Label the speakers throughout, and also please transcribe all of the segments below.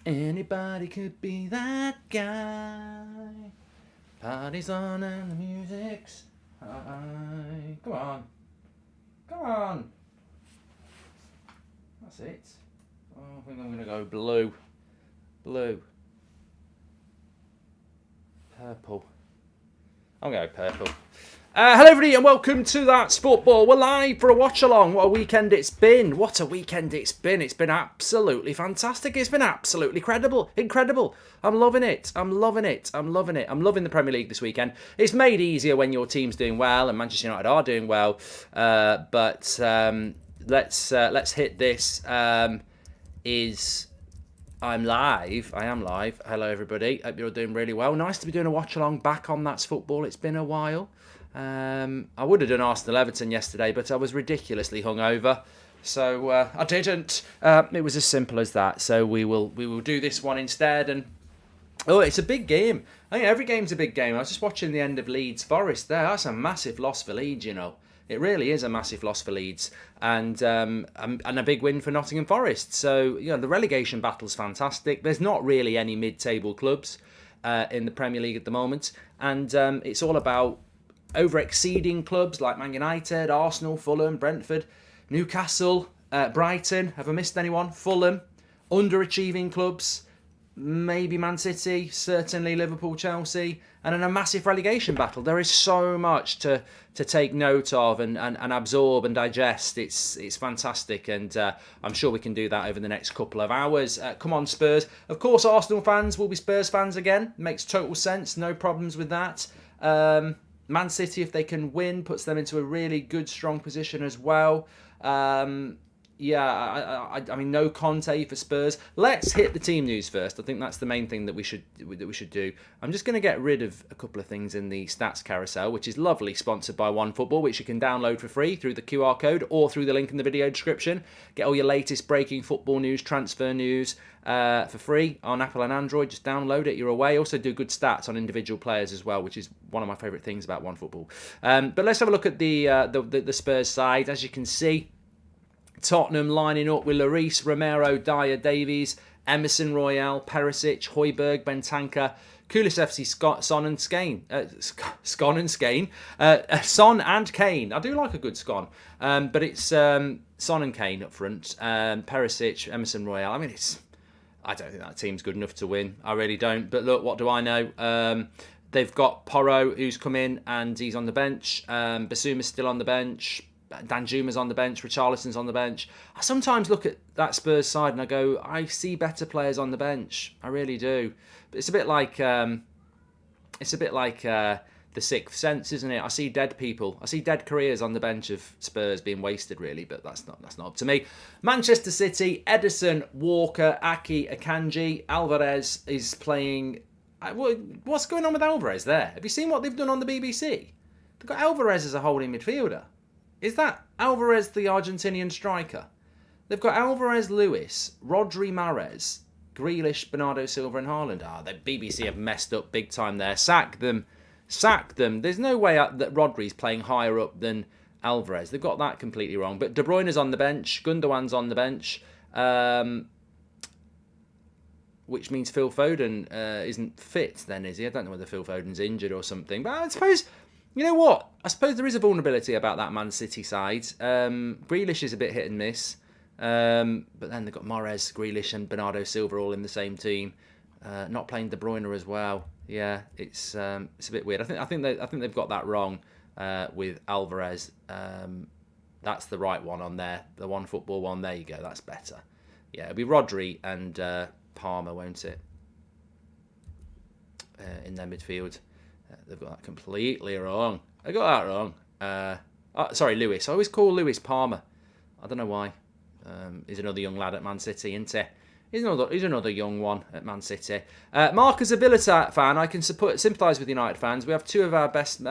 Speaker 1: Anybody could be that guy. Party's on and the music's high. Come on. Come on. That's it. Oh, I think I'm going to go blue. Blue. Purple. I'm going to go purple. Hello everybody and welcome to That's Football. We're live for a watch-along. What a weekend it's been. What a weekend it's been. It's been absolutely fantastic. It's been absolutely incredible. I'm loving it. I'm loving the Premier League this weekend. It's made easier when your team's doing well and Manchester United are doing well. But let's hit this. I'm live. I am live. Hello everybody. Hope you're all doing really well. Nice to be doing a watch-along back on That's Football. It's been a while. I would have done Arsenal Everton yesterday, but I was ridiculously hungover, so I didn't. It was as simple as that. So we will do this one instead. And it's a big game. I think every game's a big game. I was just watching the end of Leeds Forest there. That's a massive loss for Leeds, you know. It really is a massive loss for Leeds, and a big win for Nottingham Forest. So the relegation battle's fantastic. There's not really any mid-table clubs in the Premier League at the moment, and it's all about over-exceeding clubs like Man United, Arsenal, Fulham, Brentford, Newcastle, Brighton. Have I missed anyone? Fulham. Underachieving clubs, maybe Man City, certainly Liverpool, Chelsea, and in a massive relegation battle. There is so much to take note of and absorb and digest. It's fantastic, and I'm sure we can do that over the next couple of hours. Come on, Spurs. Of course, Arsenal fans will be Spurs fans again. Makes total sense. No problems with that. Man City, if they can win, puts them into a really good, strong position as well. I mean, no Conte for Spurs. Let's hit the team news first. I think that's the main thing that we should do. I'm just going to get rid of a couple of things in the stats carousel, which is lovely, sponsored by OneFootball, which you can download for free through the QR code or through the link in the video description. Get all your latest breaking football news, transfer news for free on Apple and Android. Just download it. You're away. Also do good stats on individual players as well, which is one of my favourite things about OneFootball. But let's have a look at the Spurs side. As you can see, Tottenham lining up with Lloris, Romero, Dyer, Davies, Emerson, Royale, Perisic, Højbjerg, Bentancur, Kulusevski, Son and Kane. Son and Kane. I do like a good Scon. But it's Son and Kane up front. Perisic, Emerson, Royale. I mean, I don't think that team's good enough to win. I really don't. But look, what do I know? They've got Porro, who's come in and he's on the bench. Basuma's still on the bench. Danjuma's on the bench, Richarlison's on the bench. I sometimes look at that Spurs side and I go, I see better players on the bench. I really do. But it's a bit like the Sixth Sense, isn't it? I see dead people. I see dead careers on the bench of Spurs being wasted, really. But that's not up to me. Manchester City, Ederson, Walker, Aki, Akanji, Alvarez is playing. What's going on with Alvarez there? Have you seen what they've done on the BBC? They've got Alvarez as a holding midfielder. Is that Alvarez the Argentinian striker? They've got Alvarez, Lewis, Rodri, Mahrez, Grealish, Bernardo Silva and Haaland. The BBC have messed up big time there. Sack them. There's no way that Rodri's playing higher up than Alvarez. They've got that completely wrong. But De Bruyne's on the bench. Gundogan's on the bench. Which means Phil Foden isn't fit then, is he? I don't know whether Phil Foden's injured or something. But I suppose... You know what? I suppose there is a vulnerability about that Man City side. Grealish is a bit hit and miss. But then they've got Mahrez, Grealish and Bernardo Silva all in the same team. Not playing De Bruyne as well. Yeah, it's a bit weird. I think they've got that wrong with Alvarez. That's the right one on there. The OneFootball one. There you go. That's better. Yeah, it'll be Rodri and Palmer, won't it? In their midfield. They've got that completely wrong. I got that wrong. Sorry, Lewis. I always call Lewis Palmer. I don't know why. He's another young lad at Man City, isn't he? He's another young one at Man City. Mark, as a Villa fan, I can sympathise with United fans. We have two have our best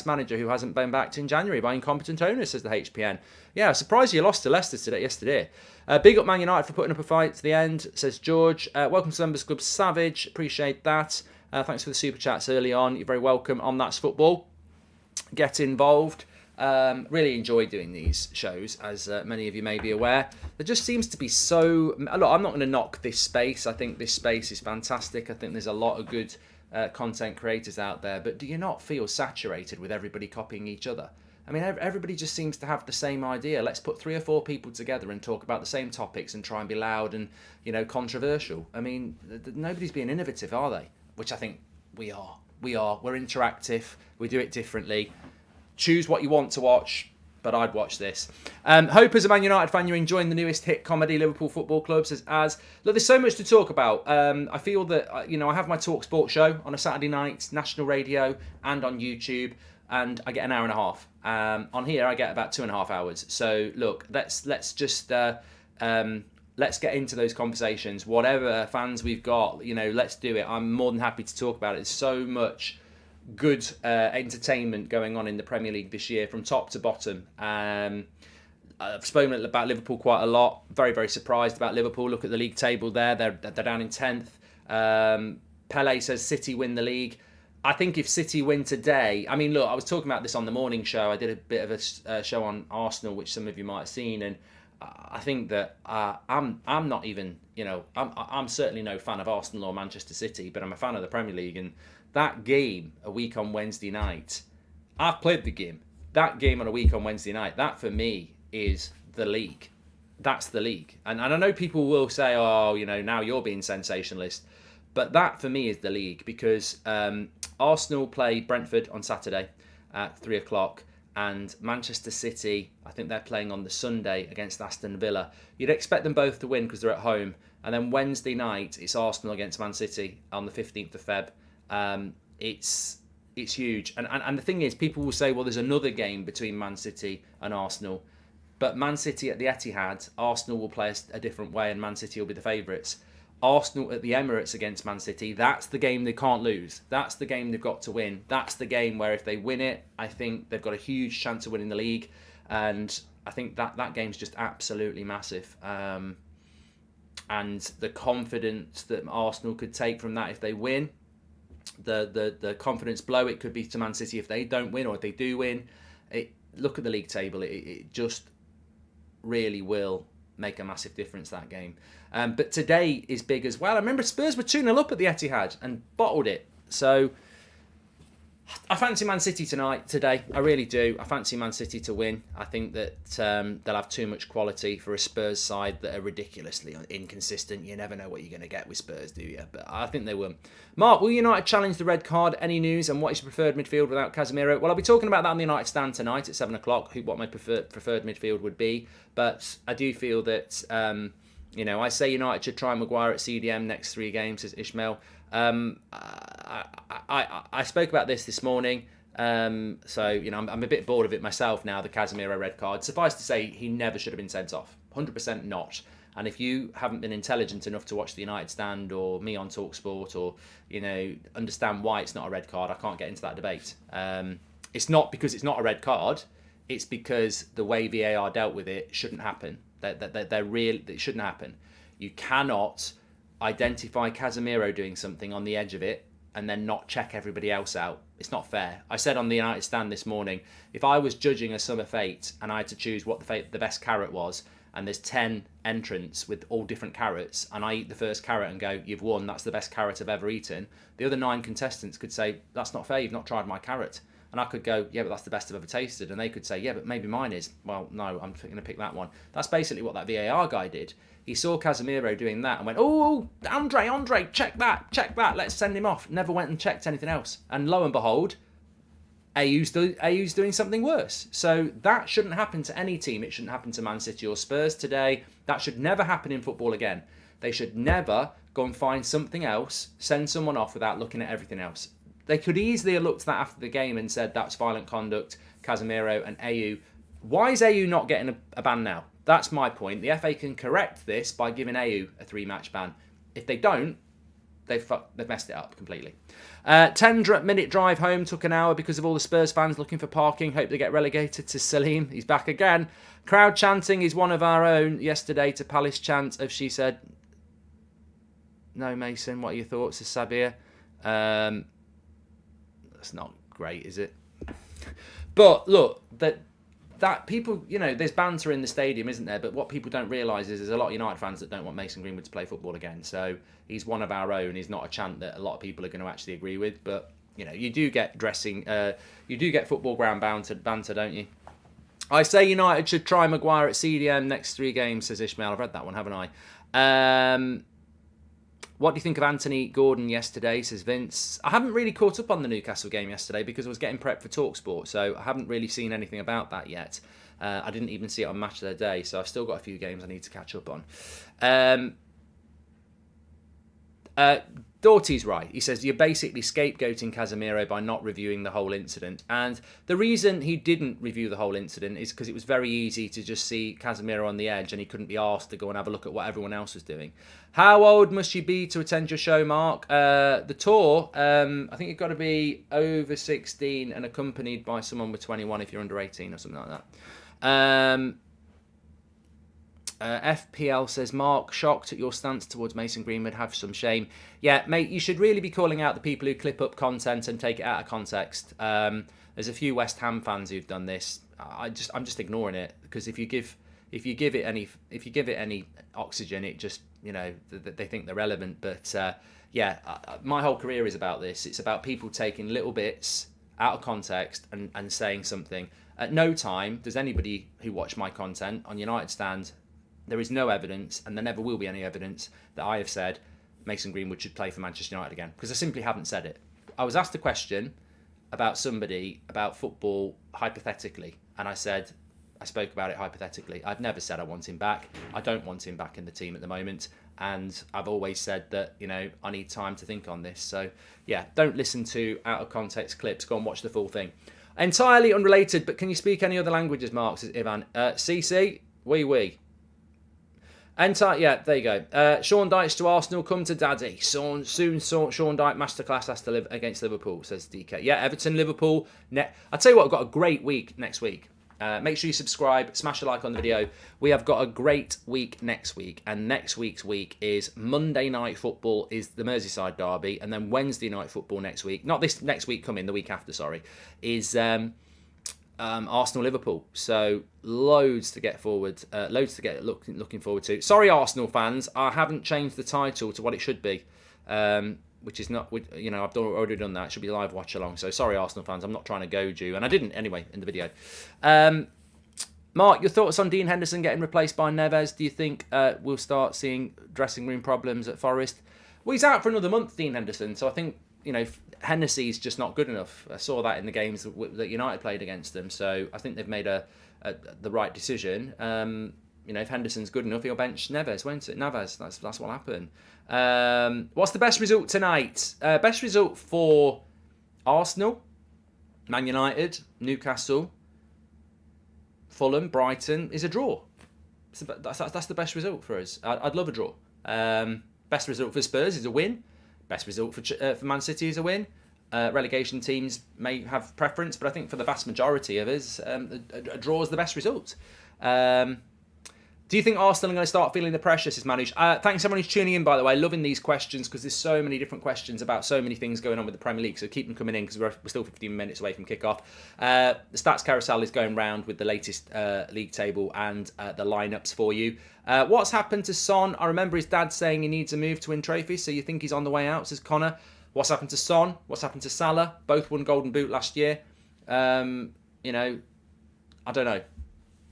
Speaker 1: manager who hasn't been backed in January by incompetent owners, says the HPN. Yeah, surprised you lost to Leicester yesterday. Big up Man United for putting up a fight to the end, says George. Welcome to Members Club Savage. Appreciate that. Thanks for the super chats early on. You're very welcome on That's Football. Get involved. Really enjoy doing these shows, as many of you may be aware. There just seems to be so... Look, I'm not going to knock this space. I think this space is fantastic. I think there's a lot of good content creators out there. But do you not feel saturated with everybody copying each other? I mean, everybody just seems to have the same idea. Let's put 3 or 4 people together and talk about the same topics and try and be loud and, controversial. I mean, nobody's being innovative, are they? Which I think we are. We're interactive. We do it differently. Choose what you want to watch, but I'd watch this. Hope, as a Man United fan, you're enjoying the newest hit comedy, Liverpool Football Club. Says as. Look, there's so much to talk about. I feel that, I have my Talk Sport show on a Saturday night, national radio, and on YouTube, and I get an hour and a half. On here, I get about 2.5 hours. So, look, let's just... let's get into those conversations. Whatever fans we've got, let's do it. I'm more than happy to talk about it. There's so much good entertainment going on in the Premier League this year from top to bottom. I've spoken about Liverpool quite a lot. Very, very surprised about Liverpool. Look at the league table there. They're down in 10th. Pele says City win the league. I think if City win today... I mean, look, I was talking about this on the morning show. I did a bit of a show on Arsenal, which some of you might have seen, and I think that I'm not even... I'm certainly no fan of Arsenal or Manchester City, but I'm a fan of the Premier League, and that game a week on Wednesday night... I've played the game. That game on a week on Wednesday night, that for me is the league. That's the league. And I know people will say, oh, now you're being sensationalist. But that for me is the league, because Arsenal play Brentford on Saturday at 3 o'clock, and Manchester City, I think they're playing on the Sunday against Aston Villa. You'd expect them both to win because they're at home. And then Wednesday night, it's Arsenal against Man City on the 15th of Feb. It's huge. And the thing is, people will say, well, there's another game between Man City and Arsenal. But Man City at the Etihad, Arsenal will play a different way and Man City will be the favourites. Arsenal at the Emirates against Man City, that's the game they can't lose. That's the game they've got to win. That's the game where if they win it, I think they've got a huge chance of winning the league. And I think that game's just absolutely massive. And the confidence that Arsenal could take from that if they win, the confidence blow it could be to Man City if they don't win, or if they do win. Look at the league table. It just really will make a massive difference, that game. But today is big as well. I remember Spurs were 2-0 up at the Etihad and bottled it. So I fancy Man City today. I really do. I fancy Man City to win. I think that they'll have too much quality for a Spurs side that are ridiculously inconsistent. You never know what you're going to get with Spurs, do you? But I think they will. Mark, will United challenge the red card? Any news? And what is your preferred midfield without Casemiro? Well, I'll be talking about that on the United Stand tonight at 7 o'clock, what my preferred midfield would be. But I do feel that, I say United should try Maguire at CDM next 3 games, says Ishmael. I spoke about this morning, so I'm a bit bored of it myself now, the Casemiro red card. Suffice to say, he never should have been sent off. 100% not. And if you haven't been intelligent enough to watch the United Stand or me on TalkSport, or understand why it's not a red card, I can't get into that debate. It's not because it's not a red card. It's because the way VAR dealt with it shouldn't happen. It shouldn't happen. You cannot identify Casemiro doing something on the edge of it and then not check everybody else out. It's not fair. I said on the United Stand this morning, if I was judging a summer fete and I had to choose what the best carrot was, and there's 10 entrants with all different carrots, and I eat the first carrot and go, you've won, that's the best carrot I've ever eaten, the other 9 contestants could say, that's not fair, you've not tried my carrot. And I could go, yeah, but that's the best I've ever tasted. And they could say, yeah, but maybe mine is. Well, no, I'm going to pick that one. That's basically what that VAR guy did. He saw Casemiro doing that and went, oh, Andre, check that, let's send him off. Never went and checked anything else. And lo and behold, AU's doing something worse. So that shouldn't happen to any team. It shouldn't happen to Man City or Spurs today. That should never happen in football again. They should never go and find something else, send someone off without looking at everything else. They could easily have looked at that after the game and said that's violent conduct, Casemiro and AU. Why is AU not getting a ban now? That's my point. The FA can correct this by giving AU a 3-match ban. If they don't, they've messed it up completely. 10-minute drive home took an hour because of all the Spurs fans looking for parking. Hope they get relegated to Salim. He's back again. Crowd chanting is one of our own. Yesterday to Palace chant of she said, no, Mason, what are your thoughts, says Sabir? That's not great, is it? But look, that people, there's banter in the stadium, isn't there? But what people don't realise is there's a lot of United fans that don't want Mason Greenwood to play football again. So he's one of our own. He's not a chant that a lot of people are going to actually agree with. But you do get you do get football ground banter, don't you? I say United should try Maguire at CDM next 3 games, says Ishmael. I've read that one, haven't I? What do you think of Anthony Gordon yesterday, says Vince? I haven't really caught up on the Newcastle game yesterday because I was getting prepped for TalkSport, so I haven't really seen anything about that yet. I didn't even see it on Match of the Day, so I've still got a few games I need to catch up on. Doughty's right. He says you're basically scapegoating Casemiro by not reviewing the whole incident. And the reason he didn't review the whole incident is because it was very easy to just see Casemiro on the edge and he couldn't be asked to go and have a look at what everyone else was doing. How old must you be to attend your show, Mark? The tour, I think you've got to be over 16 and accompanied by someone with 21 if you're under 18 or something like that. FPL says, Mark, shocked at your stance towards Mason Greenwood, have some shame. Yeah, mate, you should really be calling out the people who clip up content and take it out of context. There's a few West Ham fans who've done this. I'm just ignoring it because if you give it any oxygen, it just they think they're relevant. But my whole career is about this. It's about people taking little bits out of context and saying something. At no time does anybody who watched my content on United Stand. There is no evidence, and there never will be any evidence, that I have said Mason Greenwood should play for Manchester United again, because I simply haven't said it. I was asked a question about somebody, about football, hypothetically, and I spoke about it hypothetically. I've never said I want him back. I don't want him back in the team at the moment, and I've always said that, I need time to think on this. So, don't listen to out-of-context clips. Go and watch the full thing. Entirely unrelated, but can you speak any other languages, Mark, says Ivan. CC, oui. There you go. Sean Dyche to Arsenal, come to daddy. Soon Sean Dyche masterclass has to live against Liverpool, says DK. Yeah, Everton, Liverpool. I'll tell you what, I've got a great week next week. Make sure you subscribe, smash a like on the video. We have got a great week next week, and next week's week is Monday Night Football is the Merseyside derby, and then Wednesday Night Football next week, not this next week coming, the week after, sorry, is Arsenal Liverpool. So loads to get forward, looking forward to. Sorry, Arsenal fans, I haven't changed the title to what it should be, which is not, I've already done that. It should be live watch along. So sorry, Arsenal fans, I'm not trying to goad you, and I didn't anyway in the video. Mark, your thoughts on Dean Henderson getting replaced by Neves? Do you think we'll start seeing dressing room problems at Forest? Well, he's out for another month, Dean Henderson. So I think Hennessy's just not good enough. I saw that in the games that United played against them. So I think they've made the right decision. If Henderson's good enough, he'll bench Neves, won't it? Neves, that's what happened. What's the best result tonight? Best result for Arsenal, Man United, Newcastle, Fulham, Brighton is a draw. That's the best result for us. I'd love a draw. Best result for Spurs is a win. Best result for Man City is a win. Relegation teams may have preference, but I think for the vast majority of us, a draw is the best result. Do you think Arsenal are going to start feeling the pressure, says Manage? Thanks everyone who's tuning in, by the way. Loving these questions because there's so many different questions about so many things going on with the Premier League. So keep them coming in because we're still 15 minutes away from kickoff. The Stats Carousel is going round with the latest league table and the lineups for you. What's happened to Son? I remember his dad saying he needs a move to win trophies, so you think he's on the way out, says Connor. What's happened to Son? What's happened to Salah? Both won Golden Boot last year. I don't know.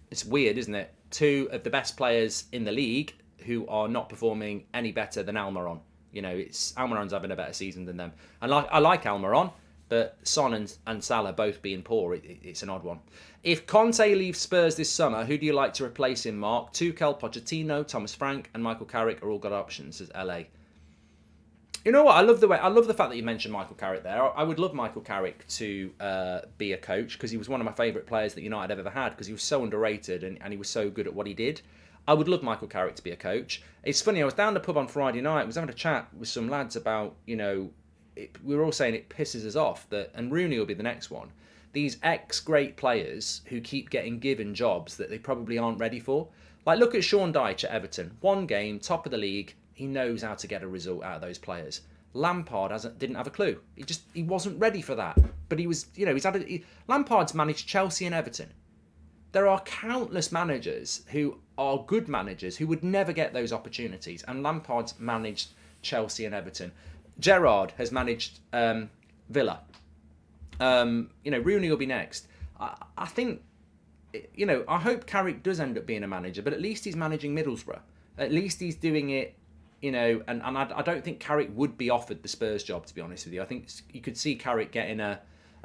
Speaker 1: It's weird, isn't it? Two of the best players in the league who are not performing any better than Almiron. Almiron's having a better season than them. And I like Almiron, but Son and Salah both being poor, it's an odd one. If Conte leaves Spurs this summer, who do you like to replace him, Mark? Tuchel, Pochettino, Thomas Frank, and Michael Carrick are all good options, says LA. You know what? I love the fact that you mentioned Michael Carrick there. I would love Michael Carrick to be a coach because he was one of my favourite players that United have ever had because he was so underrated and he was so good at what he did. I would love Michael Carrick to be a coach. It's funny, I was down the pub on Friday night, I was having a chat with some lads about, we were all saying it pisses us off, and Rooney will be the next one. These ex-great players who keep getting given jobs that they probably aren't ready for. Like, look at Sean Dyche at Everton. One game, top of the league. He knows how to get a result out of those players. Lampard didn't have a clue. He wasn't ready for that. But he was, Lampard's managed Chelsea and Everton. There are countless managers who are good managers who would never get those opportunities, and Lampard's managed Chelsea and Everton. Gerrard has managed Villa. Rooney will be next. I think, I hope Carrick does end up being a manager, but at least he's managing Middlesbrough. At least he's doing it, and I don't think Carrick would be offered the Spurs job, to be honest with you. I think you could see Carrick getting a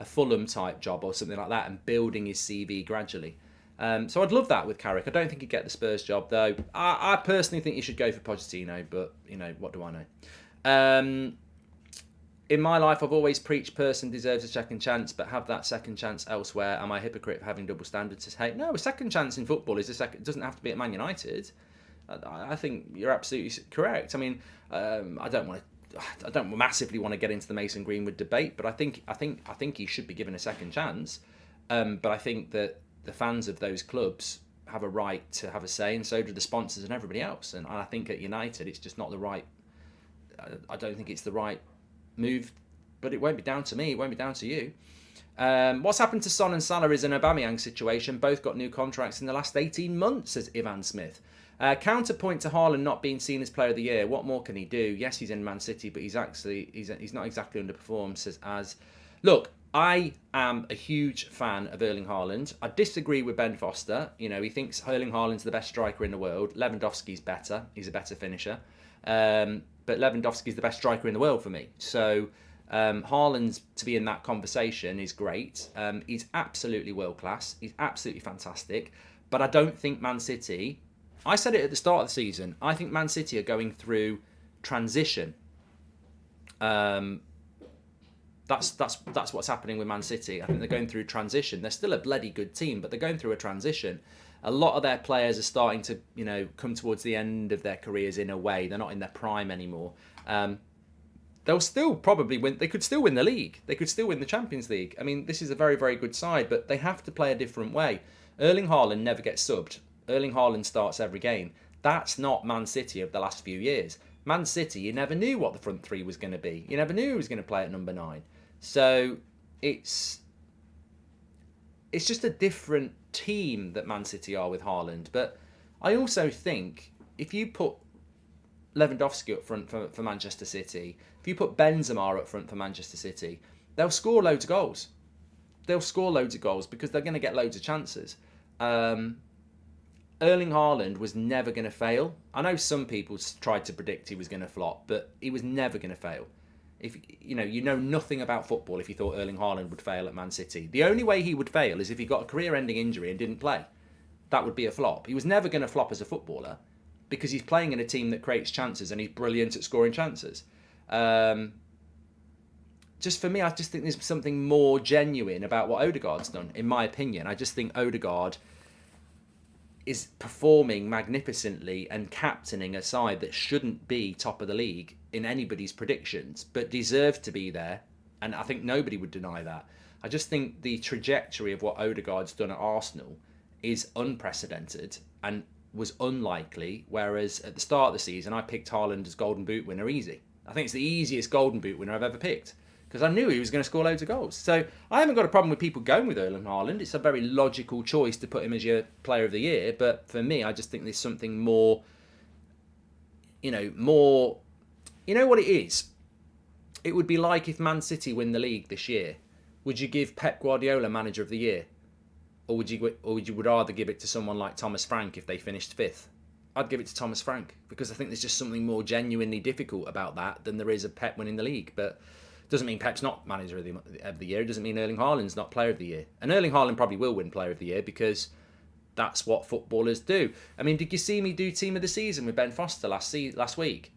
Speaker 1: Fulham type job or something like that and building his CV gradually. So I'd love that with Carrick. I don't think he'd get the Spurs job, though. I personally think you should go for Pochettino, but, what do I know? In my life, I've always preached person deserves a second chance, but have that second chance elsewhere. Am I a hypocrite for having double standards? No, a second chance in football is a second. It doesn't have to be at Man United. I think you're absolutely correct. I mean, I don't massively want to get into the Mason Greenwood debate, but I think he should be given a second chance. But I think that the fans of those clubs have a right to have a say, and so do the sponsors and everybody else. And I think at United, it's just not the right. I don't think it's the right move, but it won't be down to me. It won't be down to you. What's happened to Son and Salah is an Aubameyang situation. Both got new contracts in the last 18 months, says Ivan Smith. Counterpoint to Haaland not being seen as player of the year. What more can he do? Yes, he's in Man City, but he's not exactly underperformed, says Az. Look, I am a huge fan of Erling Haaland. I disagree with Ben Foster. He thinks Erling Haaland's the best striker in the world. Lewandowski's better. He's a better finisher. But Lewandowski's the best striker in the world for me. So Haaland to be in that conversation is great. He's absolutely world class. He's absolutely fantastic. But I don't think Man City. I said it at the start of the season. I think Man City are going through transition. That's what's happening with Man City. I think they're going through transition. They're still a bloody good team, but they're going through a transition. A lot of their players are starting to, come towards the end of their careers in a way. They're not in their prime anymore. They'll still probably win. They could still win the league. They could still win the Champions League. I mean, this is a very, very good side, but they have to play a different way. Erling Haaland never gets subbed. Erling Haaland starts every game. That's not Man City of the last few years. Man City, you never knew what the front three was going to be. You never knew who was going to play at number 9. So it's just a different team that Man City are with Haaland. But I also think if you put Lewandowski up front for Manchester City, if you put Benzema up front for Manchester City, they'll score loads of goals. They'll score loads of goals because they're going to get loads of chances. Erling Haaland was never going to fail. I know some people tried to predict he was going to flop, but he was never going to fail. If you know nothing about football if you thought Erling Haaland would fail at Man City. The only way he would fail is if he got a career-ending injury and didn't play. That would be a flop. He was never going to flop as a footballer because he's playing in a team that creates chances and he's brilliant at scoring chances. Just for me, I just think there's something more genuine about what Odegaard's done, in my opinion. I just think Odegaard is performing magnificently and captaining a side that shouldn't be top of the league in anybody's predictions, but deserves to be there. And I think nobody would deny that. I just think the trajectory of what Odegaard's done at Arsenal is unprecedented and was unlikely, whereas at the start of the season, I picked Haaland as Golden Boot winner easy. I think it's the easiest Golden Boot winner I've ever picked because I knew he was going to score loads of goals. So I haven't got a problem with people going with Erling Haaland. It's a very logical choice to put him as your player of the year. But for me, I just think there's something more, more... You know what it is? It would be like if Man City win the league this year. Would you give Pep Guardiola manager of the year? Or would you rather give it to someone like Thomas Frank if they finished 5th? I'd give it to Thomas Frank because I think there's just something more genuinely difficult about that than there is of Pep winning the league. But doesn't mean Pep's not manager of the year. It doesn't mean Erling Haaland's not player of the year. And Erling Haaland probably will win player of the year because that's what footballers do. I mean, did you see me do team of the season with Ben Foster last week?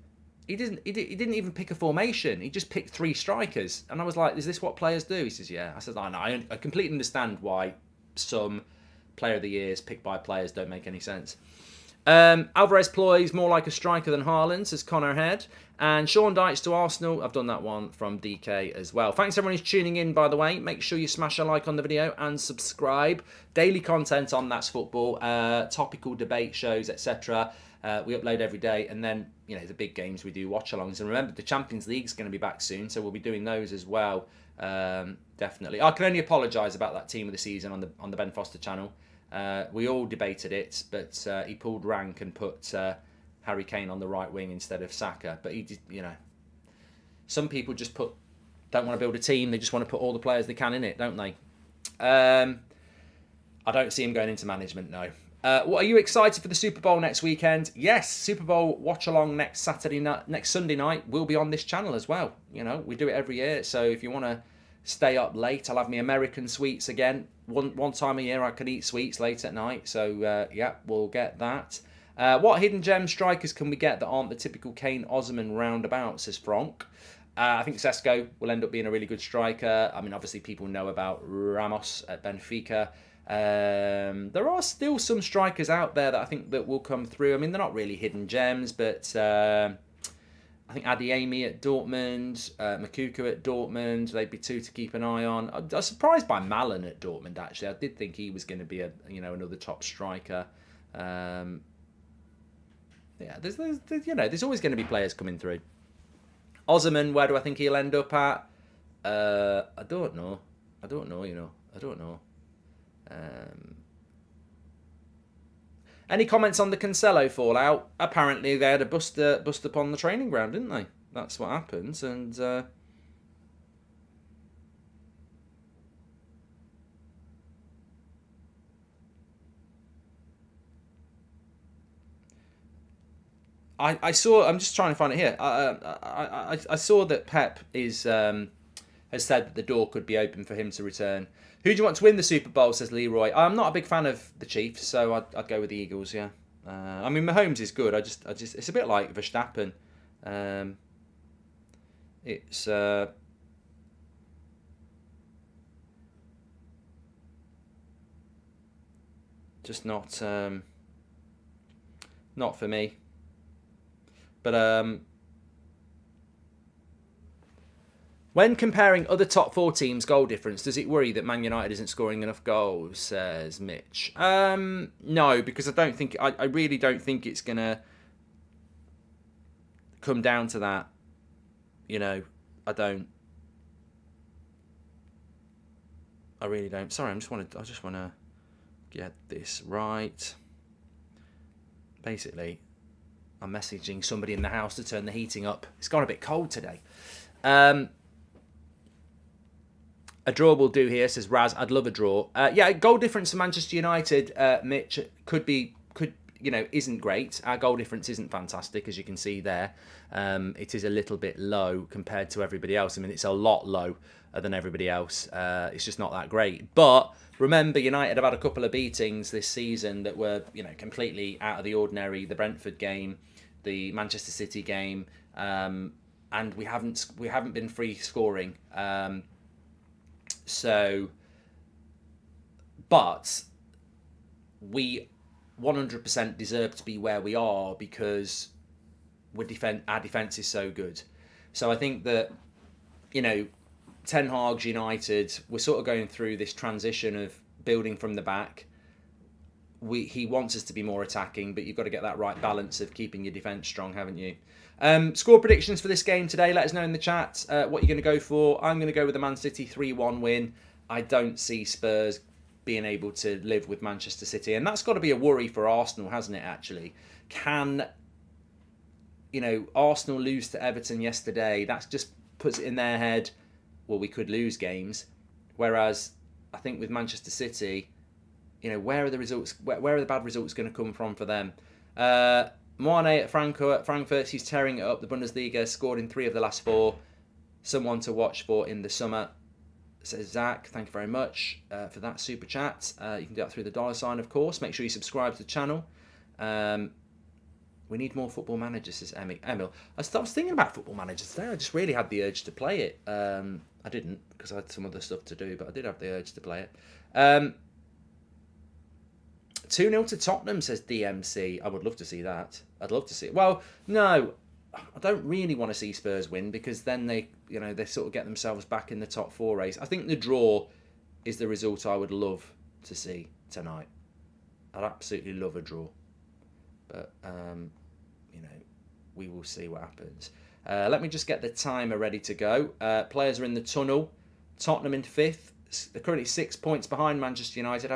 Speaker 1: He didn't even pick a formation. He just picked 3 strikers. And I was like, is this what players do? He says, yeah. I said, I know. I completely understand why some player of the years picked by players don't make any sense. Alvarez Ploy's more like a striker than Haaland, says Connor Head. And Sean Dykes to Arsenal. I've done that one from DK as well. Thanks everyone who's tuning in, by the way. Make sure you smash a like on the video and subscribe. Daily content on That's Football, topical debate shows, etc. We upload every day, and then the big games we do watch-alongs. And remember, the Champions League's going to be back soon, so we'll be doing those as well. Definitely. I can only apologise about that team of the season on the Ben Foster channel. We all debated it, but he pulled rank and put Harry Kane on the right wing instead of Saka. But he did, some people just don't want to build a team. They just want to put all the players they can in it, don't they? I don't see him going into management, no. What are you excited for the Super Bowl next weekend? Yes, Super Bowl watch along next Sunday night will be on this channel as well. We do it every year, so if you want to stay up late, I'll have my American sweets again. One time a year I can eat sweets late at night, so yeah, we'll get that. What hidden gem strikers can we get that aren't the typical Kane Osman roundabout, says Frank. I think Sesko will end up being a really good striker. I mean, obviously people know about Ramos at Benfica. There are still some strikers out there that I think that will come through. I mean, they're not really hidden gems, but I think Adeyemi at Dortmund, Makuku at Dortmund, they'd be two to keep an eye on. I was surprised by Malen at Dortmund, actually. I did think he was going to be another top striker. Yeah, there's always going to be players coming through. Osman, where do I think he'll end up at? I don't know. I don't know. Any comments on the Cancelo fallout? Apparently they had a bust up on the training ground, didn't they? That's what happens, and I saw. I'm just trying to find it here. I saw that Pep has said that the door could be open for him to return. Who do you want to win the Super Bowl, says Leroy. I'm not a big fan of the Chiefs, so I'd go with the Eagles, yeah. I mean, Mahomes is good. I just, it's a bit like Verstappen. It's just not for me. But when comparing other top four teams' goal difference, does it worry that Man United isn't scoring enough goals, says Mitch? No, because I really don't think it's going to come down to that. I really don't. Sorry, I just want to get this right. Basically, I'm messaging somebody in the house to turn the heating up. It's got a bit cold today. A draw will do here, says Raz. I'd love a draw. Yeah, goal difference for Manchester United, Mitch, isn't great. Our goal difference isn't fantastic, as you can see there. It is a little bit low compared to everybody else. I mean, it's a lot lower than everybody else. It's just not that great. But remember, United have had a couple of beatings this season that were, completely out of the ordinary. The Brentford game, the Manchester City game, and we haven't been free scoring. But we 100% deserve to be where we are because our defence is so good. So I think that, Ten Hag's United, we're sort of going through this transition of building from the back. He wants us to be more attacking, but you've got to get that right balance of keeping your defence strong, haven't you? Score predictions for this game today. Let us know in the chat what you're going to go for. I'm going to go with the Man City 3-1 win. I don't see Spurs being able to live with Manchester City. And that's got to be a worry for Arsenal, hasn't it, actually? Can, Arsenal lose to Everton yesterday? That just puts it in their head, well, we could lose games. Whereas I think with Manchester City, where are the results? Where are the bad results going to come from for them? Moine at Frankfurt, he's tearing it up. The Bundesliga, scored in 3 of the last 4. Someone to watch for in the summer, says Zach. Thank you very much for that super chat. You can do that through the $sign, of course. Make sure you subscribe to the channel. We need more Football Managers, says Emil. I was thinking about Football Managers today. I just really had the urge to play it. I didn't because I had some other stuff to do, but I did have the urge to play it. 2-0 to Tottenham, says DMC. I would love to see that. I'd love to see it. Well, no, I don't really want to see Spurs win because then they sort of get themselves back in the top 4 race. I think the draw is the result I would love to see tonight. I'd absolutely love a draw. But we will see what happens. Let me just get the timer ready to go. Players are in the tunnel. Tottenham in 5th. They're currently 6 points behind Manchester United,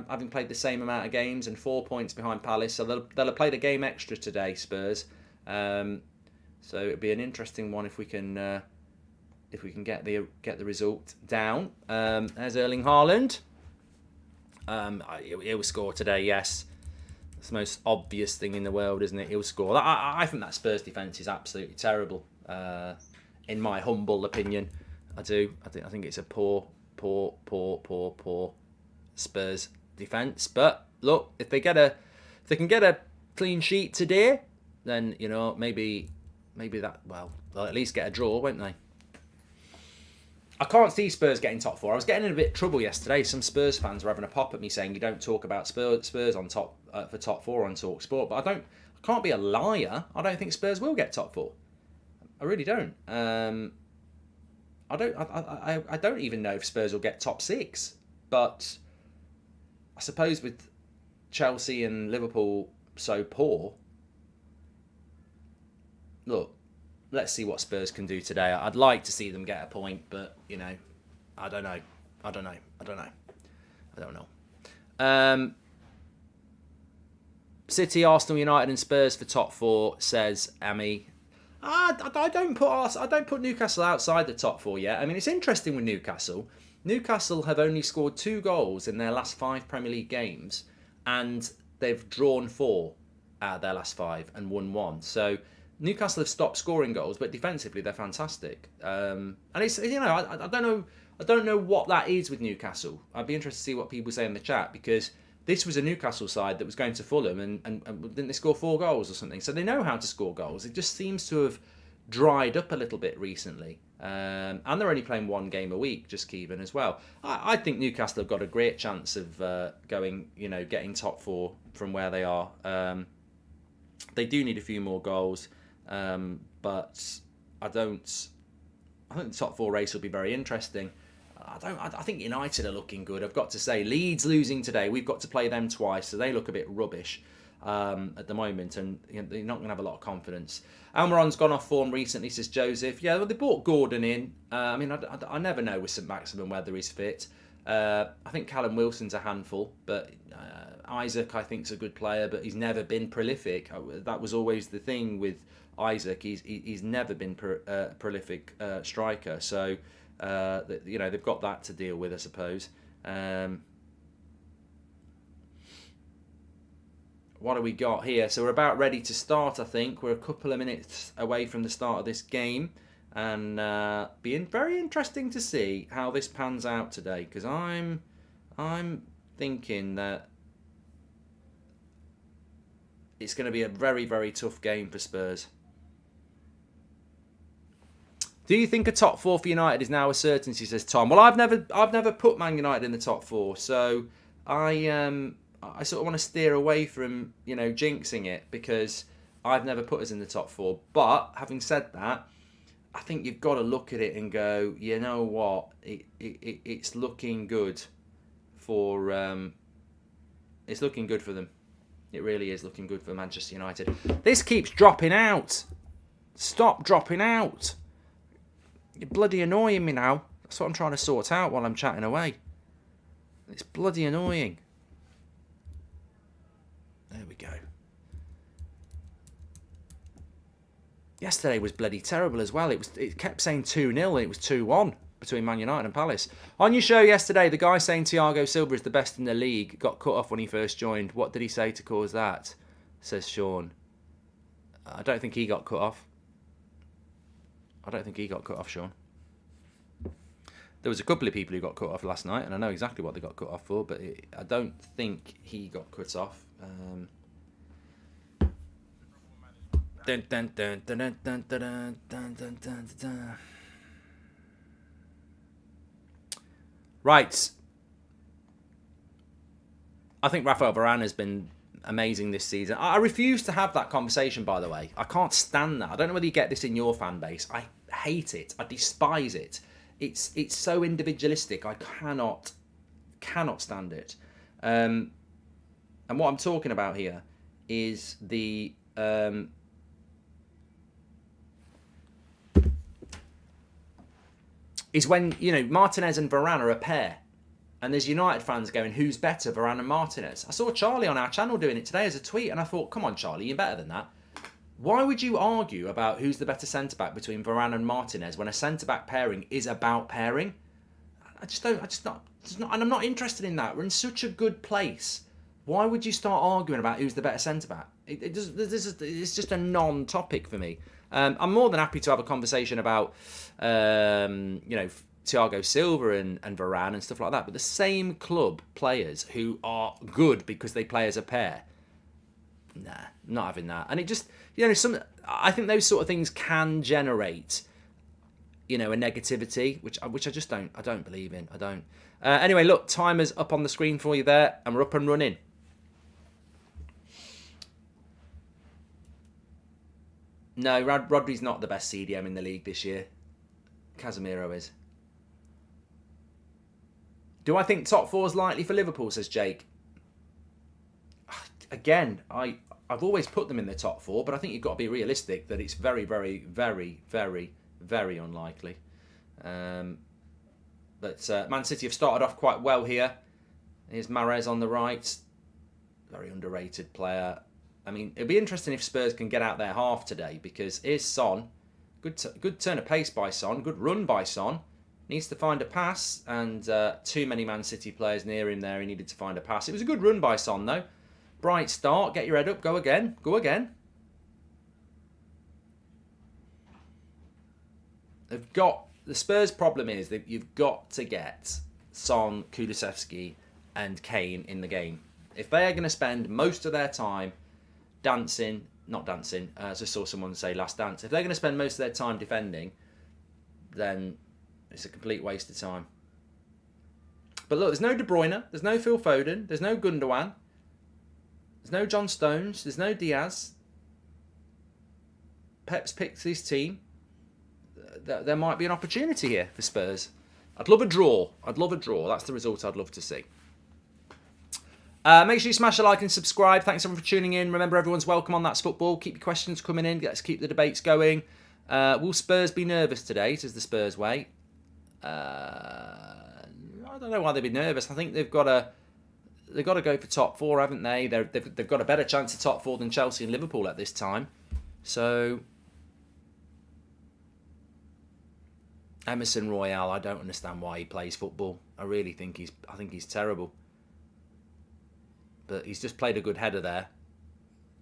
Speaker 1: having played the same amount of games, and 4 points behind Palace. So they'll have played a game extra today, Spurs. So it'll be an interesting one if we can get the result down. There's Erling Haaland. He'll score today. Yes, it's the most obvious thing in the world, isn't it? He'll score. I think that Spurs defence is absolutely terrible. In my humble opinion, I do. I think it's a poor Spurs defence. But look, if they can get a clean sheet today, then maybe that they'll at least get a draw, won't they? I can't see Spurs getting top 4. I was getting in a bit of trouble yesterday. Some Spurs fans were having a pop at me saying you don't talk about Spurs on top for top 4 on Talk Sport, but I can't be a liar. I don't think Spurs will get top 4. I really don't. I don't even know if Spurs will get top 6. But I suppose with Chelsea and Liverpool so poor, look, let's see what Spurs can do today. I'd like to see them get a point, but I don't know. City, Arsenal, United, and Spurs for top 4, says Amy. I don't put Newcastle outside the top 4 yet. I mean, it's interesting with Newcastle. Newcastle have only scored 2 goals in their last 5 Premier League games, and they've drawn 4 out of their last 5 and won 1. So Newcastle have stopped scoring goals, but defensively they're fantastic. And it's I don't know what that is with Newcastle. I'd be interested to see what people say in the chat, because this was a Newcastle side that was going to Fulham and didn't they score 4 goals or something? So they know how to score goals. It just seems to have dried up a little bit recently. And they're only playing 1 game a week, just Keevan as well. I think Newcastle have got a great chance of getting top 4 from where they are. They do need a few more goals, but I think the top 4 race will be very interesting. I think United are looking good. I've got to say, Leeds losing today. We've got to play them twice, so they look a bit rubbish at the moment, and they're not going to have a lot of confidence. Almiron's gone off form recently, says Joseph. Yeah, well, they brought Gordon in. I never know with St Maximin whether he's fit. I think Callum Wilson's a handful, but Isaac I think's a good player, but he's never been prolific. That was always the thing with Isaac. He's never been a prolific striker. So they've got that to deal with, I suppose. What do we got here? So we're about ready to start, I think. We're a couple of minutes away from the start of this game. And being very interesting to see how this pans out today. Because I'm thinking that it's going to be a very, very tough game for Spurs. Do you think a top 4 for United is now a certainty, says Tom? Well, I've never put Man United in the top 4, so I sort of want to steer away from jinxing it, because I've never put us in the top 4. But having said that, I think you've got to look at it and go, you know what, it's looking good for it's looking good for them. It really is looking good for Manchester United. This keeps dropping out. Stop dropping out. You're bloody annoying me now. That's what I'm trying to sort out while I'm chatting away. It's bloody annoying. There we go. Yesterday was bloody terrible as well. It kept saying 2-0 and it was 2-1 between Man United and Palace. On your show yesterday, the guy saying Thiago Silva is the best in the league got cut off when he first joined. What did he say to cause that? Says Sean. I don't think he got cut off. Sean. There was a couple of people who got cut off last night, and I know exactly what they got cut off for, but I don't think he got cut off. Right. I think Rafael Varane has been amazing this season. I refuse to have that conversation, by the way. I can't stand that. I don't know whether you get this in your fan base. I hate it. I despise it. It's so individualistic. I cannot stand it. And what I'm talking about here is is when, Martinez and Varane are a pair. And there's United fans going, who's better, Varane and Martinez? I saw Charlie on our channel doing it today as a tweet, and I thought, come on, Charlie, you're better than that. Why would you argue about who's the better centre-back between Varane and Martinez when a centre-back pairing is about pairing? And I'm not interested in that. We're in such a good place. Why would you start arguing about who's the better centre-back? It's just a non-topic for me. I'm more than happy to have a conversation about, Thiago Silva and Varane and stuff like that. But the same club players who are good because they play as a pair, nah, not having that. And it just, I think those sort of things can generate, a negativity, which I just don't believe in. I don't. Anyway, look, timer's up on the screen for you there, and we're up and running. No, Rodri's not the best CDM in the league this year. Casemiro is. Do I think top four is likely for Liverpool, says Jake? Again, I've always put them in the top four, but I think you've got to be realistic that it's very, very, very, very, very unlikely. But Man City have started off quite well here. Here's Mahrez on the right. Very underrated player. I mean, it'll be interesting if Spurs can get out their half today, because here's Son. Good turn of pace by Son. Good run by Son. Needs to find a pass, and too many Man City players near him there. He needed to find a pass. It was a good run by Son, though. Bright start. Get your head up. Go again. Go again. The Spurs' problem is that you've got to get Son, Kulusevski, and Kane in the game. If they are going to spend most of their time not dancing, as I saw someone say last dance, if they're going to spend most of their time defending, then it's a complete waste of time. But look, there's no De Bruyne, there's no Phil Foden, there's no Gundogan, there's no John Stones, there's no Diaz. Pep's picked this team. There might be an opportunity here for Spurs. I'd love a draw. That's the result I'd love to see. Make sure you smash a like and subscribe. Thanks everyone for tuning in. Remember, everyone's welcome on That's Football. Keep your questions coming in. Let's keep the debates going. Will Spurs be nervous today? Says the Spurs way. I don't know why they'd be nervous. I think they've got to go for top four, haven't they? They've got a better chance of top four than Chelsea and Liverpool at this time. So Emerson Royale, I don't understand why he plays football. I really think he's terrible. But he's just played a good header there.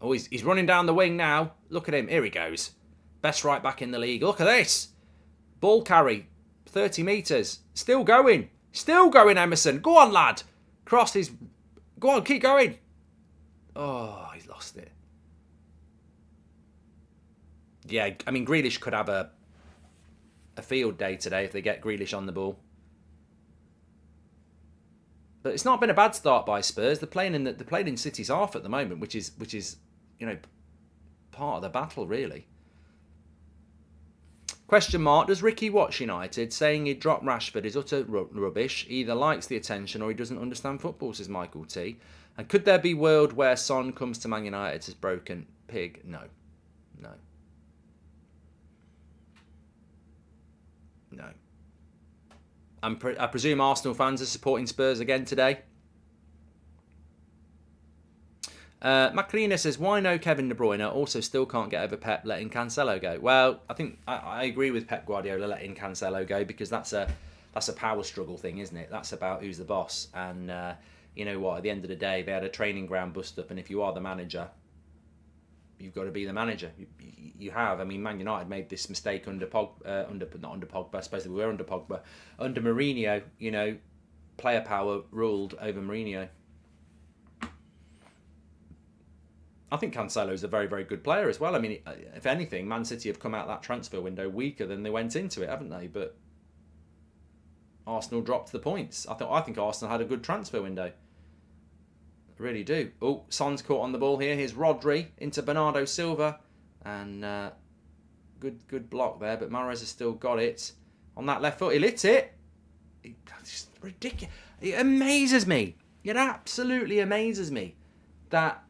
Speaker 1: Oh, he's running down the wing now. Look at him. Here he goes. Best right back in the league. Look at this. Ball carry. 30 metres. Still going. Still going, Emerson. Go on, lad. Cross is... Go on, keep going. Oh, he's lost it. Yeah, I mean, Grealish could have a field day today if they get Grealish on the ball. But it's not been a bad start by Spurs. They're playing in City's half at the moment, which is part of the battle, really. Question mark, does Ricky watch United? Saying he'd drop Rashford is utter rubbish. He either likes the attention or he doesn't understand football, says Michael T. And could there be a world where Son comes to Man United as broken pig? No. I presume Arsenal fans are supporting Spurs again today. Macalina says, why no Kevin De Bruyne? Also still can't get over Pep letting Cancelo go. Well, I think I agree with Pep Guardiola letting Cancelo go, because that's a power struggle thing, isn't it? That's about who's the boss. And you know what? At the end of the day, they had a training ground bust up, and if you are the manager, you've got to be the manager. You have. I mean, Man United made this mistake under Pogba, not under Pogba. I suppose they were under Pogba. Under Mourinho, player power ruled over Mourinho. I think Cancelo's a very, very good player as well. I mean, if anything, Man City have come out that transfer window weaker than they went into it, haven't they? But Arsenal dropped the points. I think Arsenal had a good transfer window. I really do. Oh, Son's caught on the ball here. Here's Rodri into Bernardo Silva. And good block there, but Mahrez has still got it. On that left foot, he lit it. It's ridiculous. It amazes me. It absolutely amazes me that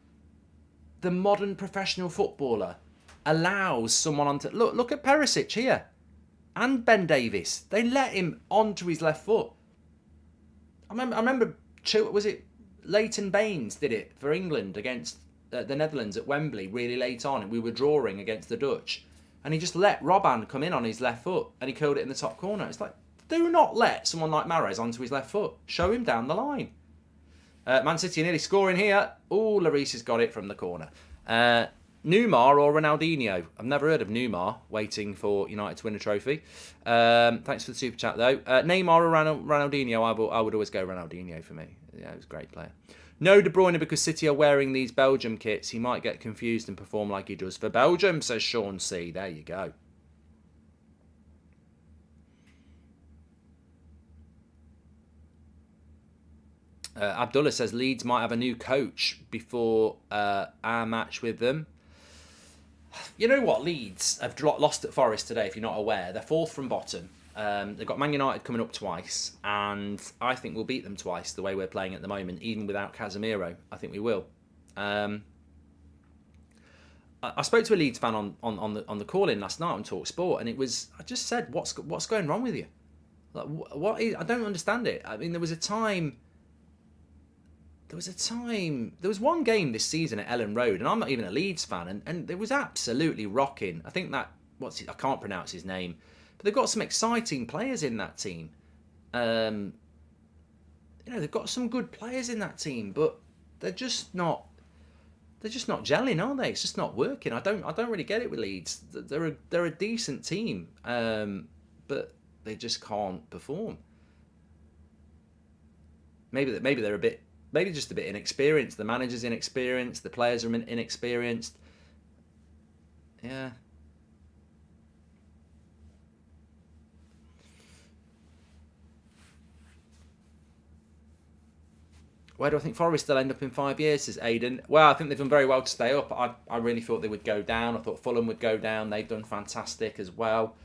Speaker 1: the modern professional footballer allows someone onto... Look at Perisic here. And Ben Davies. They let him onto his left foot. I remember was it Leighton Baines did it for England against the Netherlands at Wembley really late on, and we were drawing against the Dutch, and he just let Robben come in on his left foot and he curled it in the top corner. It's like, do not let someone like Mahrez onto his left foot. Show him down the line. Man City nearly scoring here. Oh, Lloris has got it from the corner. Neymar or Ronaldinho? I've never heard of Neymar waiting for United to win a trophy. Thanks for the super chat though. Neymar or Ronaldinho? I would always go Ronaldinho for me. Yeah, he was a great player. No De Bruyne because City are wearing these Belgium kits. He might get confused and perform like he does for Belgium, says Sean C. There you go. Abdullah says Leeds might have a new coach before our match with them. You know what? Leeds have lost at Forest today, if you're not aware. They're fourth from bottom. They've got Man United coming up twice, and I think we'll beat them twice the way we're playing at the moment, even without Casemiro. I think we will. I spoke to a Leeds fan on the call in last night on Talk Sport, and I just said, what's going wrong with you? Like, I don't understand it. I mean, there was one game this season at Ellen Road, and I'm not even a Leeds fan, and it was absolutely rocking. I think I can't pronounce his name, but they've got some exciting players in that team. They've got some good players in that team, but they're just not gelling, are they? It's just not working. I don't really get it with Leeds. They're a decent team, but they just can't perform. Maybe they're maybe just a bit inexperienced. The manager's inexperienced. The players are inexperienced. Yeah. Where do I think Forest will end up in 5 years, says Aidan? Well, I think they've done very well to stay up. I really thought they would go down. I thought Fulham would go down. They've done fantastic as well.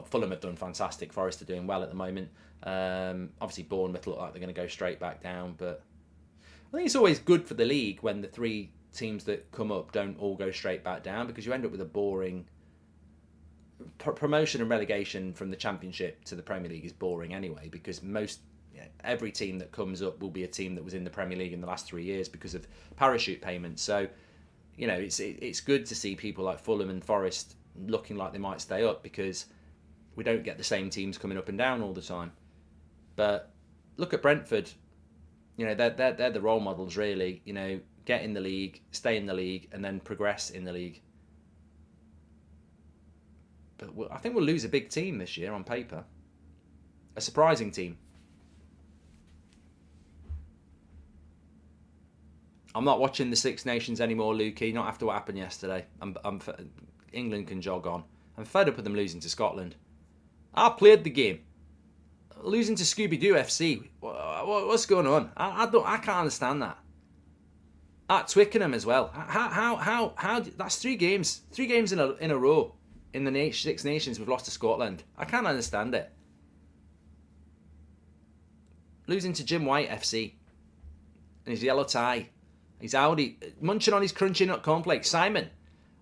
Speaker 1: Fulham have done fantastic. Forest are doing well at the moment. Obviously, Bournemouth look like they're going to go straight back down. But I think it's always good for the league when the three teams that come up don't all go straight back down, because you end up with a boring... Promotion and relegation from the Championship to the Premier League is boring anyway, because every team that comes up will be a team that was in the Premier League in the last 3 years because of parachute payments. So, it's good to see people like Fulham and Forest looking like they might stay up, because we don't get the same teams coming up and down all the time. But look at Brentford. They're the role models, really. Get in the league, stay in the league, and then progress in the league. But I think we'll lose a big team this year on paper. A surprising team. I'm not watching the Six Nations anymore, Lukey. Not after what happened yesterday. England can jog on. I'm fed up with them losing to Scotland. I played the game. Losing to Scooby-Doo FC. What's going on? I can't understand that. At Twickenham as well. How? That's 3 games. 3 games in a row in the Six Nations we've lost to Scotland. I can't understand it. Losing to Jim White FC and his yellow tie. He's Audi munching on his crunchy nut cornflakes. Simon,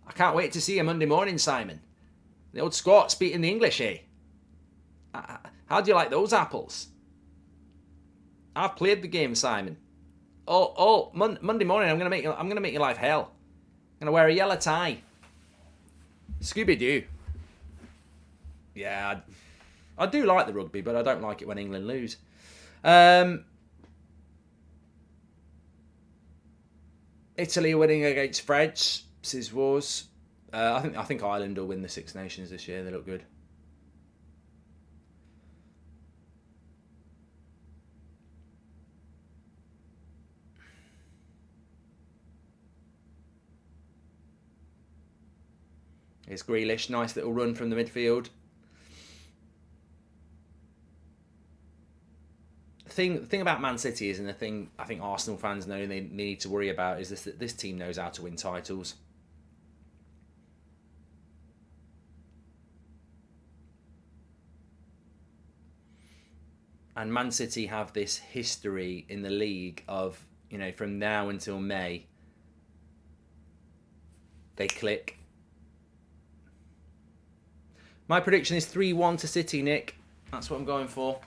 Speaker 1: I can't wait to see you Monday morning, Simon. The old Scots beating the English, eh? How do you like those apples? I've played the game, Simon. Monday morning I'm gonna make your life hell. I'm gonna wear a yellow tie. Scooby-Doo. Yeah, I do like the rugby, but I don't like it when England lose. Italy winning against France, says Wars. I think Ireland will win the Six Nations this year. They look good. It's Grealish, nice little run from the midfield. The thing about Man City is, and the thing I think Arsenal fans know they need to worry about, is that this team knows how to win titles. And Man City have this history in the league of, from now until May, They click. My prediction is 3-1 to City, Nick. That's what I'm going for.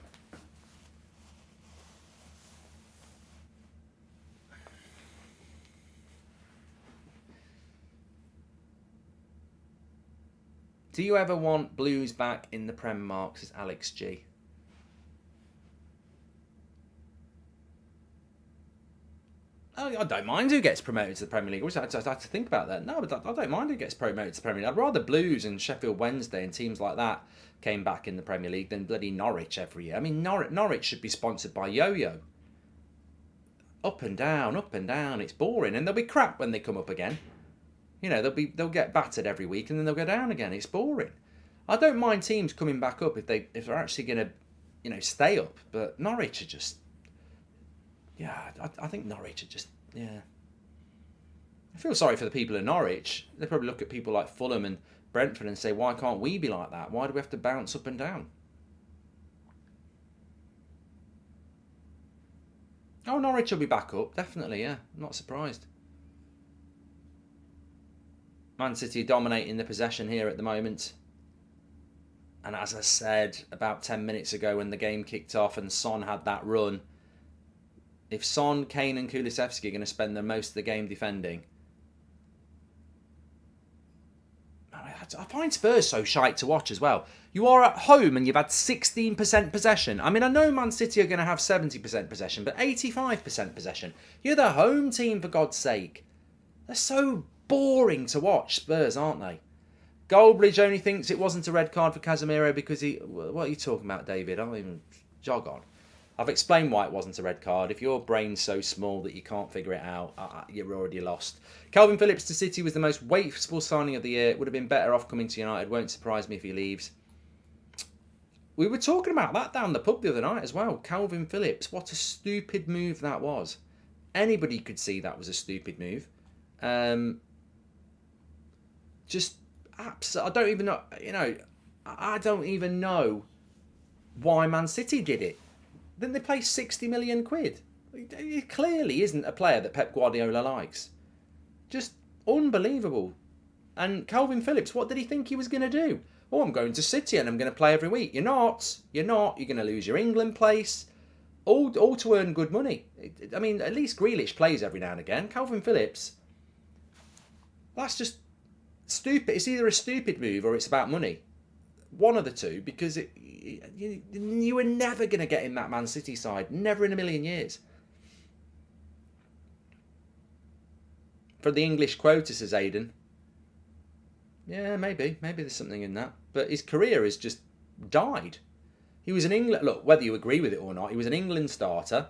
Speaker 1: Do you ever want Blues back in the Prem, Mark? Says Alex G. Oh, I don't mind who gets promoted to the Premier League. I had to think about that. No, but I don't mind who gets promoted to the Premier League. I'd rather Blues and Sheffield Wednesday and teams like that came back in the Premier League than bloody Norwich every year. I mean, Norwich should be sponsored by Yo-Yo. Up and down, up and down. It's boring, and they'll be crap when they come up again. You know, they'll get battered every week and then they'll go down again. It's boring. I don't mind teams coming back up if they're actually going to, stay up. But Norwich are just, I think Norwich are just, I feel sorry for the people in Norwich. They probably look at people like Fulham and Brentford and say, why can't we be like that? Why do we have to bounce up and down? Oh, Norwich will be back up, definitely. Yeah, I'm not surprised. Man City dominating the possession here at the moment. And as I said about 10 minutes ago when the game kicked off and Son had that run, if Son, Kane and Kulusevski are going to spend the most of the game defending, I find Spurs so shite to watch as well. You are at home and you've had 16% possession. I mean, I know Man City are going to have 70% possession, but 85% possession. You're the home team, for God's sake. They're so boring to watch, Spurs, aren't they? Goldbridge only thinks it wasn't a red card for Casemiro because he... What are you talking about, David? I don't even... Jog on. I've explained why it wasn't a red card. If your brain's so small that you can't figure it out, you're already lost. Calvin Phillips to City was the most wasteful signing of the year. Would have been better off coming to United. Won't surprise me if he leaves. We were talking about that down the pub the other night as well. Calvin Phillips, what a stupid move that was. Anybody could see that was a stupid move. I don't even know, I don't even know why Man City did it. Then they pay 60 million quid. He clearly isn't a player that Pep Guardiola likes. Just unbelievable. And Calvin Phillips, what did he think he was going to do? Oh, I'm going to City and I'm going to play every week. You're not. You're going to lose your England place. All to earn good money. I mean, at least Grealish plays every now and again. Calvin Phillips, that's just stupid. It's either a stupid move or it's about money. One of the two, because you were never going to get in that Man City side. Never in a million years. For the English quota, says Aidan. Yeah, maybe. Maybe there's something in that. But his career has just died. He was an England... Look, whether you agree with it or not, he was an England starter.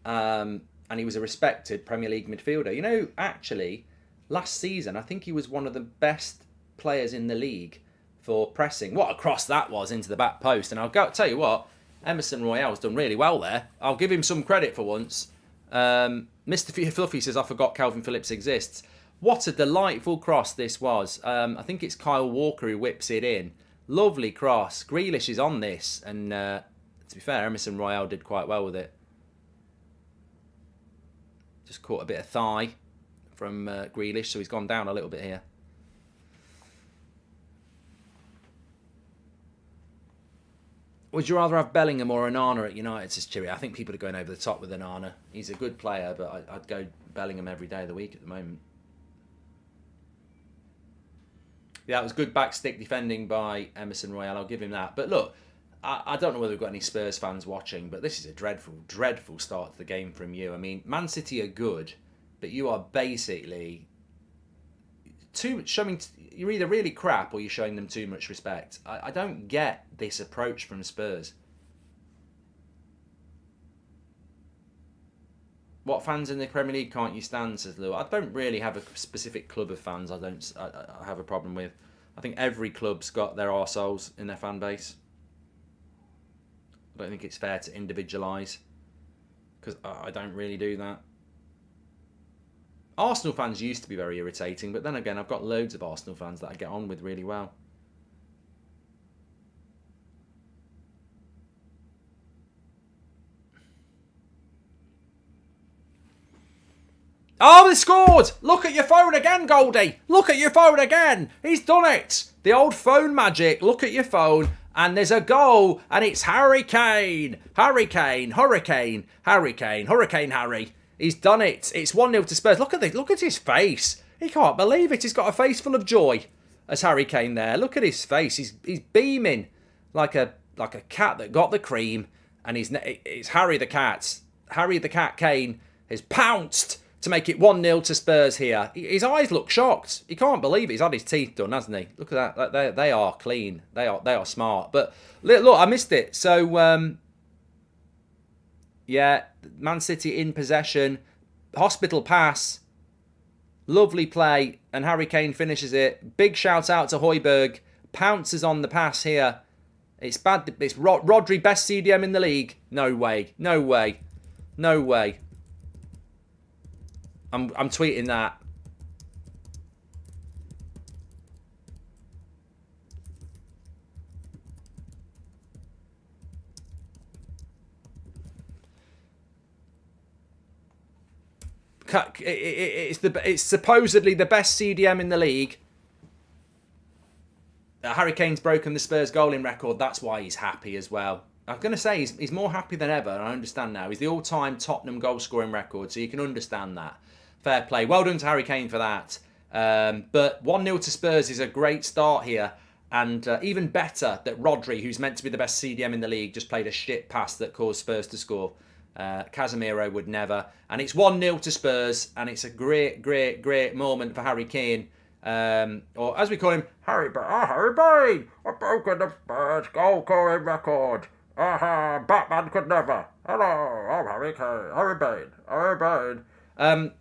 Speaker 1: And he was a respected Premier League midfielder. Actually, last season, I think he was one of the best players in the league for pressing. What a cross that was into the back post. And I'll tell you what, Emerson Royale's done really well there. I'll give him some credit for once. Mr. Fluffy says, I forgot Calvin Phillips exists. What a delightful cross this was. I think it's Kyle Walker who whips it in. Lovely cross. Grealish is on this. And to be fair, Emerson Royale did quite well with it. Just caught a bit of thigh from Grealish, so he's gone down a little bit here. Would you rather have Bellingham or Onana at United, says Chiri? I think people are going over the top with Onana. He's a good player, but I'd go Bellingham every day of the week at the moment. Yeah, it was good backstick defending by Emerson Royale. I'll give him that. But look, I don't know whether we've got any Spurs fans watching, but this is a dreadful, dreadful start to the game from you. I mean, Man City are good, but you are basically you're either really crap or you're showing them too much respect. I don't get this approach from Spurs. What fans in the Premier League can't you stand, says Lou? I don't really have a specific club of fans I have a problem with. I think every club's got their arseholes in their fan base. I don't think it's fair to individualise, because I don't really do that. Arsenal fans used to be very irritating, but then again, I've got loads of Arsenal fans that I get on with really well. Oh, they scored! Look at your phone again, Goldie. Look at your phone again. He's done it. The old phone magic. Look at your phone. And there's a goal. And it's Harry Kane. Harry Kane. Hurricane. Harry Kane. Hurricane Harry. He's done it. It's 1-0 to Spurs. Look at this. Look at his face. He can't believe it. He's got a face full of joy. As Harry Kane there. Look at his face. He's beaming like a cat that got the cream. And it's Harry the cat. Harry the cat Kane has pounced to make it 1-0 to Spurs here. His eyes look shocked. He can't believe it. He's had his teeth done, hasn't he? Look at that. They are clean. They are smart. But look, I missed it. So, yeah, Man City in possession. Hospital pass. Lovely play. And Harry Kane finishes it. Big shout out to Højbjerg. Pounces on the pass here. It's bad. It's Rodri, best CDM in the league. No way. No way. No way. I'm tweeting that. It's supposedly the best CDM in the league. Harry Kane's broken the Spurs goaling record. That's why he's happy as well. I'm going to say he's more happy than ever. I understand now. He's the all-time Tottenham goal-scoring record, so you can understand that. Fair play. Well done to Harry Kane for that. But 1-0 to Spurs is a great start here. And even better that Rodri, who's meant to be the best CDM in the league, just played a shit pass that caused Spurs to score. Casemiro would never. And it's 1-0 to Spurs. And it's a great, great, great moment for Harry Kane. Or as we call him, Harry Bane. I've broken the Spurs goal-scoring record. Batman could never. Hello, I'm Harry Kane. Harry Bane.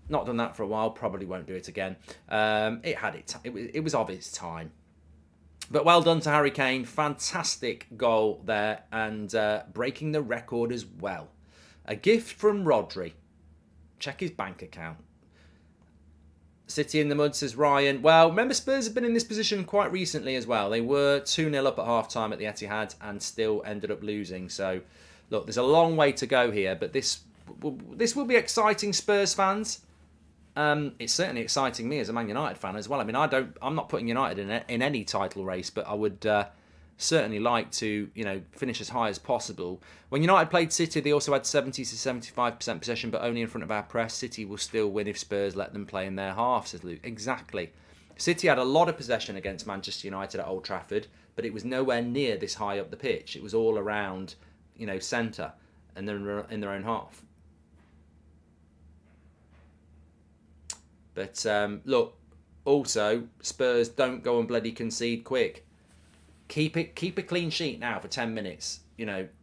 Speaker 1: Not done that for a while. Probably won't do it again. It was of its time. But well done to Harry Kane. Fantastic goal there. And breaking the record as well. A gift from Rodri. Check his bank account. City in the mud, says Ryan. Well, remember Spurs have been in this position quite recently as well. They were 2-0 up at half-time at the Etihad and still ended up losing. So, look, there's a long way to go here. But this will be exciting, Spurs fans. It's certainly exciting me as a Man United fan as well. I mean, I'm not putting United in any title race, but I would certainly like to, finish as high as possible. When United played City, they also had 70 to 75% possession, but only in front of our press. City will still win if Spurs let them play in their half, says Luke. Exactly. City had a lot of possession against Manchester United at Old Trafford, but it was nowhere near this high up the pitch. It was all around, centre and then in their own half. But look, also Spurs don't go and bloody concede quick. Keep a clean sheet now for 10 minutes.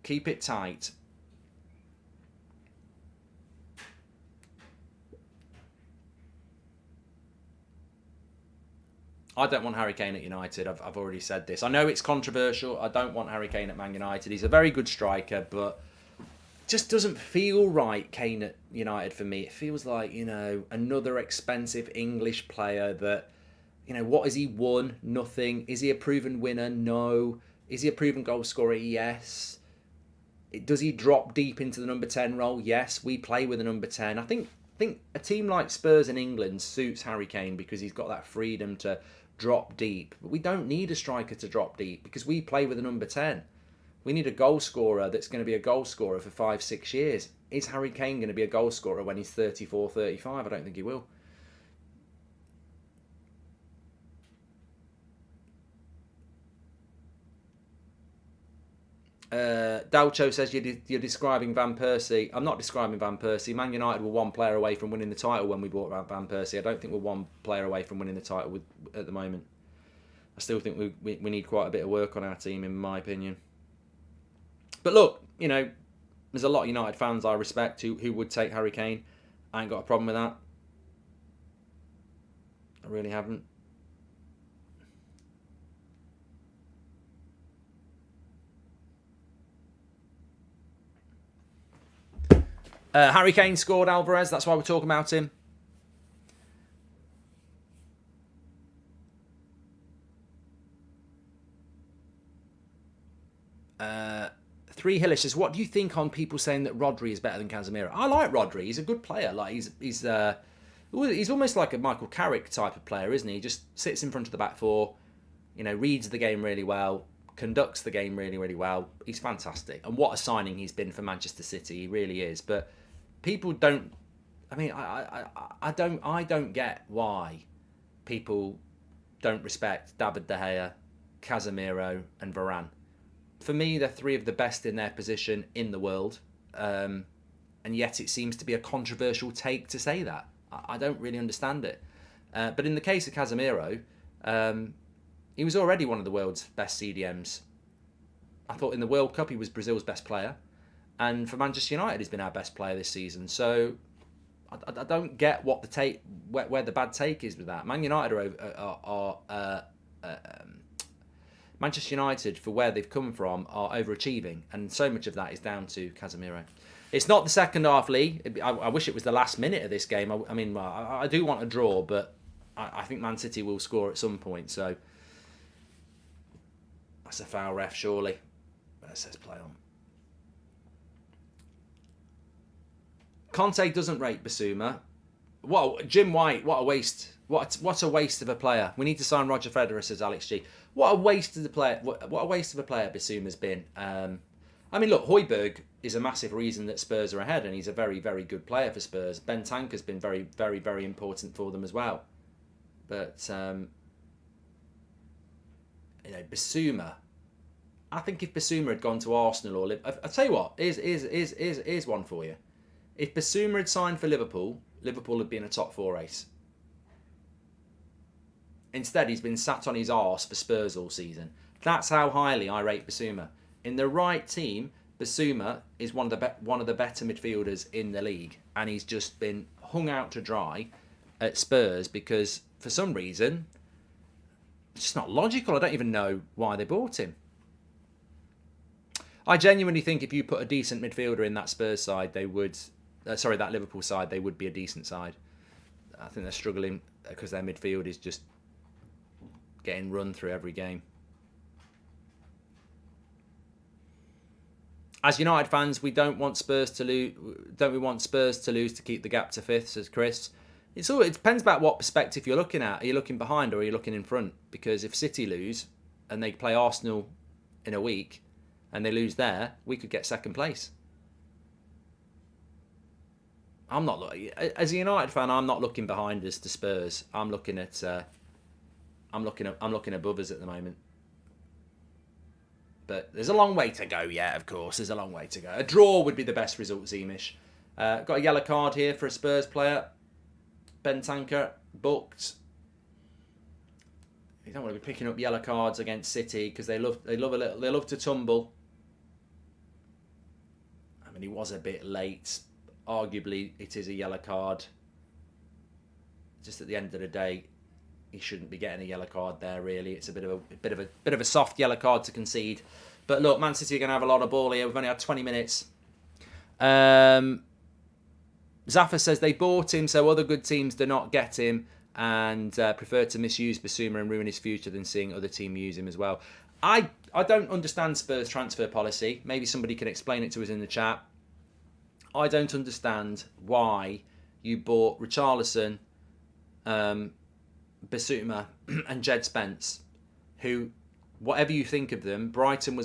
Speaker 1: Keep it tight. I don't want Harry Kane at United. I've already said this. I know it's controversial. I don't want Harry Kane at Man United. He's a very good striker, but just doesn't feel right, Kane at United for me. It feels like, another expensive English player that, what has he won? Nothing. Is he a proven winner? No. Is he a proven goal scorer? Yes. Does he drop deep into the number 10 role? Yes. We play with a number 10. I think a team like Spurs in England suits Harry Kane because he's got that freedom to drop deep. But we don't need a striker to drop deep because we play with a number 10. We need a goal scorer that's going to be a goal scorer for 5-6 years. Is Harry Kane going to be a goal scorer when he's 34, 35? I don't think he will. Dalcho says you're describing Van Persie. I'm not describing Van Persie. Man United were one player away from winning the title when we bought Van Persie. I don't think we're one player away from winning the title at the moment. I still think we need quite a bit of work on our team, in my opinion. But look, there's a lot of United fans I respect who would take Harry Kane. I ain't got a problem with that. I really haven't. Harry Kane scored Alvarez. That's why we're talking about him. Three Hillish says, what do you think on people saying that Rodri is better than Casemiro? I like Rodri. He's a good player. Like he's He's almost like a Michael Carrick type of player, isn't he? He just sits in front of the back four, reads the game really well, conducts the game really, really well. He's fantastic. And what a signing he's been for Manchester City. He really is. But people don't... I don't get why people don't respect David De Gea, Casemiro and Varane. For me, they're three of the best in their position in the world. And yet it seems to be a controversial take to say that. I don't really understand it. But in the case of Casemiro, he was already one of the world's best CDMs. I thought in the World Cup he was Brazil's best player. And for Manchester United, he's been our best player this season. So I don't get what the take, where the bad take is with that. Man United Manchester United, for where they've come from, are overachieving, and so much of that is down to Casemiro. It's not the second half, Lee. I wish it was the last minute of this game. I do want a draw, but I think Man City will score at some point. So that's a foul, ref, surely. It says play on. Conte doesn't rate Basuma. Jim White, what a waste. What a waste of a player. We need to sign Roger Federer, says Alex G. What a waste of the player. What a waste of a player Basuma's been. Look, Højbjerg is a massive reason that Spurs are ahead, and he's a very, very good player for Spurs. Ben Tanker's been very, very, very important for them as well. But Basuma. I think if Basuma had gone to Arsenal or Liverpool, I'll tell you what. Here's one for you. If Basuma had signed for Liverpool, Liverpool would be in a top 4 race. Instead, he's been sat on his arse for Spurs all season. That's how highly I rate Basuma. In the right team, Basuma is one of the better midfielders in the league, and he's just been hung out to dry at Spurs because, for some reason, it's just not logical. I don't even know why they bought him. I genuinely think if you put a decent midfielder in that Spurs side, they would... that Liverpool side, they would be a decent side. I think they're struggling because their midfield is just getting run through every game. As United fans, we don't want Spurs to lose. Don't we want Spurs to lose to keep the gap to 5th, says Chris. It depends about what perspective you're looking at. Are you looking behind or are you looking in front? Because if City lose and they play Arsenal in a week and they lose there, we could get second place. I'm not as a United fan. I'm not looking behind us to Spurs. I'm looking at. I'm looking above us at the moment. But there's a long way to go yet. Of course, there's a long way to go. A draw would be the best result, Zeemish. Got a yellow card here for a Spurs player. Ben Tanker booked. You don't want to be picking up yellow cards against City because they love to tumble. I mean, he was a bit late. Arguably, it is a yellow card. Just at the end of the day, he shouldn't be getting a yellow card there. Really, it's a bit of a soft yellow card to concede. But look, Man City are going to have a lot of ball here. We've only had 20 minutes. Zaffa says they bought him so other good teams do not get him and prefer to misuse Basuma and ruin his future than seeing other team use him as well. I don't understand Spurs' transfer policy. Maybe somebody can explain it to us in the chat. I don't understand why you bought Richarlison, Basuma and Jed Spence, who, whatever you think of them, Basuma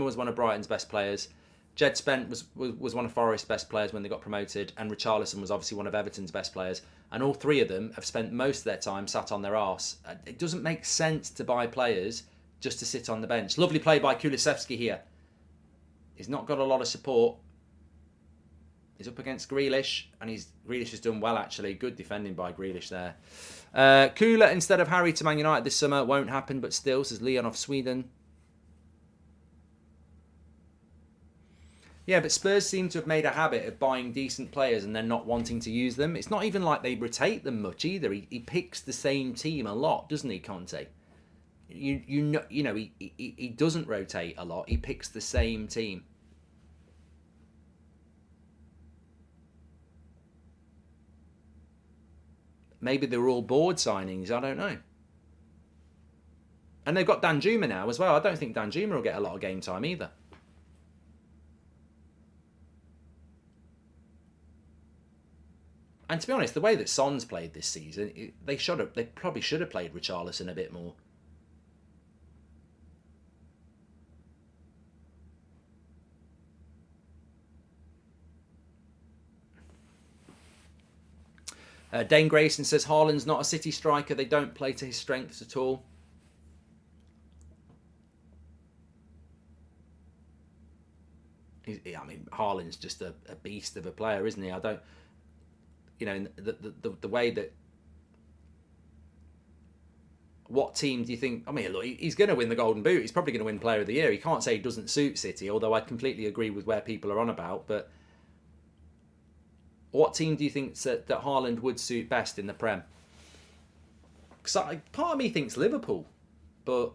Speaker 1: was one of Brighton's best players. Jed Spence was one of Forest's best players when they got promoted, and Richarlison was obviously one of Everton's best players. And all three of them have spent most of their time sat on their arse. It doesn't make sense to buy players just to sit on the bench. Lovely play by Kulusevski here. He's not got a lot of support. He's up against Grealish, and Grealish has done well, actually. Good defending by Grealish there. Kula instead of Harry to Man United this summer won't happen, but still, says Leon of Sweden. Yeah, but Spurs seem to have made a habit of buying decent players and then not wanting to use them. It's not even like they rotate them much either. He picks the same team a lot, doesn't he, Conte? He doesn't rotate a lot. He picks the same team. Maybe they were all board signings. I don't know. And they've got Danjuma now as well. I don't think Danjuma will get a lot of game time either. And to be honest, the way that Son's played this season, they probably should have played Richarlison a bit more. Dane Grayson says Haaland's not a City striker. They don't play to his strengths at all. I mean, Haaland's just a beast of a player, isn't he? I don't, the way that. What team do you think? I mean, look, he's going to win the Golden Boot. He's probably going to win Player of the Year. He can't say he doesn't suit City, although I completely agree with where people are on about. But what team do you think that Haaland would suit best in the Prem? Because part of me thinks Liverpool, but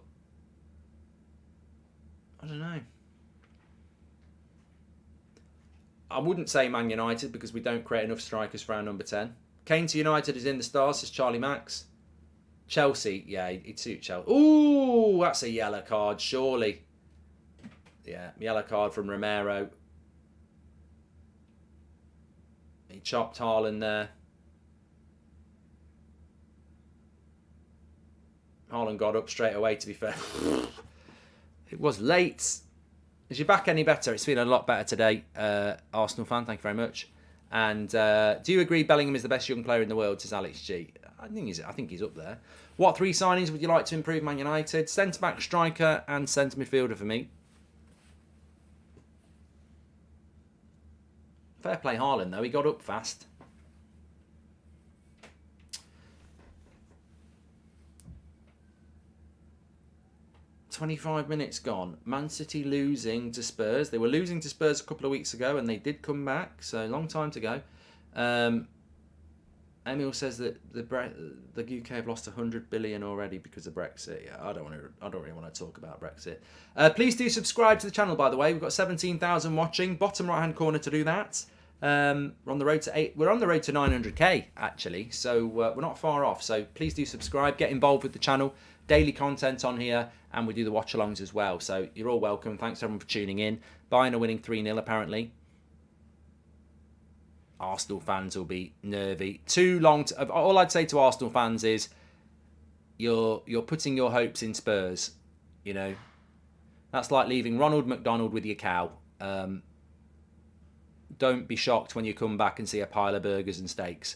Speaker 1: I don't know. I wouldn't say Man United because we don't create enough strikers for our number 10. Kane to United is in the stars, says Charlie Max. Chelsea, yeah, he'd suit Chelsea. Ooh, that's a yellow card, surely. Yeah, yellow card from Romero. He chopped Haaland there. Haaland got up straight away, to be fair. It was late. Is your back any better? It's feeling a lot better today, Arsenal fan. Thank you very much. And do you agree Bellingham is the best young player in the world? Says Alex G. I think he's up there. What 3 signings would you like to improve Man United? Centre back, striker, and centre midfielder for me. Fair play Haaland though. He got up fast. "25 minutes gone. Man City losing to Spurs. They were losing to Spurs a couple of weeks ago and they did come back, so a long time to go. Emil says that the UK have lost 100 billion already because of Brexit. Yeah, I don't really want to talk about Brexit. Please do subscribe to the channel, by the way. We've got 17,000 watching. Bottom right hand corner to do that. We're on the road to 900k actually, so we're not far off. So please do subscribe, get involved with the channel. Daily content on here, and we do the watch-alongs as well. So you're all welcome. Thanks everyone for tuning in. Bayern are winning 3-0 apparently. Arsenal fans will be nervy. Too long. All I'd say to Arsenal fans is, you're putting your hopes in Spurs. You know, that's like leaving Ronald McDonald with your cow. Don't be shocked when you come back and see a pile of burgers and steaks.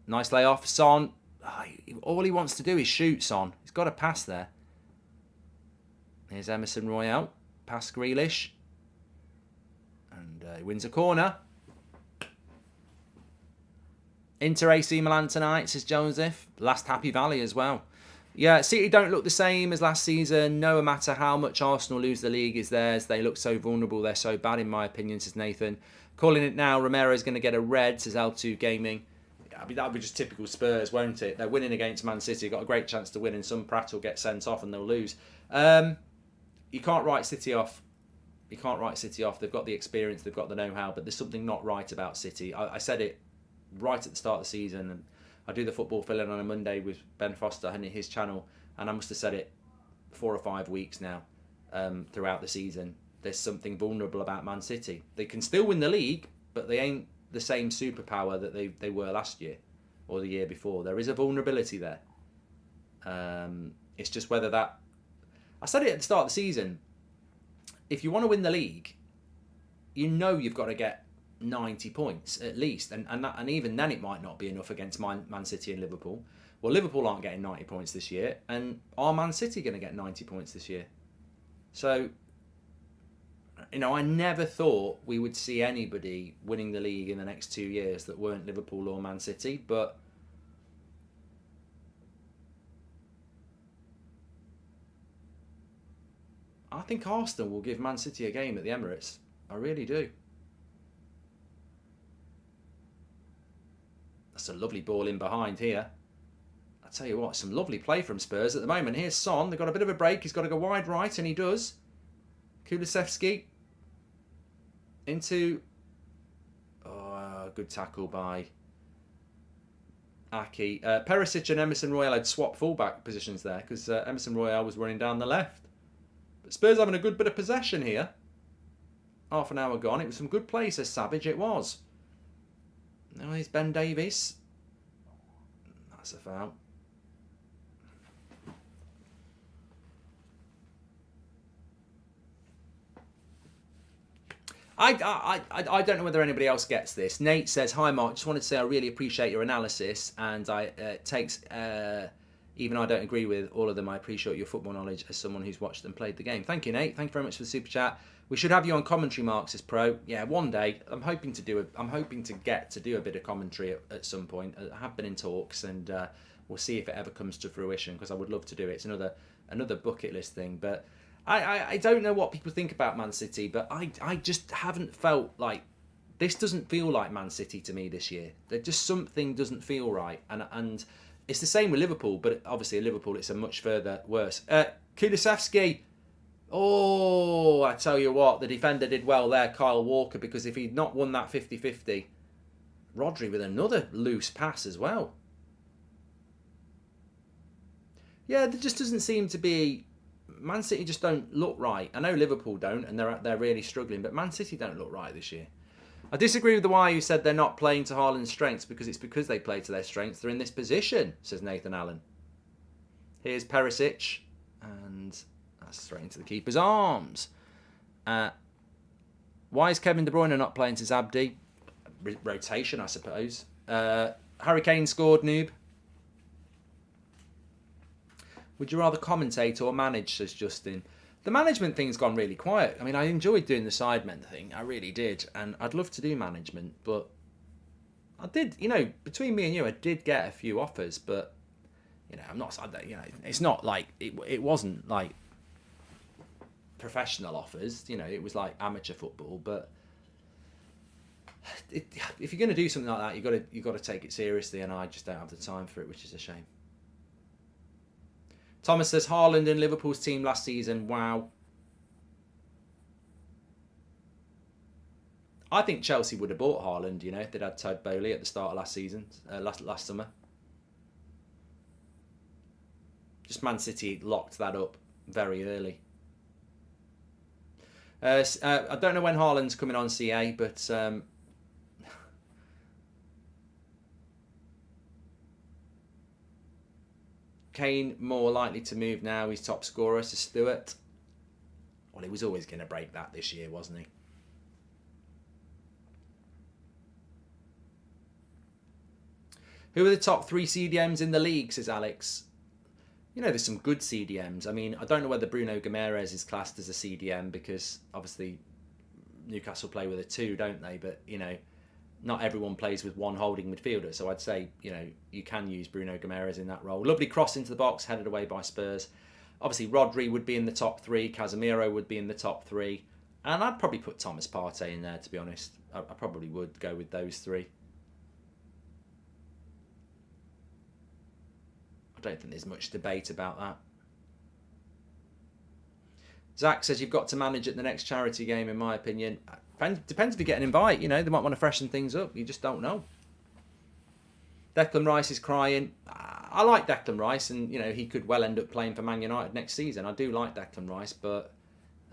Speaker 1: Nice layoff, Son. All he wants to do is shoot, Son. He's got a pass there. Here's Emerson Royale. Pass Grealish. And he wins a corner. Inter AC Milan tonight, says Joseph. Last Happy Valley as well. Yeah, City don't look the same as last season. No matter how much Arsenal lose the league is theirs. They look so vulnerable. They're so bad in my opinion, says Nathan. Calling it now, Romero's going to get a red, says L2 Gaming. I mean, that'll be just typical Spurs, won't it? They're winning against Man City. Got a great chance to win, and some prat will get sent off and they'll lose. You can't write City off. You can't write City off. They've got the experience, they've got the know-how, but there's something not right about City. I said it right at the start of the season, and I do the football fill-in on a Monday with Ben Foster and his channel, and I must have said it 4 or 5 weeks now throughout the season. There's something vulnerable about Man City. They can still win the league, but they ain't the same superpower that they were last year or the year before. There is a vulnerability there. It's just whether that... I said it at the start of the season. If you want to win the league, you know you've got to get 90 points at least. And even then it might not be enough against Man City and Liverpool. Well, Liverpool aren't getting 90 points this year. And are Man City going to get 90 points this year? So... I never thought we would see anybody winning the league in the next 2 years that weren't Liverpool or Man City, but I think Arsenal will give Man City a game at the Emirates. I really do. That's a lovely ball in behind here. I tell you what, some lovely play from Spurs at the moment. Here's Son. They've got a bit of a break. He's got to go wide right, and he does. Kulusevski. Into good tackle by Aki. Perisic and Emerson Royale had swapped fullback positions there because Emerson Royale was running down the left. But Spurs having a good bit of possession here. Half an hour gone. It was some good play, says Savage. It was. No, here's Ben Davies. That's a foul. I don't know whether anybody else gets this. Nate says, "Hi Mark, just wanted to say I really appreciate your analysis, and it takes even I don't agree with all of them. I appreciate your football knowledge as someone who's watched and played the game." Thank you, Nate. Thank you very much for the super chat. We should have you on commentary, Marks, as pro. Yeah, one day. I'm hoping to get to do a bit of commentary at some point. I have been in talks, and we'll see if it ever comes to fruition, because I would love to do it. It's another bucket list thing, but. I don't know what people think about Man City, but I just haven't felt like this doesn't feel like Man City to me this year. There's just something doesn't feel right, and it's the same with Liverpool, but obviously at Liverpool it's a much further worse. Kulusevski, oh, I tell you what, the defender did well there, Kyle Walker, because if he'd not won that 50-50, Rodri with another loose pass as well. Yeah, there just doesn't seem to be. Man City just don't look right. I know Liverpool don't, and they're really struggling, but Man City don't look right this year. I disagree with the why who said they're not playing to Haaland's strengths, because it's because they play to their strengths. They're in this position, says Nathan Allen. Here's Perisic, and that's straight into the keeper's arms. Why is Kevin De Bruyne not playing to Zabdi? Rotation, I suppose. Harry Kane scored, noob. Would you rather commentate or manage, says Justin. The management thing's gone really quiet. I mean, I enjoyed doing the Sidemen thing. I really did. And I'd love to do management, but I did, between me and you, I did get a few offers, but, I'm not, it's not like, it wasn't like professional offers, it was like amateur football, but if you're going to do something like that, you've got to take it seriously, and I just don't have the time for it, which is a shame. Thomas says, Haaland in Liverpool's team last season, wow. I think Chelsea would have bought Haaland, if they'd had Todd Bowley at the start of last season, last summer. Just Man City locked that up very early. I don't know when Haaland's coming on CA, but Kane more likely to move now. He's top scorer to Stewart. Well, he was always going to break that this year, wasn't he? Who are the top 3 CDMs in the league, says Alex. There's some good CDMs. I mean, I don't know whether Bruno Guimaraes is classed as a CDM, because obviously Newcastle play with a 2, don't they? But, not everyone plays with one holding midfielder. So I'd say, you can use Bruno Guimaraes in that role. Lovely cross into the box, headed away by Spurs. Obviously, Rodri would be in the top 3. Casemiro would be in the top 3. And I'd probably put Thomas Partey in there, to be honest. I probably would go with those 3. I don't think there's much debate about that. Zach says you've got to manage at the next charity game, in my opinion. Depends if you get an invite, they might want to freshen things up. You just don't know. Declan Rice is crying. I like Declan Rice, and he could well end up playing for Man United next season. I do like Declan Rice, but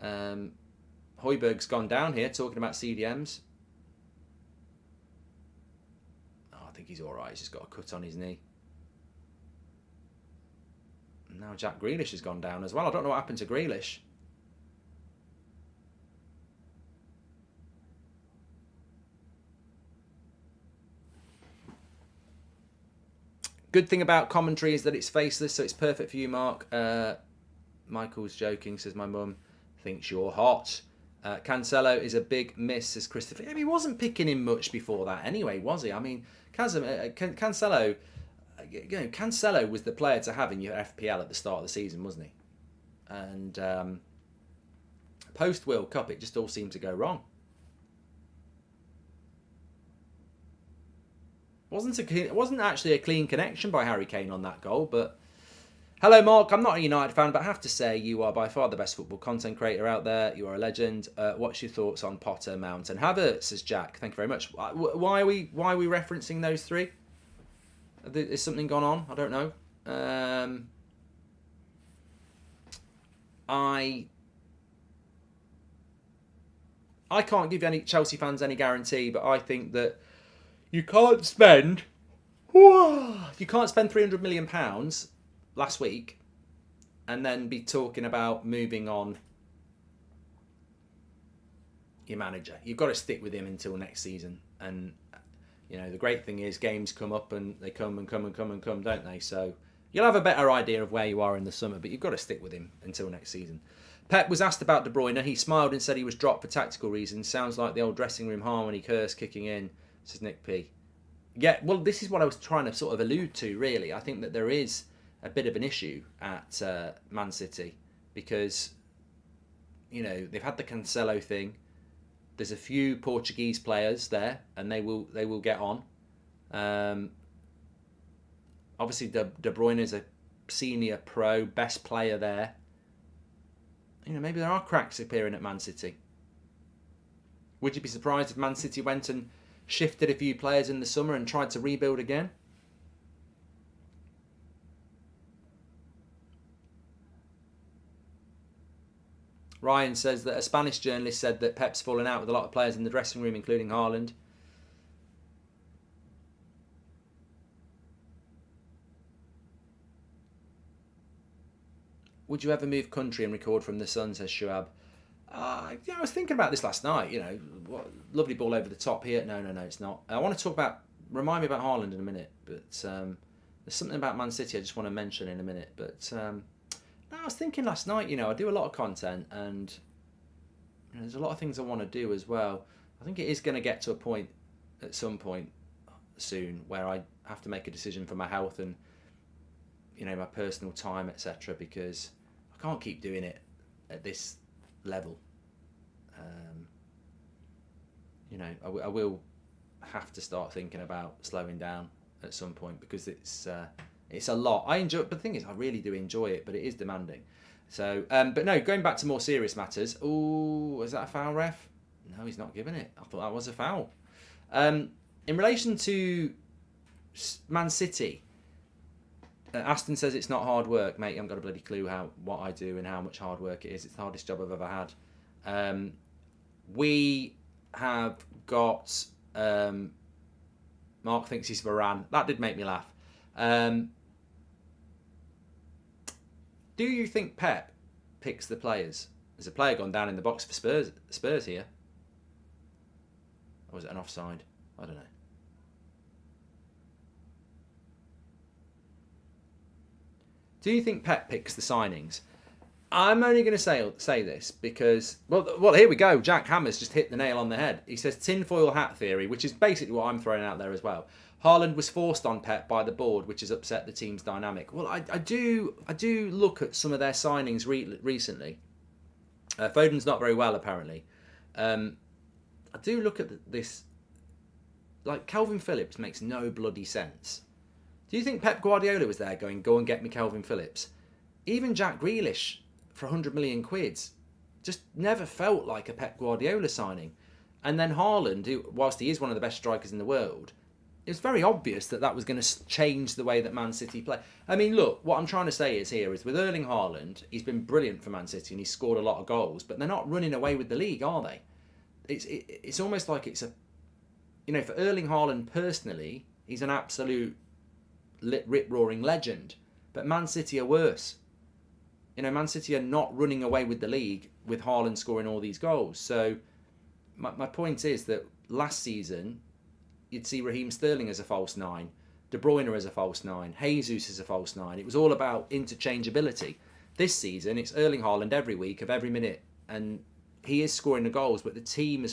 Speaker 1: Højbjerg's gone down here talking about CDMs. Oh, I think he's all right. He's just got a cut on his knee. And now Jack Grealish has gone down as well. I don't know what happened to Grealish. Good thing about commentary is that it's faceless, so it's perfect for you, Mark. Michael's joking, says my mum thinks you're hot. Cancelo is a big miss, says Christopher. He wasn't picking him much before that anyway, was he? I mean, Cancelo, Cancelo was the player to have in your FPL at the start of the season, wasn't he? And post World Cup, it just all seemed to go wrong. It wasn't actually a clean connection by Harry Kane on that goal, but hello Mark, I'm not a United fan, but I have to say you are by far the best football content creator out there. You are a legend. What's your thoughts on Potter, Mount and Havertz, says Jack. Thank you very much. Why are we referencing those 3? Is something gone on? I don't know. I can't give any Chelsea fans any guarantee, but I think that You can't spend. You can't spend £300 million last week and then be talking about moving on your manager. You've got to stick with him until next season. And the great thing is games come up and they come and come and come and come, don't they? So you'll have a better idea of where you are in the summer, but you've got to stick with him until next season. Pep was asked about De Bruyne. He smiled and said he was dropped for tactical reasons. Sounds like the old dressing room harmony curse kicking in, says Nick P. Yeah, well, this is what I was trying to sort of allude to, really. I think that there is a bit of an issue at Man City because, they've had the Cancelo thing. There's a few Portuguese players there, and they will get on. Obviously, De Bruyne is a senior pro, best player there. Maybe there are cracks appearing at Man City. Would you be surprised if Man City went and shifted a few players in the summer and tried to rebuild again? Ryan says that a Spanish journalist said that Pep's fallen out with a lot of players in the dressing room, including Haaland. Would you ever move country and record from the sun, says Shuab. I was thinking about this last night. Lovely ball over the top here. No, it's not. I want to talk about. Remind me about Haaland in a minute, but there's something about Man City I just want to mention in a minute. But I was thinking last night. I do a lot of content, and there's a lot of things I want to do as well. I think it is going to get to a point at some point soon where I have to make a decision for my health and my personal time, etc. Because I can't keep doing it at this level. I will have to start thinking about slowing down at some point because it's a lot. I enjoy it, but the thing is, I really do enjoy it, but it is demanding. So, but no, going back to more serious matters. Oh, is that a foul, ref? No, he's not giving it. I thought that was a foul. In relation to Man City, Aston says it's not hard work, mate. You haven't got a bloody clue what I do and how much hard work it is. It's the hardest job I've ever had. We have got Mark thinks he's Varane. That did make me laugh. Do you think Pep picks the players? There's a player gone down in the box for Spurs here. Or was it an offside? I don't know. Do you think Pep picks the signings? I'm only going to say this because, well, here we go. Jack Hammer's just hit the nail on the head. He says tinfoil hat theory, which is basically what I'm throwing out there as well. Haaland was forced on Pep by the board, which has upset the team's dynamic. Well, I do look at some of their signings recently. Foden's not very well, apparently. I do look at this. Like, Calvin Phillips makes no bloody sense. Do you think Pep Guardiola was there going, go and get me Calvin Phillips? Even Jack Grealish for 100 million quids just never felt like a Pep Guardiola signing. And then Haaland, who, whilst he is one of the best strikers in the world, it was very obvious that was going to change the way that Man City play. I mean, look, what I'm trying to say is with Erling Haaland, he's been brilliant for Man City and he's scored a lot of goals, but they're not running away with the league, are they? It's almost like it's a... for Erling Haaland personally, he's an absolute rip-roaring legend. But Man City are worse. Man City are not running away with the league with Haaland scoring all these goals. So my point is that last season, you'd see Raheem Sterling as a false nine, De Bruyne as a false nine, Jesus as a false nine. It was all about interchangeability. This season, it's Erling Haaland every week of every minute. And he is scoring the goals, but the team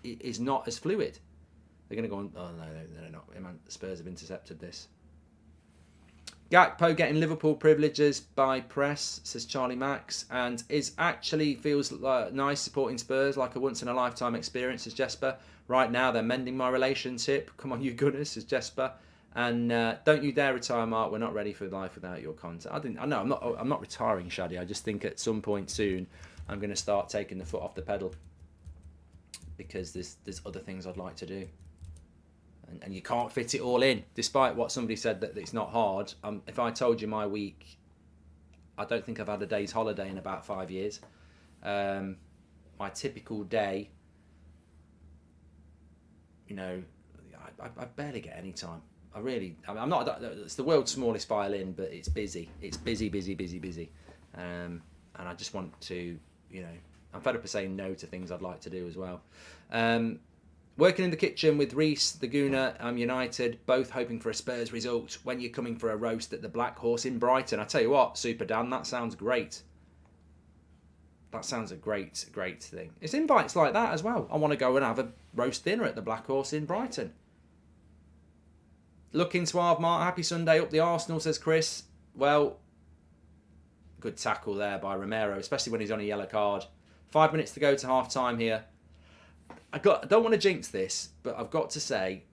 Speaker 1: is not as fluid. They're going to go on, oh no, they're not. Spurs have intercepted this. Gakpo getting Liverpool privileges by press, says Charlie Max, and actually feels nice supporting Spurs, like a once-in-a-lifetime experience, says Jesper. Right now, they're mending my relationship. Come on, you Gunners, says Jesper. And don't you dare retire, Mark. We're not ready for life without your content. I'm not retiring, Shaddy. I just think at some point soon, I'm going to start taking the foot off the pedal because there's other things I'd like to do. And you can't fit it all in, despite what somebody said that it's not hard. If I told you my week, I don't think I've had a day's holiday in about 5 years. My typical day, I I barely get any time. I'm not. It's the world's smallest violin, but it's busy. It's busy, busy, busy, busy. And I just want to, I'm fed up of saying no to things I'd like to do as well. Working in the kitchen with Reese, the Gooner, United, both hoping for a Spurs result when you're coming for a roast at the Black Horse in Brighton. I tell you what, Super Dan, that sounds great. That sounds a great, great thing. It's invites like that as well. I want to go and have a roast dinner at the Black Horse in Brighton. Looking suave, Mark. Happy Sunday up the Arsenal, says Chris. Well, good tackle there by Romero, especially when he's on a yellow card. 5 minutes to go to half time here. I don't want to jinx this, but I've got to say,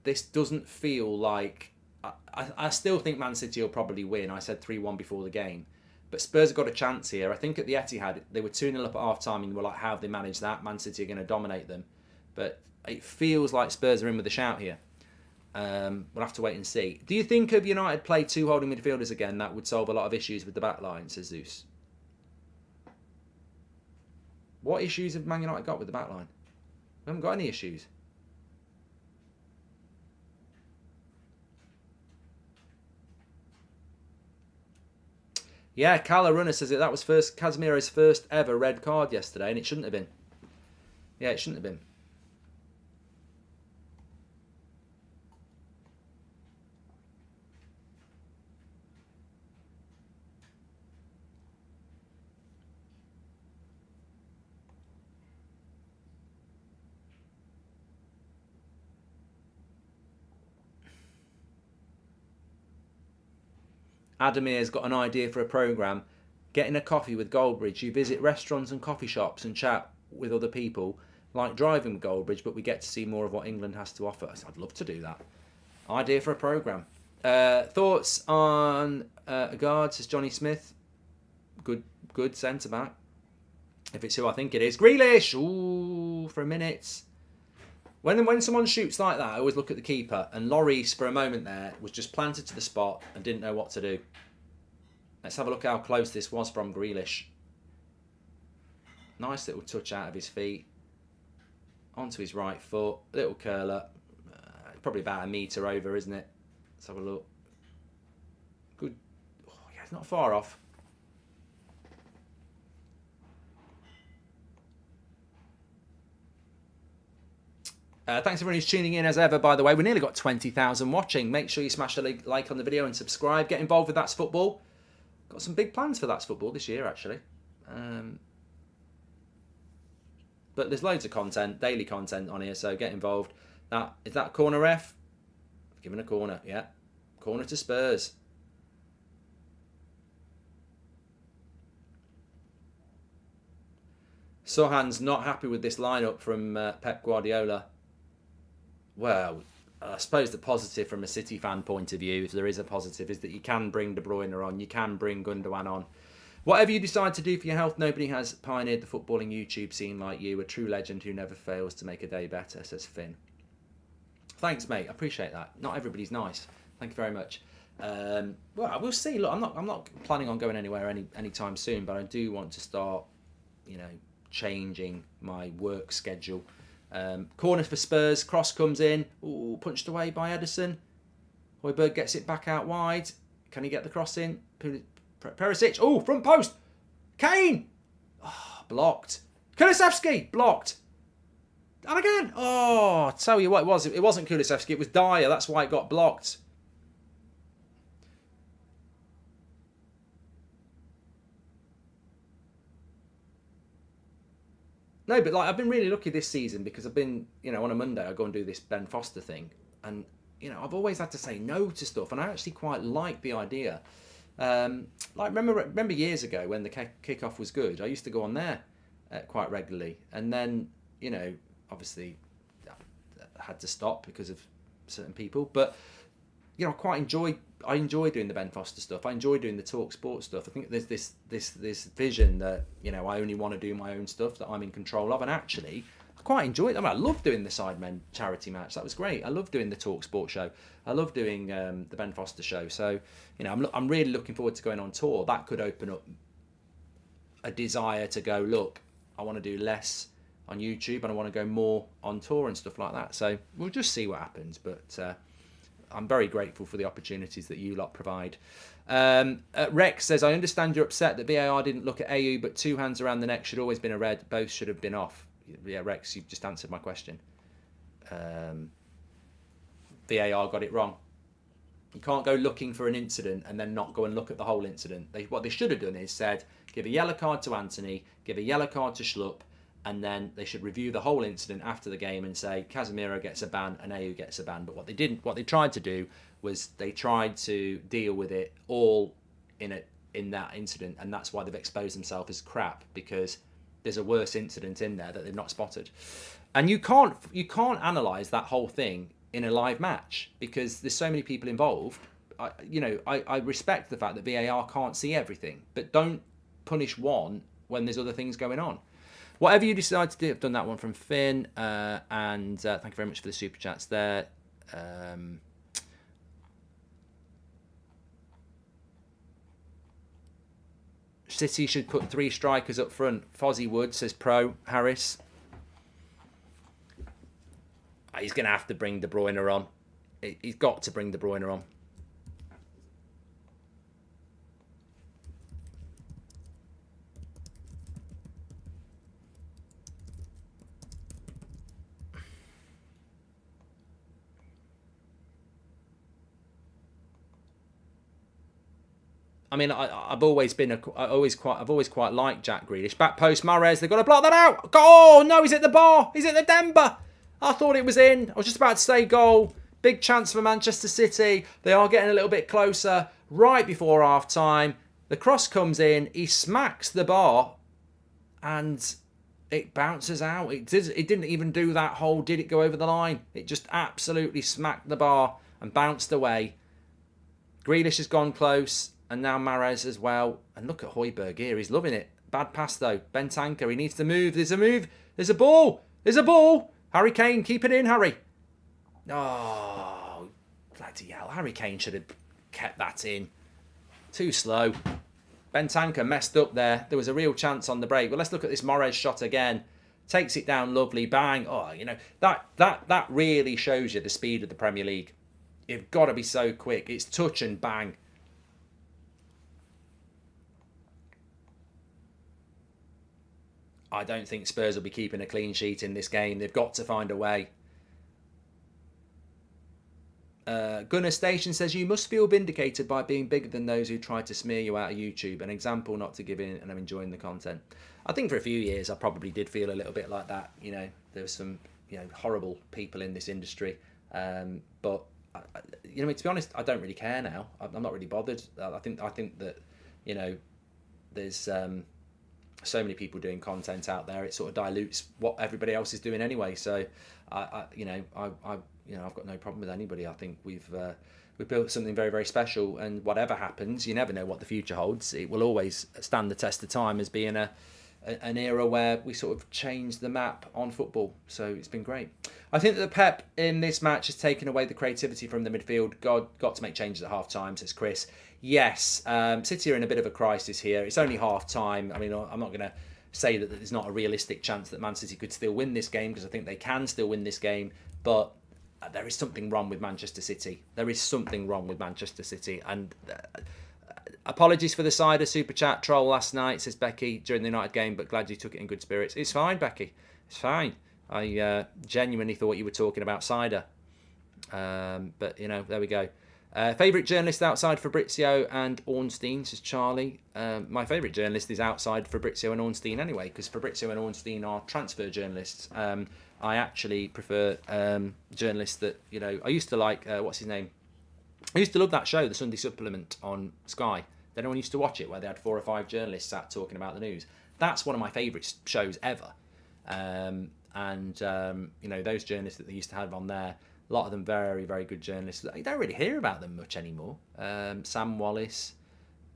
Speaker 1: this doesn't feel like... I still think Man City will probably win. I said 3-1 before the game. But Spurs have got a chance here. I think at the Etihad, they were 2-0 up at half time, and you were like, how have they managed that? Man City are going to dominate them. But it feels like Spurs are in with a shout here. We'll have to wait and see. Do you think if United played 2 holding midfielders again, that would solve a lot of issues with the back line, says Zeus? What issues have Man United got with the back line? We haven't got any issues. Yeah, Cala Runner says that was Casemiro's first ever red card yesterday, and it shouldn't have been. Yeah, it shouldn't have been. Adamir's got an idea for a programme. Getting a coffee with Goldbridge. You visit restaurants and coffee shops and chat with other people, like driving with Goldbridge, but we get to see more of what England has to offer. I'd love to do that. Idea for a programme. Thoughts on Agard, says Johnny Smith. Good centre-back. If it's who I think it is. Grealish! Ooh, for a minute. When someone shoots like that, I always look at the keeper, and Lloris, for a moment there, was just planted to the spot and didn't know what to do. Let's have a look how close this was from Grealish. Nice little touch out of his feet. Onto his right foot. Little curler. Probably about a metre over, isn't it? Let's have a look. Good. Oh, yeah, it's not far off. Thanks everyone who's tuning in as ever, by the way. We nearly got 20,000 watching. Make sure you smash a like on the video and subscribe. Get involved with That's Football. Got some big plans for That's Football this year, actually. But there's loads of content, daily content on here, so get involved. Is that corner ref? Given a corner, yeah. Corner to Spurs. Sohan's not happy with this lineup from Pep Guardiola. Well, I suppose the positive from a City fan point of view, if there is a positive, is that you can bring De Bruyne on, you can bring Gundogan on. Whatever you decide to do for your health, nobody has pioneered the footballing YouTube scene like you, a true legend who never fails to make a day better, says Finn. Thanks, mate. I appreciate that. Not everybody's nice. Thank you very much. Well, we'll see. Look, I'm not planning on going anywhere anytime soon, but I do want to start, changing my work schedule. Corner for Spurs, cross comes in, ooh, punched away by Ederson. Højbjerg gets it back out wide. Can he get the cross in? Perisic, oh, front post. Kane, blocked. Kulusevski, blocked. And again, I tell you what, it wasn't Kulusevski, it was Dyer, that's why it got blocked. No, but I've been really lucky this season because I've been, on a Monday I go and do this Ben Foster thing, and I've always had to say no to stuff, and I actually quite like the idea. Remember years ago when the kickoff was good, I used to go on there quite regularly, and then obviously I had to stop because of certain people, but I enjoy doing the Ben Foster stuff. I enjoy doing the Talk Sport stuff. I think there's this vision that I only want to do my own stuff, that I'm in control of, and actually I quite enjoy it. I love doing the Sidemen charity match. That was great. I love doing the Talk Sport show. I love doing the Ben Foster show. So I'm really looking forward to going on tour. That could open up a desire to go, look, I want to do less on YouTube, and I want to go more on tour and stuff like that. So we'll just see what happens. But I'm very grateful for the opportunities that you lot provide. Rex says, I understand you're upset that VAR didn't look at AU, but 2 hands around the neck should always been a red. Both should have been off. Yeah, Rex, you've just answered my question. VAR got it wrong. You can't go looking for an incident and then not go and look at the whole incident. What they should have done is said, give a yellow card to Anthony, give a yellow card to Schlupp, and then they should review the whole incident after the game and say Casemiro gets a ban and AU gets a ban. But what they tried to do was they tried to deal with it all in that incident, and that's why they've exposed themselves as crap, because there's a worse incident in there that they've not spotted. And you can't analyse that whole thing in a live match because there's so many people involved. I respect the fact that VAR can't see everything, but don't punish one when there's other things going on. Whatever you decide to do, I've done that one from Finn, and thank you very much for the super chats there. City should put 3 strikers up front. Fozzie Wood says Pro. Harris. He's going to have to bring De Bruyne on. He's got to bring De Bruyne on. I mean, I've always quite liked Jack Grealish. Back post, Mahrez. They've got to block that out. Oh no, he's at the bar. He's at the Denver. I thought it was in. I was just about to say goal. Big chance for Manchester City. They are getting a little bit closer. Right before half time, the cross comes in. He smacks the bar, and it bounces out. It didn't even do that whole. Did it go over the line? It just absolutely smacked the bar and bounced away. Grealish has gone close. And now Mahrez as well. And look at Højbjerg here. He's loving it. Bad pass though. Bentancur. He needs to move. There's a move. There's a ball. There's a ball. Harry Kane. Keep it in, Harry. Oh, bloody hell. Harry Kane should have kept that in. Too slow. Bentancur messed up there. There was a real chance on the break. But let's look at this Mahrez shot again. Takes it down lovely. Bang. Oh, that really shows you the speed of the Premier League. You've got to be so quick. It's touch and bang. I don't think Spurs will be keeping a clean sheet in this game. They've got to find a way. Gunnar Station says, you must feel vindicated by being bigger than those who tried to smear you out of YouTube. An example not to give in, and I'm enjoying the content. I think for a few years I probably did feel a little bit like that. There were some horrible people in this industry. But to be honest, I don't really care now. I'm not really bothered. I think that there's so many people doing content out there. It sort of dilutes what everybody else is doing anyway. So I've got no problem with anybody. I think we've built something very, very special, and whatever happens, you never know what the future holds. It will always stand the test of time as being an era where we sort of changed the map on football. So it's been great. I think that the Pep in this match has taken away the creativity from the midfield. Got to make changes at half time, says Chris. Yes, City are in a bit of a crisis here. It's only half time. I mean, I'm not going to say that there's not a realistic chance that Man City could still win this game, because I think they can still win this game. But there is something wrong with Manchester City. There is something wrong with Manchester City. And apologies for the cider super chat troll last night, says Becky, during the United game, but glad you took it in good spirits. It's fine, Becky. It's fine. I genuinely thought you were talking about cider. But, there we go. Favourite journalist outside Fabrizio and Ornstein, says Charlie. My favourite journalist is outside Fabrizio and Ornstein anyway, because Fabrizio and Ornstein are transfer journalists. I actually prefer journalists that, I used to like, what's his name? I used to love that show, the Sunday Supplement on Sky. Then everyone used to watch it, where they had 4 or 5 journalists sat talking about the news. That's one of my favourite shows ever. Those journalists that they used to have on there, a lot of them very, very good journalists. You don't really hear about them much anymore. Sam Wallace.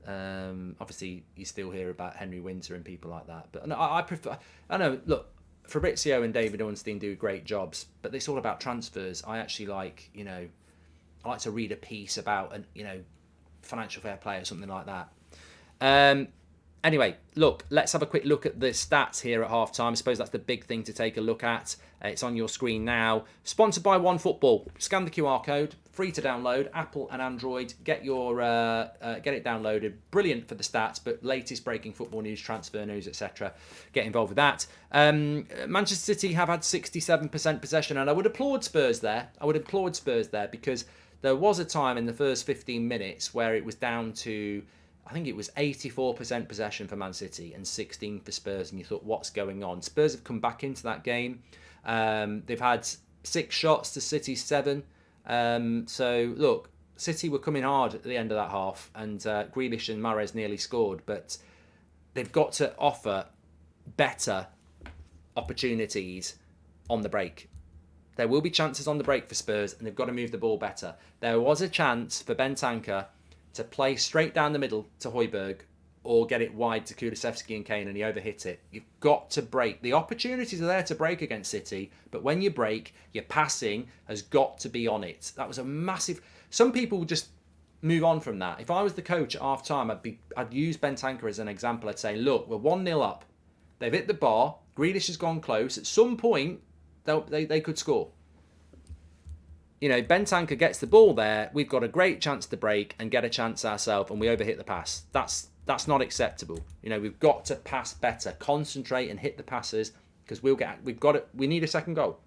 Speaker 1: Obviously, you still hear about Henry Winter and people like that. But no, I prefer... I know, look, Fabrizio and David Ornstein do great jobs, but it's all about transfers. I actually like, I like to read a piece about, financial fair play or something like that. Anyway, look, let's have a quick look at the stats here at half-time. I suppose that's the big thing to take a look at. It's on your screen now. Sponsored by OneFootball. Scan the QR code, free to download, Apple and Android. Get it downloaded. Brilliant for the stats, but latest breaking football news, transfer news, etc. Get involved with that. Manchester City have had 67% possession, and I would applaud Spurs there. Because there was a time in the first 15 minutes where it was down to, I think it was 84% possession for Man City and 16 for Spurs, and you thought, what's going on? Spurs have come back into that game. They've had 6 shots to City's 7. So, look, City were coming hard at the end of that half, and Grealish and Mahrez nearly scored, but they've got to offer better opportunities on the break. There will be chances on the break for Spurs, and they've got to move the ball better. There was a chance for Bentancur to play straight down the middle to Højbjerg or get it wide to Kulusevski and Kane, and he overhit it. You've got to break. The opportunities are there to break against City, but when you break, your passing has got to be on it. That was a massive... Some people just move on from that. If I was the coach at half-time, I'd use Bentancur as an example. I'd say, look, we're 1-0 up. They've hit the bar. Grealish has gone close. At some point, they could score. You know, Bentancur gets the ball there. We've got a great chance to break and get a chance ourselves, and we overhit the pass. That's not acceptable. You know, we've got to pass better, concentrate and hit the passes, because we need a second goal.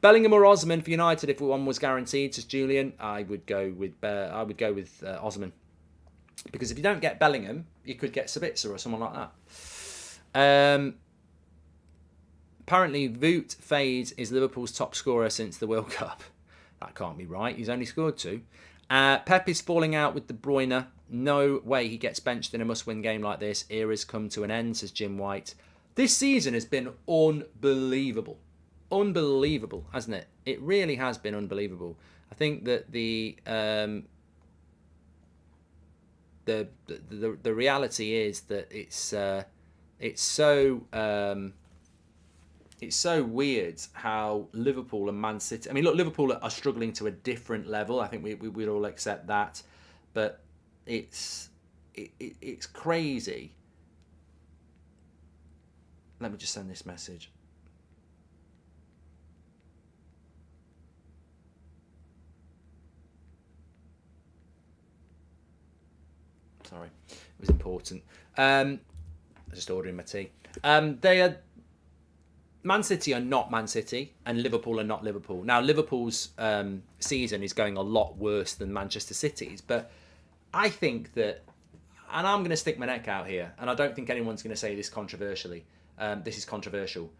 Speaker 1: Bellingham or Osman for United if one was guaranteed, says Julian. I would go with Osman, because if you don't get Bellingham, you could get Sabitzer or someone like that. Apparently, Wout Faes is Liverpool's top scorer since the World Cup. That can't be right. He's only scored 2. Pep is falling out with De Bruyne. No way he gets benched in a must-win game like this. Era's come to an end, says Jim White. This season has been unbelievable. Unbelievable, hasn't it? It really has been unbelievable. I think that the reality is that it's so weird how Liverpool and Man City... I mean, look, Liverpool are struggling to a different level. I think we'd all accept that. But it's crazy. Let me just send this message. Sorry, it was important. I'm just ordering my tea. Man City are not Man City, and Liverpool are not Liverpool. Now, Liverpool's season is going a lot worse than Manchester City's, but I think that, and I'm going to stick my neck out here, and I don't think anyone's going to say this controversially. This is controversial.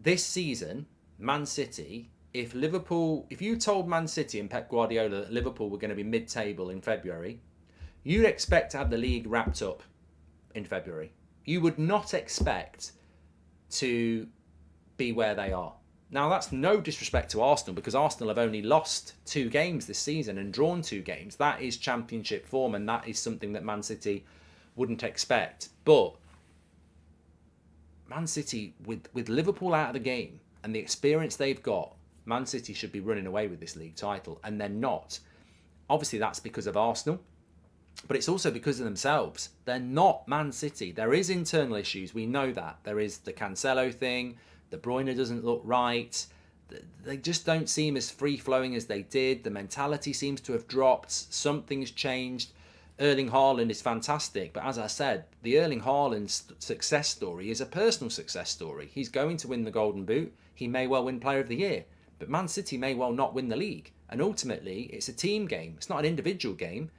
Speaker 1: This season, Man City, if you told Man City and Pep Guardiola that Liverpool were going to be mid-table in February, you'd expect to have the league wrapped up in February. You would not expect to be where they are. Now, that's no disrespect to Arsenal, because Arsenal have only lost 2 games this season and drawn 2 games. That is championship form, and that is something that Man City wouldn't expect. But Man City, with Liverpool out of the game and the experience they've got, Man City should be running away with this league title, and they're not. Obviously, that's because of Arsenal, but it's also because of themselves. They're not Man City. There is internal issues. We know that. There is the Cancelo thing. De Bruyne doesn't look right. They just don't seem as free-flowing as they did. The mentality seems to have dropped. Something's changed. Erling Haaland is fantastic. But as I said, the Erling Haaland success story is a personal success story. He's going to win the Golden Boot. He may well win Player of the Year. But Man City may well not win the league. And ultimately, it's a team game. It's not an individual game.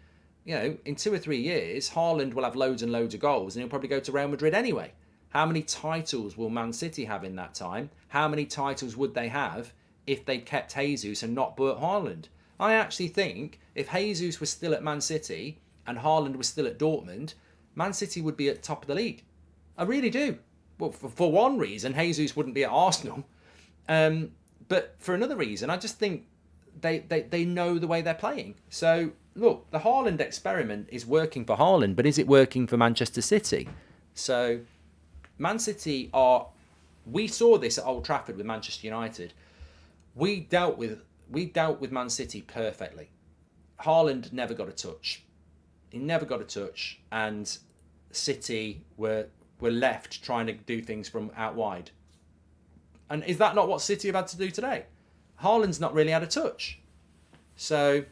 Speaker 1: You know, in 2 or 3 years, Haaland will have loads and loads of goals, and he'll probably go to Real Madrid anyway. How many titles will Man City have in that time? How many titles would they have if they'd kept Jesus and not bought Haaland? I actually think if Jesus was still at Man City and Haaland was still at Dortmund, Man City would be at the top of the league. I really do. Well, for one reason, Jesus wouldn't be at Arsenal. But for another reason, I just think they know the way they're playing. So, look, the Haaland experiment is working for Haaland, but is it working for Manchester City? So, Man City we saw this at Old Trafford with Manchester United. We dealt with Man City perfectly. Haaland never got a touch. He never got a touch, and City were left trying to do things from out wide. And is that not what City have had to do today? Haaland's not really had a touch. So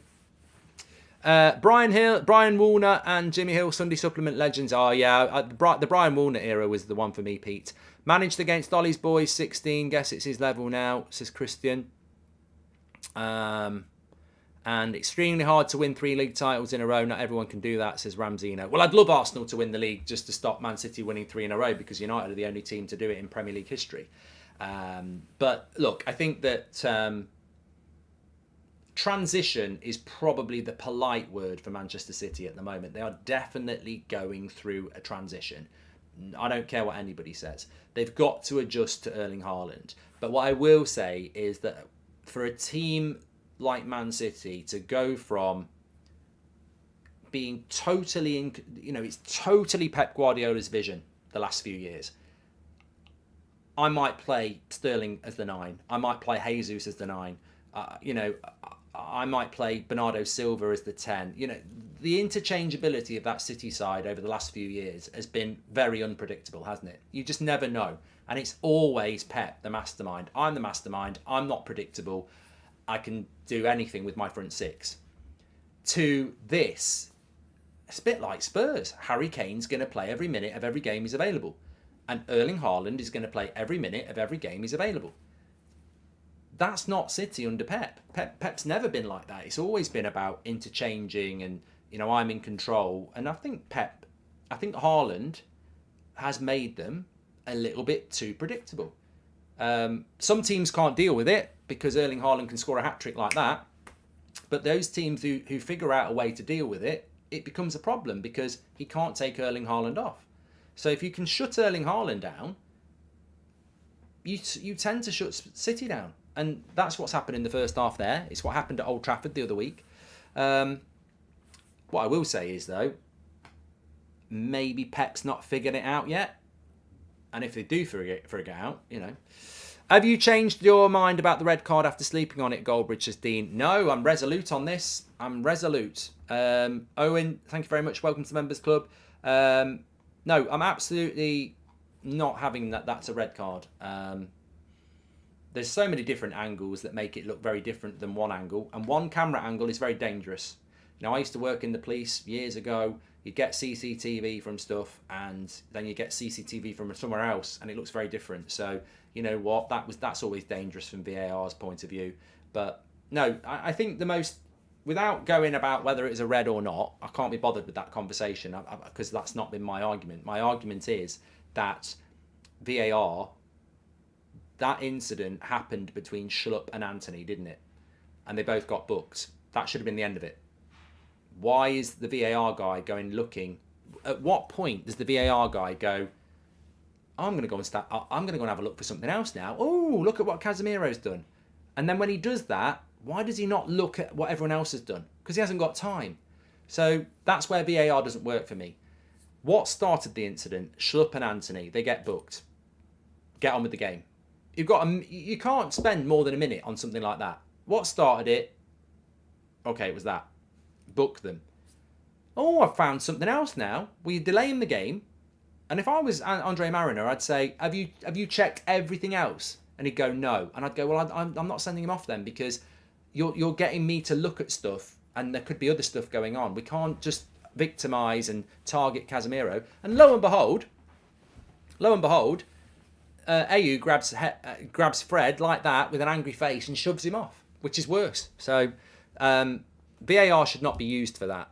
Speaker 1: Brian Woolner and Jimmy Hill, Sunday Supplement legends. Oh yeah, the Brian Woolner era was the one for me, Pete. Managed against Ollie's boys, 16. Guess it's his level now, says Christian. And extremely hard to win 3 league titles in a row. Not everyone can do that, says Ramsino. Well, I'd love Arsenal to win the league just to stop Man City winning 3 in a row, because United are the only team to do it in Premier League history. But look, I think that transition is probably the polite word for Manchester City at the moment. They are definitely going through a transition. I don't care what anybody says. They've got to adjust to Erling Haaland. But what I will say is that for a team like Man City to go from being totally, it's totally Pep Guardiola's vision the last few years. I might play Sterling as the 9. I might play Jesus as the 9. I might play Bernardo Silva as the 10. The interchangeability of that City side over the last few years has been very unpredictable, hasn't it? You just never know. And it's always Pep, the mastermind. I'm the mastermind. I'm not predictable. I can do anything with my front 6. To this, it's a bit like Spurs. Harry Kane's going to play every minute of every game he's available. And Erling Haaland is going to play every minute of every game he's available. That's not City under Pep. Pep's never been like that. It's always been about interchanging and, I'm in control. And I think Haaland has made them a little bit too predictable. Some teams can't deal with it because Erling Haaland can score a hat-trick like that. But those teams who figure out a way to deal with it, it becomes a problem because he can't take Erling Haaland off. So if you can shut Erling Haaland down, you tend to shut City down. And that's what's happened in the first half there. It's what happened at Old Trafford the other week. What I will say is, though, maybe Pep's not figured it out yet. And if they do figure it out, Have you changed your mind about the red card after sleeping on it, Goldbridge, says Dean? No, I'm resolute on this. I'm resolute. Owen, thank you very much. Welcome to the Members Club. No, I'm absolutely not having that. That's a red card. There's so many different angles that make it look very different than one angle. And one camera angle is very dangerous. I used to work in the police years ago. You'd get CCTV from stuff and then you get CCTV from somewhere else and it looks very different. So, you know what? That's always dangerous from VAR's point of view. But no, I think without going about whether it's a red or not, I can't be bothered with that conversation because that's not been my argument. My argument is that VAR, that incident happened between Schlupp and Anthony, didn't it? And they both got booked. That should have been the end of it. Why is the VAR guy looking? At what point does the VAR guy go, I'm going to go and have a look for something else now. Oh, look at what Casemiro's done. And then when he does that, why does he not look at what everyone else has done? Because he hasn't got time. So that's where VAR doesn't work for me. What started the incident? Schlupp and Anthony, they get booked. Get on with the game. You can't spend more than a minute on something like that. What started it? Okay, it was that. Book them. Oh, I've found something else now. We're delaying the game. And if I was Andre Mariner, I'd say, have you checked everything else? And he'd go, no. And I'd go, well, I'm not sending him off then because you're getting me to look at stuff and there could be other stuff going on. We can't just victimise and target Casemiro. And lo and behold, AU grabs Fred like that with an angry face and shoves him off, which is worse. So VAR should not be used for that.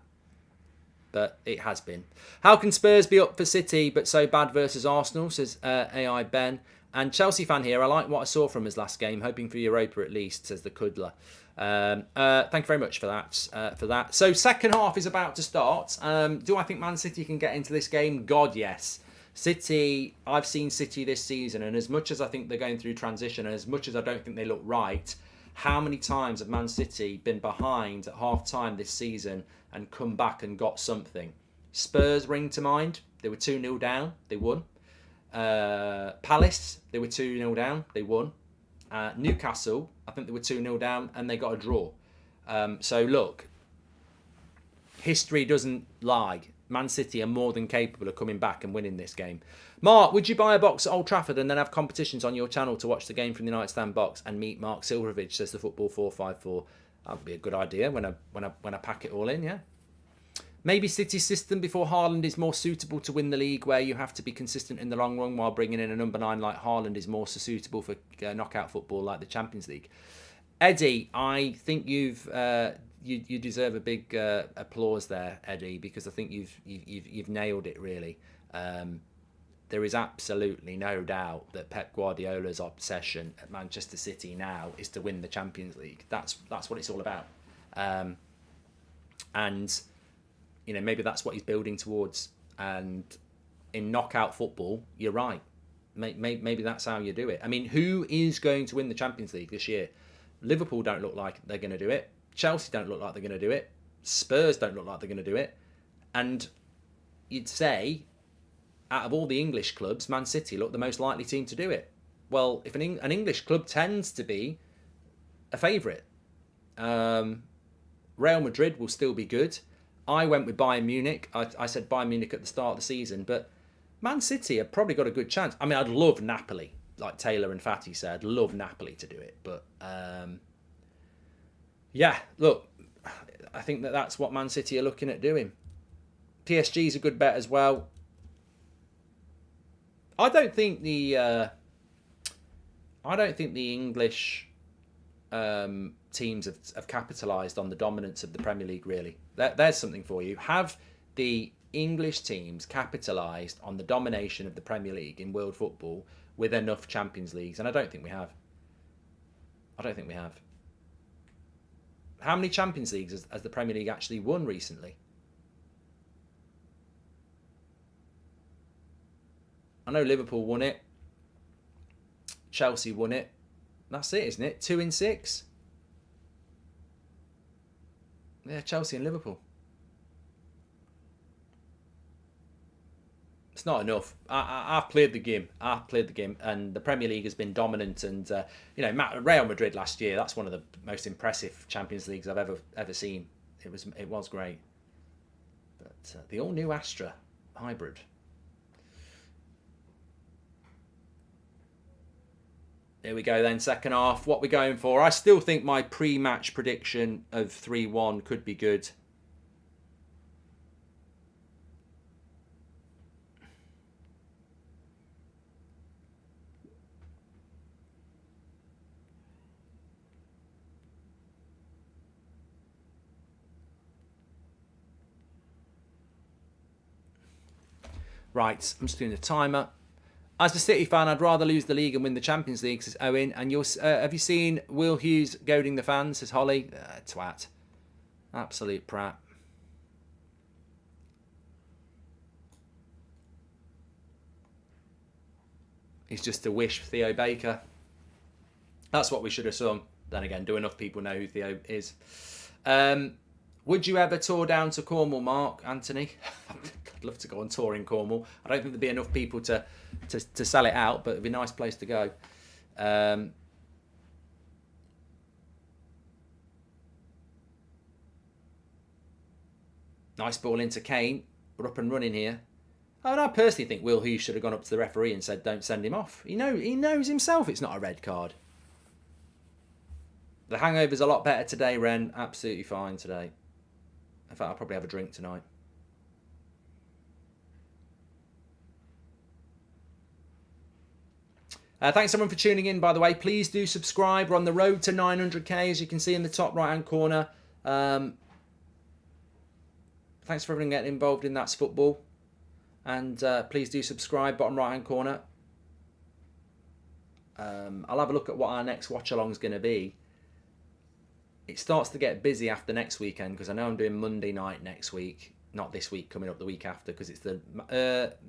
Speaker 1: But it has been. How can Spurs be up for City but so bad versus Arsenal, says AI Ben. And Chelsea fan here, I like what I saw from his last game, hoping for Europa at least, says the Kudler. Thank you very much for that. So second half is about to start. Do I think Man City can get into this game? God, yes. City, I've seen City this season, and as much as I think they're going through transition, and as much as I don't think they look right, how many times have Man City been behind at half-time this season and come back and got something? Spurs ring to mind. They were 2-0 down. They won. Palace, they were 2-0 down. They won. Newcastle, I think they were 2-0 down and they got a draw. So look, history doesn't lie. Man City are more than capable of coming back and winning this game. Mark, would you buy a box at Old Trafford and then have competitions on your channel to watch the game from the United Stand box and meet Mark Silverovich, says the Football 454. That would be a good idea when I pack it all in, yeah. Maybe City's system before Haaland is more suitable to win the league, where you have to be consistent in the long run, while bringing in a number 9 like Haaland is more suitable for knockout football like the Champions League. Eddie, I think you deserve a big applause there, Eddie, because I think you've nailed it really. There is absolutely no doubt that Pep Guardiola's obsession at Manchester City now is to win the Champions League. That's what it's all about, and you know, maybe that's what he's building towards. And in knockout football, you're right. Maybe that's how you do it. I mean, who is going to win the Champions League this year? Liverpool don't look like they're going to do it. Chelsea don't look like they're going to do it. Spurs don't look like they're going to do it. And you'd say, out of all the English clubs, Man City look the most likely team to do it. Well, if an English club tends to be a favourite, Real Madrid will still be good. I went with Bayern Munich. I said Bayern Munich at the start of the season, but Man City have probably got a good chance. I mean, I'd love Napoli, like Taylor and Fatty said. I'd love Napoli to do it, but yeah, look, I think that's what Man City are looking at doing. PSG's a good bet as well. I don't think the English teams have capitalised on the dominance of the Premier League, really. There's something for you. Have the English teams capitalised on the domination of the Premier League in world football with enough Champions Leagues? And I don't think we have. How many Champions Leagues has the Premier League actually won recently? I know Liverpool won it. Chelsea won it. That's it, isn't it? 2 in 6. Yeah, Chelsea and Liverpool. It's not enough. I've played the game. And the Premier League has been dominant. And Real Madrid last year, that's one of the most impressive Champions Leagues I've ever seen. It was great. But the all new Astra hybrid. Here we go then, second half. What we're going for. I still think my pre-match prediction of 3-1 could be good. Right, I'm just doing the timer. As a City fan, I'd rather lose the league and win the Champions League, says Owen. And have you seen Will Hughes goading the fans, says Holly? Twat. Absolute prat. He's just a wish for Theo Baker. That's what we should have sung. Then again, do enough people know who Theo is? Would you ever tour down to Cornwall, Mark, Anthony? I'd love to go on tour in Cornwall. I don't think there'd be enough people to sell it out, but it'd be a nice place to go. Nice ball into Kane. We're up and running here. And I personally think Will Hughes should have gone up to the referee and said, don't send him off. He knows himself it's not a red card. The hangover's a lot better today, Ren. Absolutely fine today. In fact, I'll probably have a drink tonight. Thanks everyone for tuning in, by the way. Please do subscribe. We're on the road to 900k, as you can see in the top right-hand corner. Thanks for everyone getting involved in That's Football. And please do subscribe, bottom right-hand corner. I'll have a look at what our next watch-along is going to be. It starts to get busy after next weekend, because I know I'm doing Monday night next week. Not this week, coming up the week after, because it's the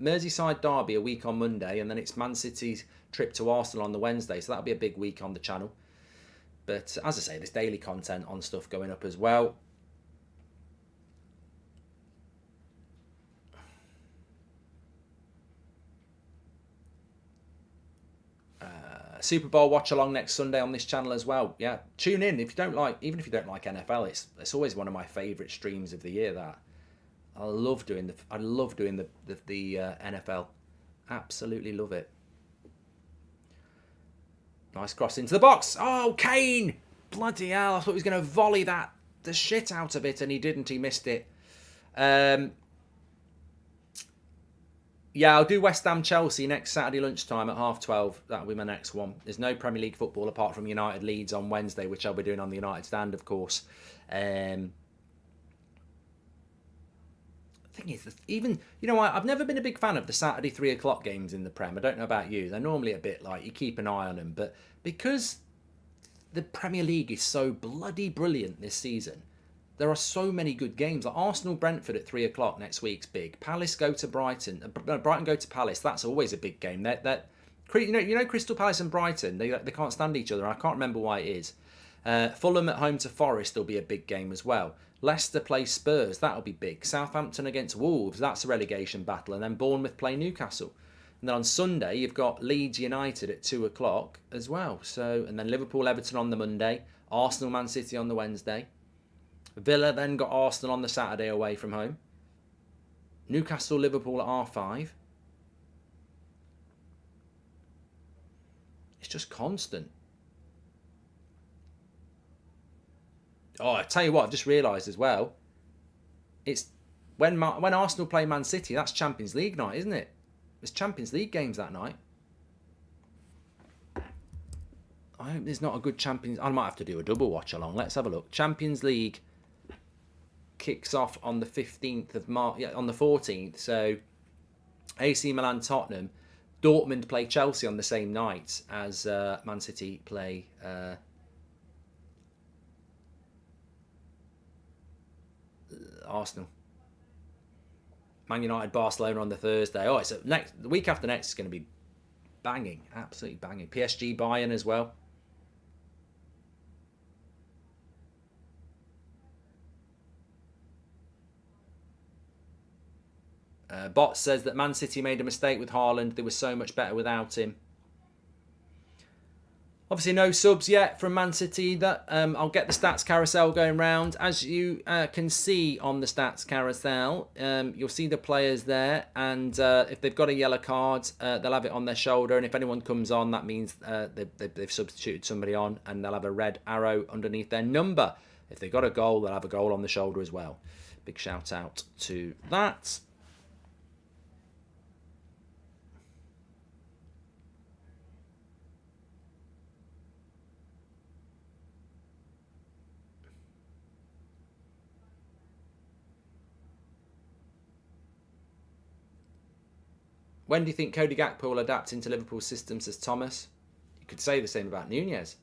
Speaker 1: Merseyside derby a week on Monday, and then it's Man City's trip to Arsenal on the Wednesday, so that'll be a big week on the channel. But as I say, there's daily content on stuff going up as well. Super Bowl watch along next Sunday on this channel as well. Yeah, tune in if you don't like, even if you don't like NFL. It's always one of my favourite streams of the year. That I love doing the NFL. Absolutely love it. Nice cross into the box. Oh, Kane! Bloody hell! I thought he was going to volley the shit out of it, and he didn't. He missed it. Yeah, I'll do West Ham Chelsea next Saturday lunchtime at 12:30. That'll be my next one. There's no Premier League football apart from United Leeds on Wednesday, which I'll be doing on the United Stand, of course. Thing is, even, you know what, I've never been a big fan of the Saturday 3:00 games in the Prem. I don't know about you. They're normally a bit like, you keep an eye on them. But because the Premier League is so bloody brilliant this season, there are so many good games. Like Arsenal-Brentford at 3:00 next week's big. Palace go to Brighton. Brighton go to Palace. That's always a big game. You know Crystal Palace and Brighton, they can't stand each other. I can't remember why it is. Fulham at home to Forest will be a big game as well. Leicester play Spurs. That'll be big. Southampton against Wolves. That's a relegation battle. And then Bournemouth play Newcastle. And then on Sunday, you've got Leeds United at 2:00 as well. So, and then Liverpool-Everton on the Monday. Arsenal-Man City on the Wednesday. Villa then got Arsenal on the Saturday away from home. Newcastle-Liverpool at 5:30. It's just constant. Oh, I tell you what, I've just realised as well. It's when Arsenal play Man City, that's Champions League night, isn't it? There's Champions League games that night. I hope there's not a good Champions... I might have to do a double watch along. Let's have a look. Champions League kicks off on the 15th of March. Yeah, on the 14th. So AC Milan, Tottenham. Dortmund play Chelsea on the same night as Man City play... Arsenal. Man United, Barcelona on the Thursday. Oh, it's the week after next is going to be banging, absolutely banging. PSG, Bayern as well. Bot says that Man City made a mistake with Haaland. They were so much better without him. Obviously, no subs yet from Man City. That I'll get the stats carousel going round. As you can see on the stats carousel, you'll see the players there. And if they've got a yellow card, they'll have it on their shoulder. And if anyone comes on, that means they've substituted somebody on. And they'll have a red arrow underneath their number. If they've got a goal, they'll have a goal on the shoulder as well. Big shout out to that. When do you think Cody Gakpo will adapt into Liverpool's system, says Thomas? You could say the same about Nunez.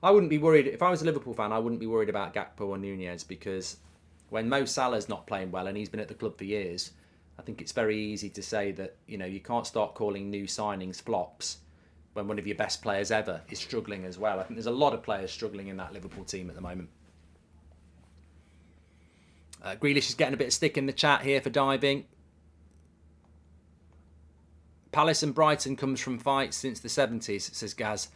Speaker 1: I wouldn't be worried. If I was a Liverpool fan, I wouldn't be worried about Gakpo or Nunez, because when Mo Salah's not playing well and he's been at the club for years, I think it's very easy to say that, you know, you can't start calling new signings flops when one of your best players ever is struggling as well. I think there's a lot of players struggling in that Liverpool team at the moment. Grealish is getting a bit of stick in the chat here for diving. Palace and Brighton comes from fights since the 70s, says Gaz.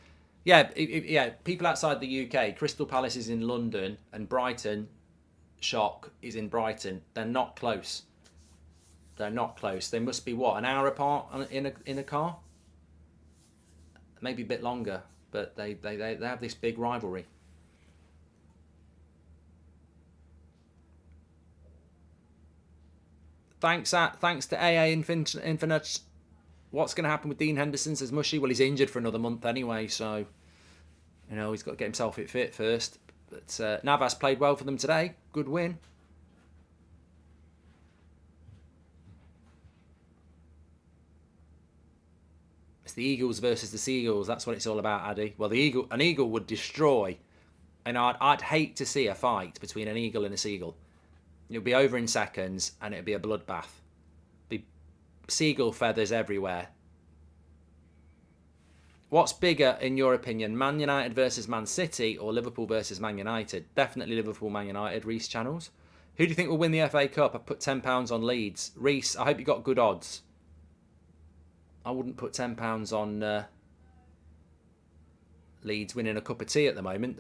Speaker 1: Yeah, people outside the UK. Crystal Palace is in London and Brighton, shock, is in Brighton. They're not close. They're not close. They must be, what, an hour apart in a car? Maybe a bit longer, but they have this big rivalry. Thanks to AA Infinite. What's going to happen with Dean Henderson, says Mushy? Well, he's injured for another month anyway, so, you know, he's got to get himself fit first. But Navas played well for them today. Good win. It's the Eagles versus the Seagulls. That's what it's all about, Addy. Well, an eagle would destroy, and I'd hate to see a fight between an eagle and a seagull. It'll be over in seconds, and it'll be a bloodbath. Be seagull feathers everywhere. What's bigger, in your opinion, Man United versus Man City or Liverpool versus Man United? Definitely Liverpool, Man United, Reece Channels. Who do you think will win the FA Cup? I've put £10 on Leeds. Reece, I hope you got good odds. I wouldn't put £10 on Leeds winning a cup of tea at the moment.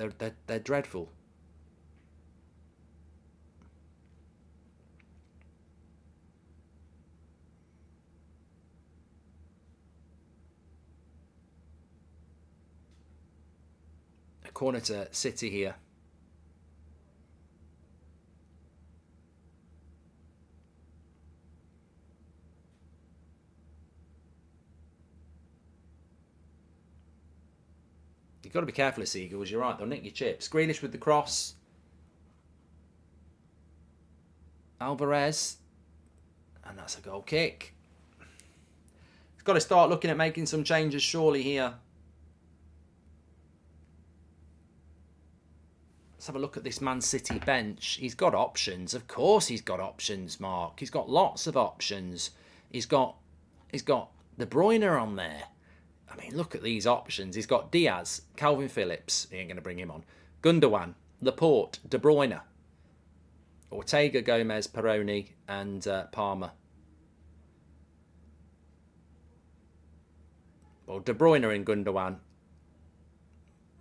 Speaker 1: They're dreadful. A corner to City here. You've got to be careful of Seagulls. You're right, they'll nick your chips. Grealish with the cross. Alvarez. And that's a goal kick. He's got to start looking at making some changes surely here. Let's have a look at this Man City bench. He's got options. Of course he's got options, Mark. He's got lots of options. He's got De Bruyne on there. I mean, look at these options. He's got Diaz, Calvin Phillips. He ain't going to bring him on. Gundogan, Laporte, De Bruyne, Ortega, Gomez, Peroni, and Palmer. Well, De Bruyne and Gundogan.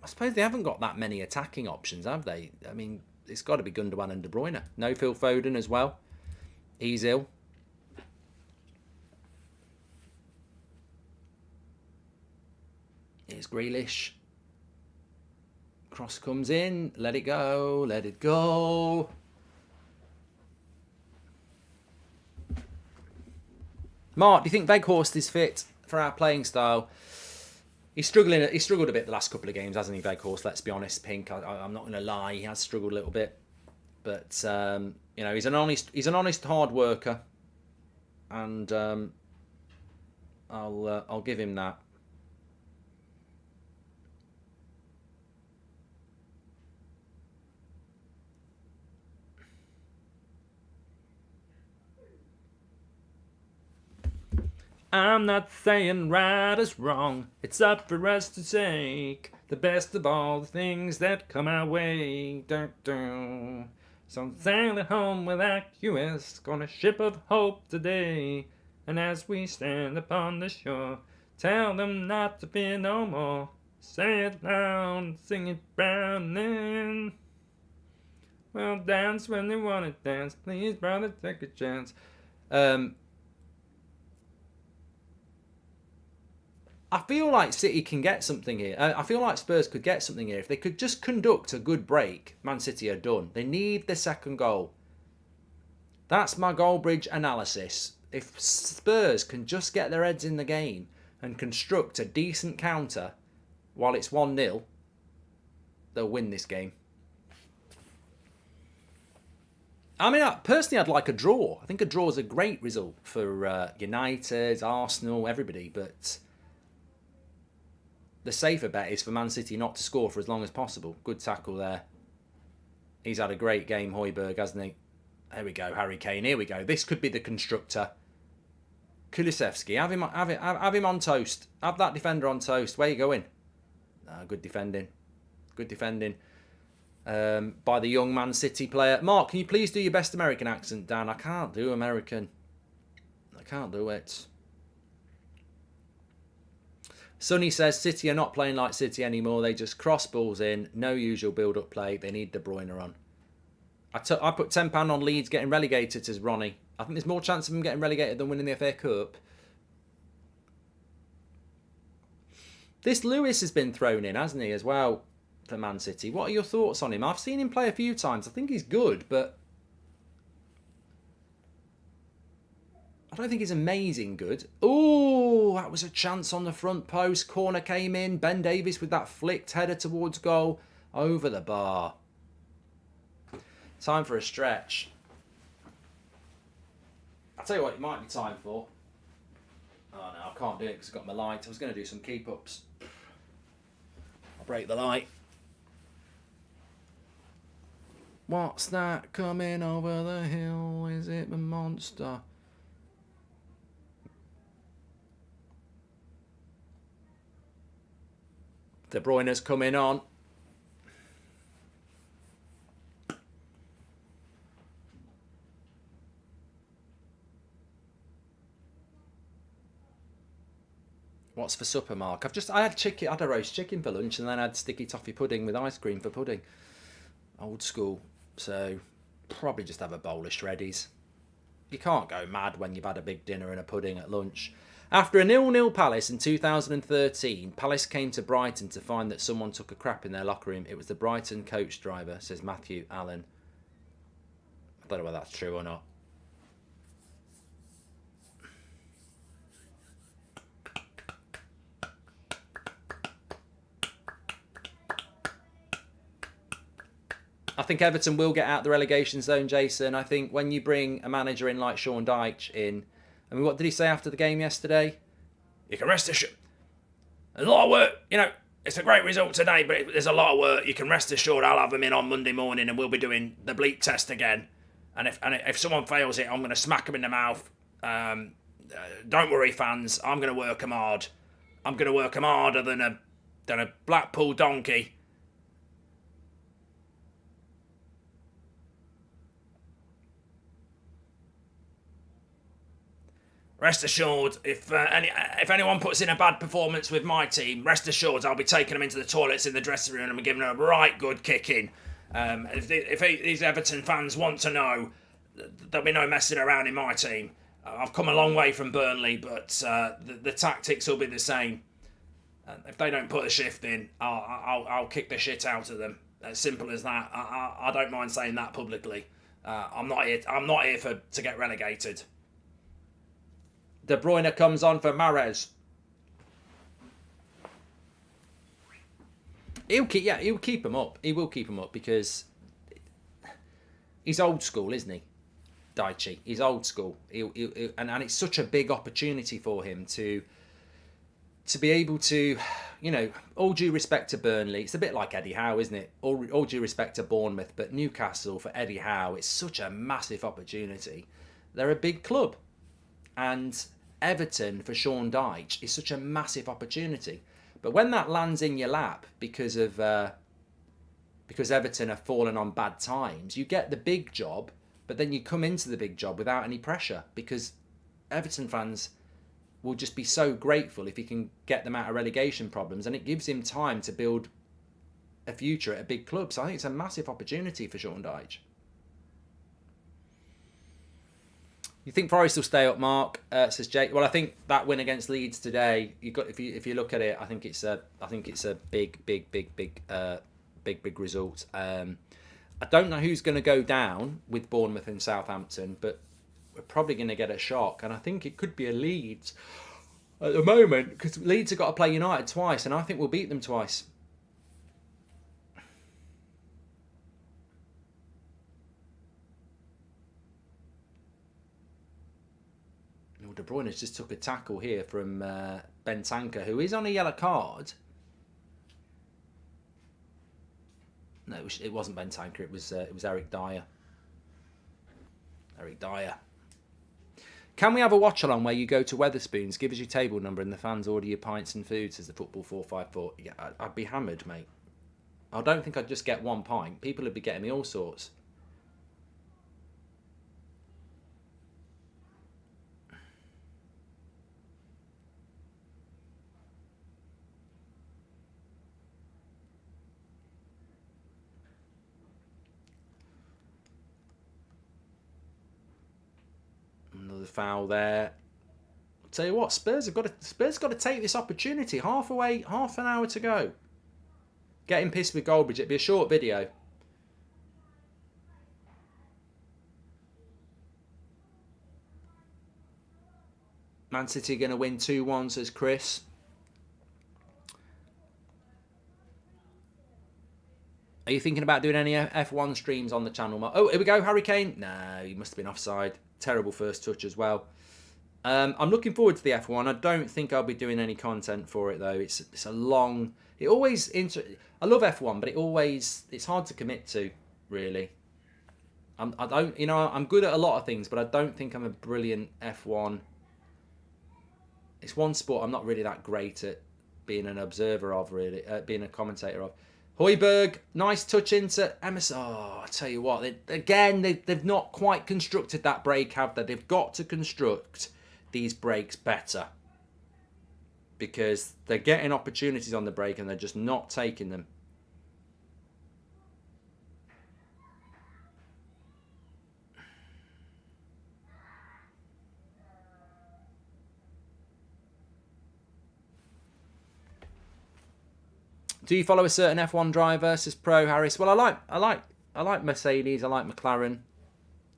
Speaker 1: I suppose they haven't got that many attacking options, have they? I mean, it's got to be Gundogan and De Bruyne. No Phil Foden as well. He's ill. Here's Grealish. Cross comes in. Let it go. Let it go. Mark, do you think Weghorst is fit for our playing style? He's struggled a bit the last couple of games, hasn't he, Weghorst? Let's be honest, Pink. I'm not going to lie. He has struggled a little bit. But, you know, he's an honest hard worker. And I'll give him that. I'm not saying right is wrong. It's up for us to take the best of all the things that come our way. Dun, dun. So sailing home with AQS on a ship of hope today. And as we stand upon the shore, tell them not to fear no more. Say it loud, sing it proud, and then well, dance when they want to dance. Please, brother, take a chance. I feel like City can get something here. I feel like Spurs could get something here. If they could just conduct a good break, Man City are done. They need the second goal. That's my Goldbridge analysis. If Spurs can just get their heads in the game and construct a decent counter while it's 1-0, they'll win this game. I mean, personally, I'd like a draw. I think a draw is a great result for United, Arsenal, everybody, but the safer bet is for Man City not to score for as long as possible. Good tackle there. He's had a great game, Højbjerg, hasn't he? There we go, Harry Kane. Here we go. This could be the constructor. Kulusevski, have him on toast. Have that defender on toast. Where are you going? Good defending. Good defending by the young Man City player. Mark, can you please do your best American accent, Dan? I can't do American. I can't do it. Sonny says City are not playing like City anymore. They just cross balls in. No usual build-up play. They need De Bruyne on. I put £10 on Leeds getting relegated, says Ronnie. I think there's more chance of them getting relegated than winning the FA Cup. This Lewis has been thrown in, hasn't he, as well, for Man City. What are your thoughts on him? I've seen him play a few times. I think he's good, but I don't think he's amazing good. Oh, that was a chance on the front post. Corner came in. Ben Davies with that flicked header towards goal. Over the bar. Time for a stretch. I'll tell you what it might be time for. Oh no, I can't do it because I've got my light. I was going to do some keep-ups. I'll break the light. What's that coming over the hill? Is it the monster? De Bruyne's coming on. What's for supper, Mark? I had chicken. I had a roast chicken for lunch, and then I had sticky toffee pudding with ice cream for pudding. Old school. So probably just have a bowl of shreddies. You can't go mad when you've had a big dinner and a pudding at lunch. After a 0-0 Palace in 2013, Palace came to Brighton to find that someone took a crap in their locker room. It was the Brighton coach driver, says Matthew Allen. I don't know whether that's true or not. I think Everton will get out the relegation zone, Jason. I think when you bring a manager in like Sean Dyche in, I mean, what did he say after the game yesterday? You can rest assured. There's a lot of work. It's a great result today, but there's a lot of work. You can rest assured I'll have them in on Monday morning and we'll be doing the bleep test again. And if someone fails it, I'm going to smack them in the mouth. Don't worry, fans. I'm going to work them hard. I'm going to work them harder than a Blackpool donkey. Rest assured, if anyone puts in a bad performance with my team, rest assured I'll be taking them into the toilets in the dressing room and giving them a right good kicking. If these Everton fans want to know, there'll be no messing around in my team. I've come a long way from Burnley, but the tactics will be the same. If they don't put a shift in, I'll kick the shit out of them. As simple as that. I don't mind saying that publicly. I'm not here to get relegated. De Bruyne comes on for Mahrez. He'll keep him up. He will keep him up because he's old school, isn't he? Dyche. He's old school. And it's such a big opportunity for him to be able to, all due respect to Burnley, it's a bit like Eddie Howe, isn't it? All due respect to Bournemouth, but Newcastle for Eddie Howe, it's such a massive opportunity. They're a big club. And Everton for Sean Dyche is such a massive opportunity. But when that lands in your lap because Everton have fallen on bad times, you get the big job, but then you come into the big job without any pressure because Everton fans will just be so grateful if he can get them out of relegation problems, and it gives him time to build a future at a big club. So I think it's a massive opportunity for Sean Dyche. You think Forest will stay up, Mark? Says Jake. Well, I think that win against Leeds today. If you look at it, I think it's a big result. I don't know who's going to go down with Bournemouth and Southampton, but we're probably going to get a shock, and I think it could be a Leeds at the moment because Leeds have got to play United twice, and I think we'll beat them twice. De Bruyne just took a tackle here from Bentancur, who is on a yellow card. No, it wasn't Bentancur. It was Eric Dyer. Eric Dyer. Can we have a watch along where you go to Wetherspoons, give us your table number, and the fans order your pints and food? Says the Football 454. Yeah, I'd be hammered, mate. I don't think I'd just get one pint. People would be getting me all sorts. Another foul there. I'll tell you what, Spurs got to take this opportunity. Half an hour to go. Getting pissed with Goldbridge. It'd be a short video. Man City going to win 2-1, says Chris. Are you thinking about doing any F1 streams on the channel? Oh, here we go, Harry Kane. No, he must have been offside. Terrible first touch as well. I'm looking forward to the F1. I don't think I'll be doing any content for it though. It's a long. I love F1, but it's hard to commit to really. I'm good at a lot of things, but I don't think I'm a brilliant F1. It's one sport I'm not really that great at being an observer of, really, being a commentator of. Højbjerg, nice touch into Emerson. Oh, I tell you what, they've not quite constructed that break, have they? They've got to construct these breaks better. because they're getting opportunities on the break and they're just not taking them. Do you follow a certain F1 driver? Says Pro Harris. Well, I like Mercedes. I like McLaren.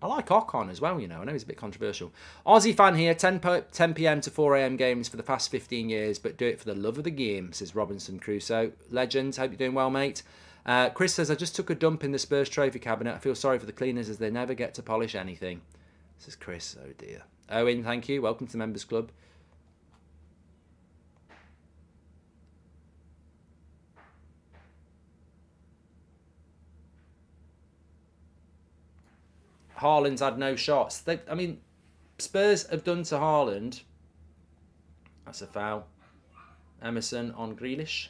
Speaker 1: I like Ocon as well, you know. I know he's a bit controversial. Aussie fan here, 10 p.m. to 4 a.m. games for the past 15 years, but do it for the love of the game, says Robinson Crusoe. Legend, hope you're doing well, mate. Chris says, I just took a dump in the Spurs trophy cabinet. I feel sorry for the cleaners as they never get to polish anything. Says Chris, oh dear. Owen, thank you. Welcome to the Members Club. Haaland's had no shots. Spurs have done to Haaland. That's a foul. Emerson on Grealish.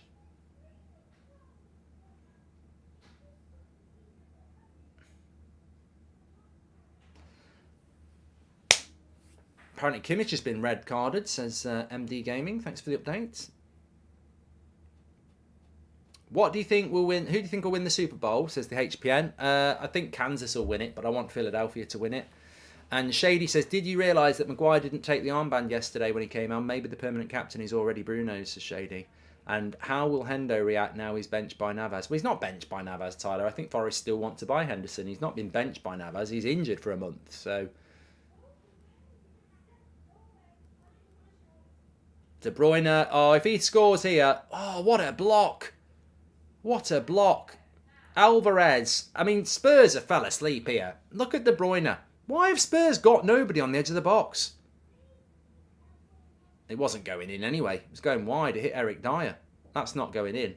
Speaker 1: Apparently Kimmich has been red carded, says MD Gaming. Thanks for the update. What do you think will win? Who do you think will win the Super Bowl? Says the HPN. I think Kansas will win it, but I want Philadelphia to win it. And Shady says, did you realise that Maguire didn't take the armband yesterday when he came on? Maybe the permanent captain is already Bruno's, says Shady. And how will Hendo react now he's benched by Navas? Well, he's not benched by Navas, Tyler. I think Forest still want to buy Henderson. He's not been benched by Navas. He's injured for a month, so... De Bruyne, oh, if he scores here, oh, what a block. What a block. Alvarez, I mean, Spurs have fell asleep here. Look at De Bruyne. Why have Spurs got nobody on the edge of the box? It wasn't going in anyway. It was going wide. It hit Eric Dyer. That's not going in.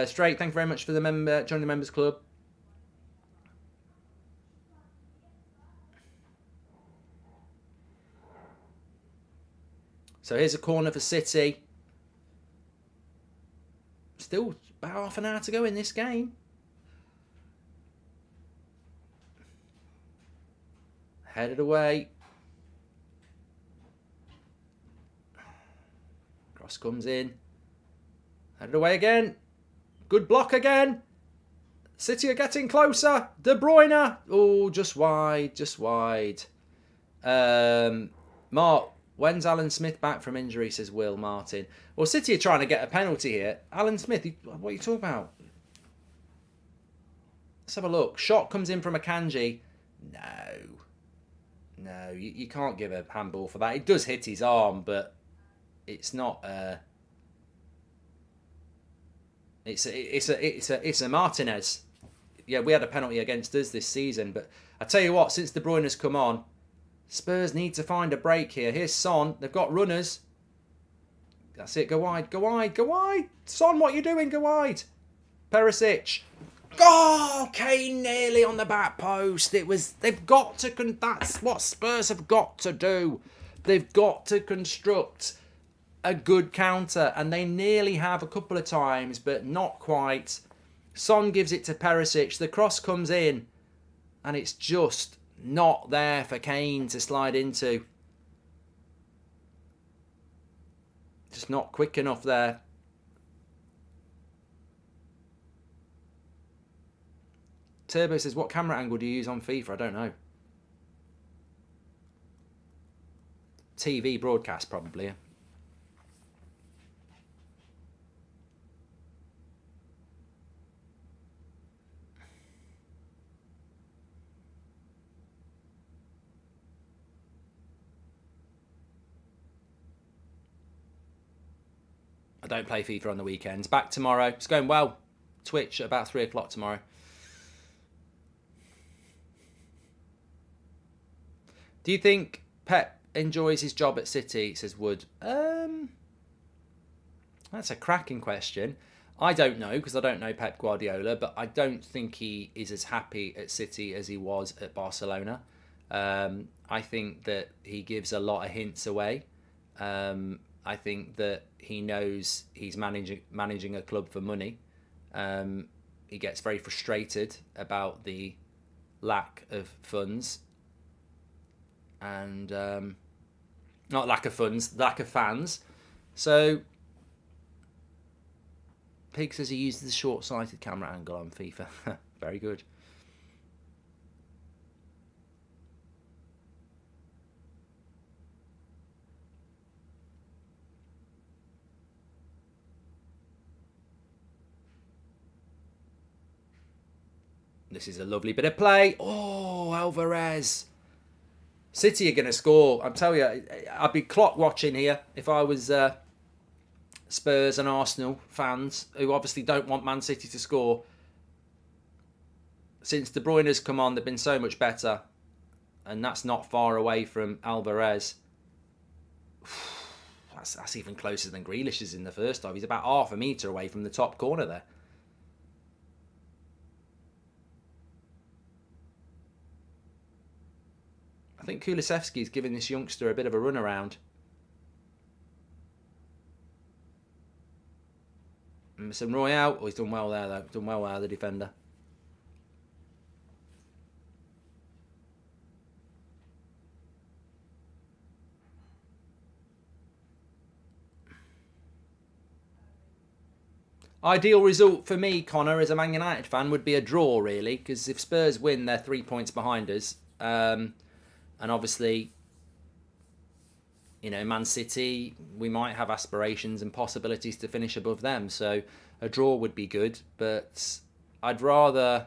Speaker 1: Straight, thank you very much for the joining the Members Club. So here's a corner for City. Still about half an hour to go in this game. Headed away. Cross comes in. Headed away again. Good block again. City are getting closer. De Bruyne. Oh, just wide. Just wide. Mark. When's Alan Smith back from injury, says Will Martin. Well, City are trying to get a penalty here. Alan Smith, what are you talking about? Let's have a look. Shot comes in from Akanji. No, you can't give a handball for that. It does hit his arm, but it's not. It's a Martinez. Yeah, we had a penalty against us this season, but I tell you what, since De Bruyne has come on, Spurs need to find a break here. Here's Son. They've got runners. That's it. Go wide. Go wide. Go wide. Son, what are you doing? Go wide. Perisic. Oh, Kane nearly on the back post. They've got to... That's what Spurs have got to do. They've got to construct a good counter. And they nearly have a couple of times, but not quite. Son gives it to Perisic. The cross comes in. And it's just... not there for Kane to slide into. Just not quick enough there. Turbo says, what camera angle do you use on FIFA? I don't know. TV broadcast, probably. I don't play FIFA on the weekends. Back tomorrow. It's going well. Twitch at about 3 o'clock tomorrow. Do you think Pep enjoys his job at City, says Wood? That's a cracking question. I don't know, because I don't know Pep Guardiola, but I don't think he is as happy at City as he was at Barcelona. I think that he gives a lot of hints away. I think that he knows he's managing a club for money. He gets very frustrated about the lack of funds. and not lack of funds, lack of fans. So Pig says he uses the short-sighted camera angle on FIFA. Very good. This is a lovely bit of play. Oh, Alvarez. City are going to score. I'm telling you, I'd be clock watching here if I was Spurs and Arsenal fans who obviously don't want Man City to score. Since De Bruyne has come on, they've been so much better. And that's not far away from Alvarez. That's even closer than Grealish's in the first half. He's about half a metre away from the top corner there. I think Kulusevski's giving this youngster a bit of a run around. Some Royale. Oh, he's done well there, though. Done well there, the defender. Ideal result for me, Connor, as a Man United fan, would be a draw, really. Because if Spurs win, they're 3 points behind us. And obviously, you know, Man City, we might have aspirations and possibilities to finish above them. So a draw would be good. But I'd rather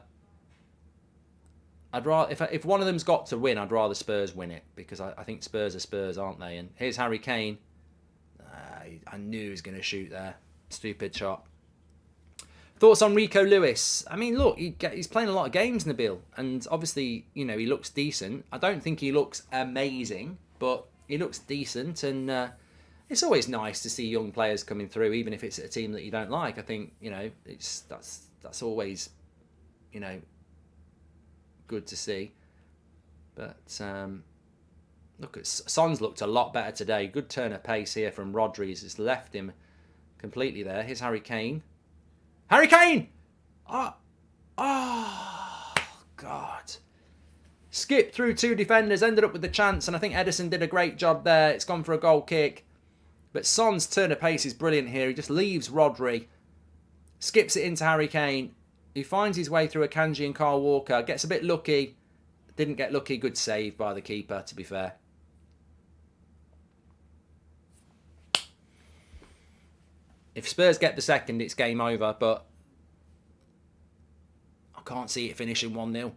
Speaker 1: if one of them's got to win, I'd rather Spurs win it. Because I think Spurs are Spurs, aren't they? And here's Harry Kane. I knew he was going to shoot there. Stupid shot. Thoughts on Rico Lewis? I mean, look, he's playing a lot of games, Nabil, and obviously, you know, he looks decent. I don't think he looks amazing, but he looks decent, and it's always nice to see young players coming through, even if it's a team that you don't like. I think, you know, that's always, you know, good to see. But look, Son's looked a lot better today. Good turn of pace here from Rodri. He's just left him completely there. Here's Harry Kane. Harry Kane! Oh, God. Skipped through two defenders, ended up with the chance, and I think Ederson did a great job there. It's gone for a goal kick. But Son's turn of pace is brilliant here. He just leaves Rodri, skips it into Harry Kane, who finds his way through Akanji and Kyle Walker, gets a bit lucky. Didn't get lucky. Good save by the keeper, to be fair. If Spurs get the second, it's game over, but I can't see it finishing 1-0.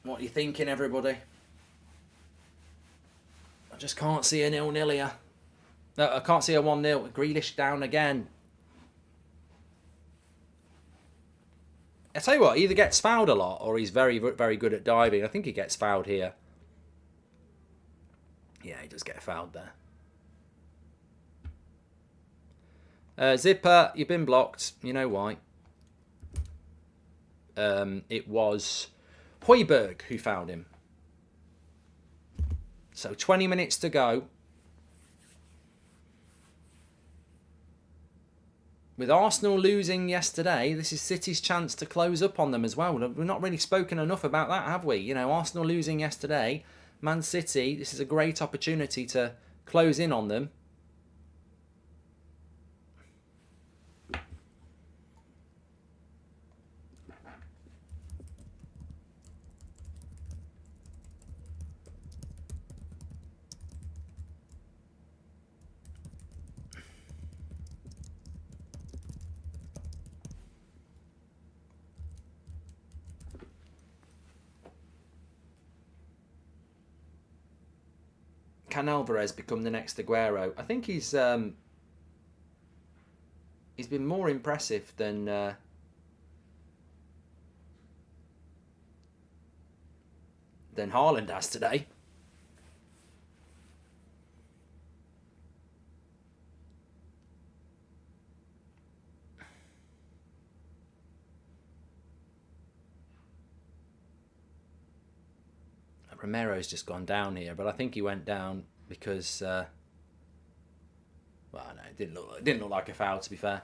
Speaker 1: What are you thinking, everybody? I just can't see a 0-0 here. No, I can't see a 1-0. Grealish down again. I tell you what, he either gets fouled a lot or he's very, very good at diving. I think he gets fouled here. Yeah, he does get fouled there. Zipper, you've been blocked. You know why. It was Højbjerg who fouled him. So 20 minutes to go. With Arsenal losing yesterday, this is City's chance to close up on them as well. We've not really spoken enough about that, have we? You know, Arsenal losing yesterday, Man City, this is a great opportunity to close in on them. Can Alvarez become the next Aguero? I think he's been more impressive than Haaland has today. Romero's just gone down here, but I think he went down because, well, no, it didn't look like a foul, to be fair.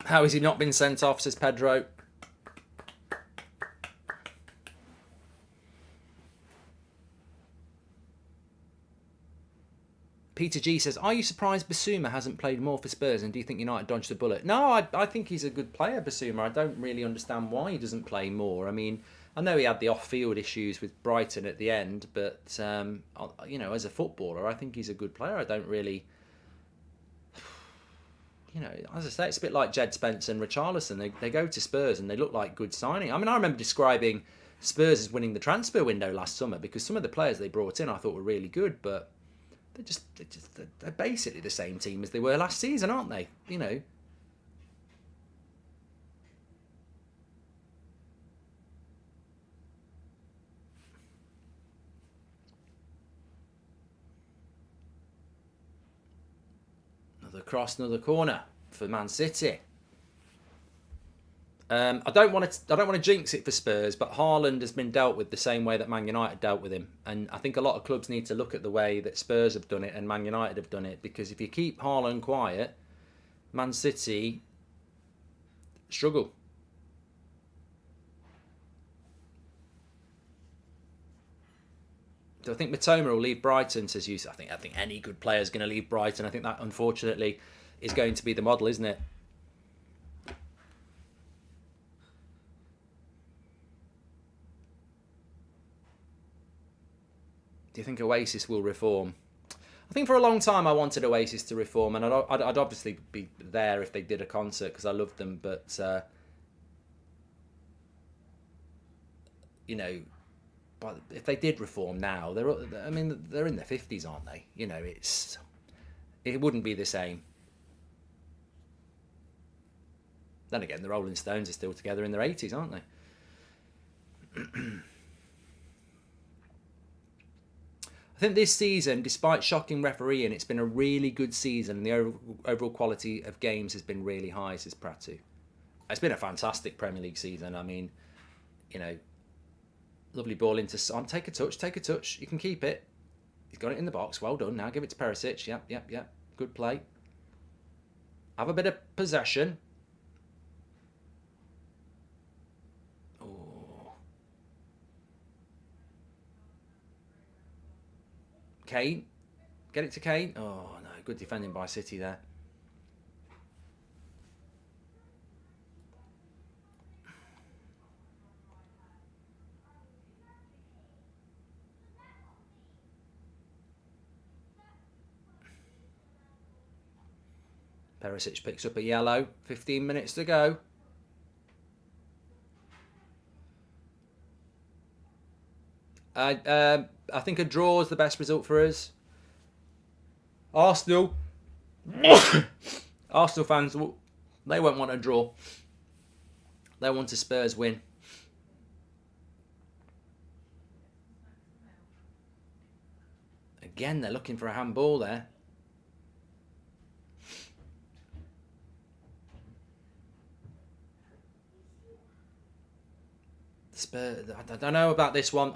Speaker 1: How has he not been sent off, says Pedro. Peter G says, are you surprised Basuma hasn't played more for Spurs, and do you think United dodged the bullet? No, I think he's a good player, Basuma. I don't really understand why he doesn't play more. I mean, I know he had the off-field issues with Brighton at the end, but, you know, as a footballer, I think he's a good player. I don't really... You know, as I say, it's a bit like Jed Spence and Richarlison. They go to Spurs and they look like good signing. I mean, I remember describing Spurs as winning the transfer window last summer because some of the players they brought in I thought were really good, but they're basically the same team as they were last season, aren't they? You know. Another cross, another corner for Man City. I don't want to jinx it for Spurs, but Haaland has been dealt with the same way that Man United dealt with him, and I think a lot of clubs need to look at the way that Spurs have done it and Man United have done it, because if you keep Haaland quiet, Man City struggle. Do I think Matoma will leave Brighton? Says you. I think any good player is going to leave Brighton. I think that unfortunately is going to be the model, isn't it? Do you think Oasis will reform? I think for a long time I wanted Oasis to reform, and I'd obviously be there if they did a concert because I loved them. But you know, but if they did reform now, they're in their 50s, aren't they? You know, it wouldn't be the same. Then again, the Rolling Stones are still together in their 80s, aren't they? I think this season, despite shocking refereeing, it's been a really good season, and the overall quality of games has been really high, says Pratu. It's been a fantastic Premier League season. I mean, you know, lovely ball into Son. Take a touch. You can keep it. He's got it in the box. Well done. Now give it to Perisic. Yep. Good play. Have a bit of possession. Kane. Get it to Kane. Oh, no. Good defending by City there. Perisic picks up a yellow. 15 minutes to go. I think a draw is the best result for us. Arsenal fans, they won't want a draw. They want a Spurs win. Again, they're looking for a handball there. Spurs, I don't know about this one.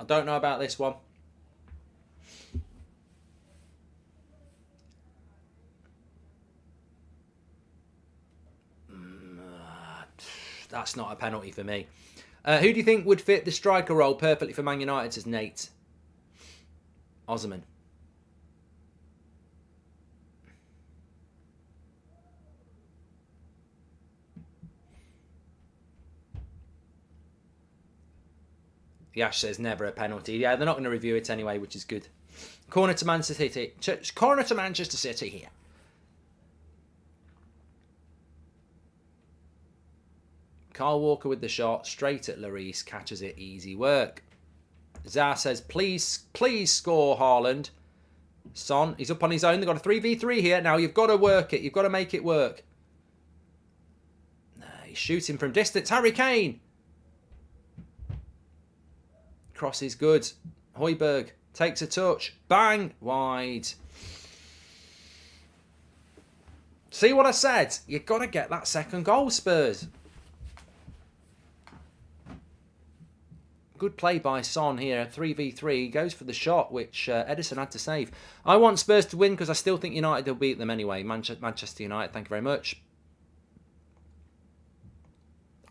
Speaker 1: That's not a penalty for me. Who do you think would fit the striker role perfectly for Man United, says Nate? Osman. Yash says never a penalty. Yeah, they're not going to review it anyway, which is good. Corner to Manchester City. Corner to Manchester City here. Kyle Walker with the shot. Straight at Lloris. Catches it. Easy work. Zah says, please score, Haaland. Son, he's up on his own. They've got a 3v3 here. Now, you've got to work it. You've got to make it work. He's shooting from distance. Harry Kane. Cross is good. Højbjerg takes a touch. Bang! Wide. See what I said? You've got to get that second goal, Spurs. Good play by Son here. 3v3. Goes for the shot, which Edison had to save. I want Spurs to win because I still think United will beat them anyway. Manchester United, thank you very much.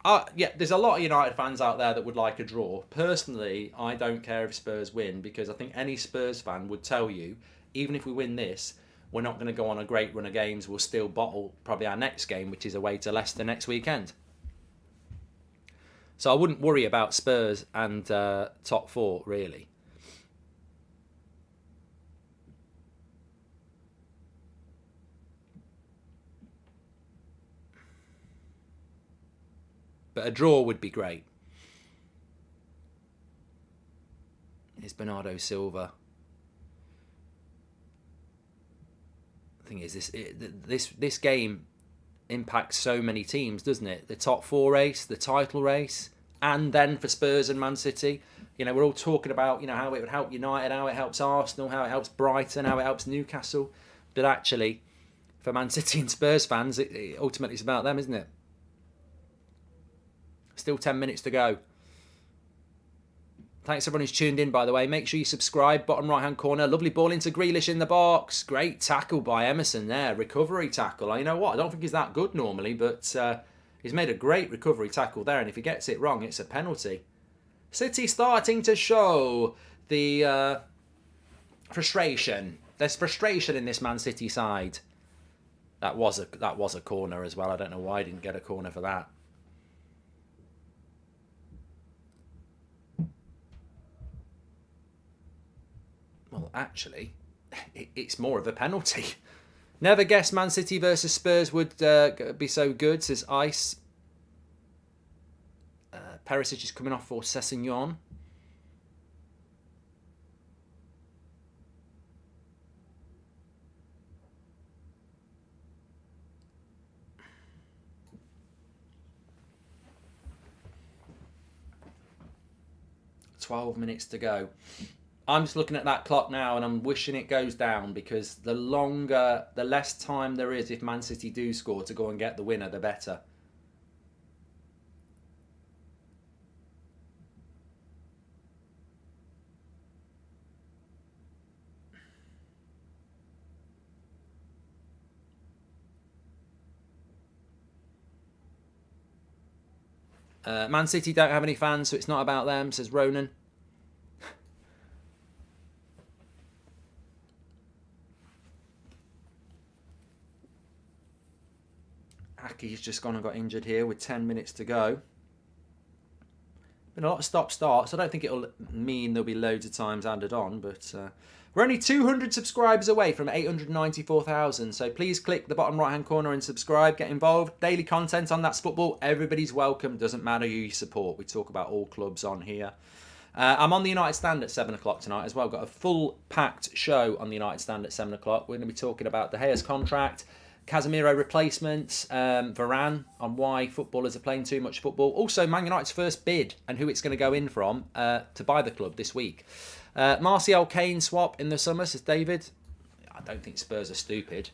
Speaker 1: Yeah, there's a lot of United fans out there that would like a draw. Personally, I don't care if Spurs win because I think any Spurs fan would tell you, even if we win this, we're not going to go on a great run of games. We'll still bottle probably our next game, which is away to Leicester next weekend. So I wouldn't worry about Spurs and top four, really. But a draw would be great. It's Bernardo Silva. The thing is, this game impacts so many teams, doesn't it? The top four race, the title race, and then for Spurs and Man City. You know, we're all talking about, you know, how it would help United, how it helps Arsenal, how it helps Brighton, how it helps Newcastle. But actually, for Man City and Spurs fans, ultimately it's about them, isn't it? Still 10 minutes to go. Thanks everyone who's tuned in, by the way. Make sure you subscribe. Bottom right-hand corner. Lovely ball into Grealish in the box. Great tackle by Emerson there. Recovery tackle. You know what? I don't think he's that good normally, but he's made a great recovery tackle there. And if he gets it wrong, it's a penalty. City starting to show the frustration. There's frustration in this Man City side. That was a corner as well. I don't know why I didn't get a corner for that. Well, actually, it's more of a penalty. Never guessed Man City versus Spurs would be so good, says Ice. Perisic is coming off for Sessegnon. "12 minutes to go." I'm just looking at that clock now and I'm wishing it goes down because the less time there is if Man City do score to go and get the winner, the better. Man City don't have any fans, so it's not about them, says Ronan. Aki's just gone and got injured here with 10 minutes to go. Been a lot of stop-starts. I don't think it'll mean there'll be loads of times added on, but we're only 200 subscribers away from 894,000, so please click the bottom right-hand corner and subscribe, get involved. Daily content on That's Football. Everybody's welcome. Doesn't matter who you support. We talk about all clubs on here. I'm on the United Stand at 7 o'clock tonight as well. Got a full-packed show on the United Stand at 7 o'clock. We're going to be talking about De Gea's contract, Casemiro replacements, Varane on why footballers are playing too much football. Also, Man United's first bid and who it's going to go in from to buy the club this week. Martial Kane swap in the summer, says David. I don't think Spurs are stupid.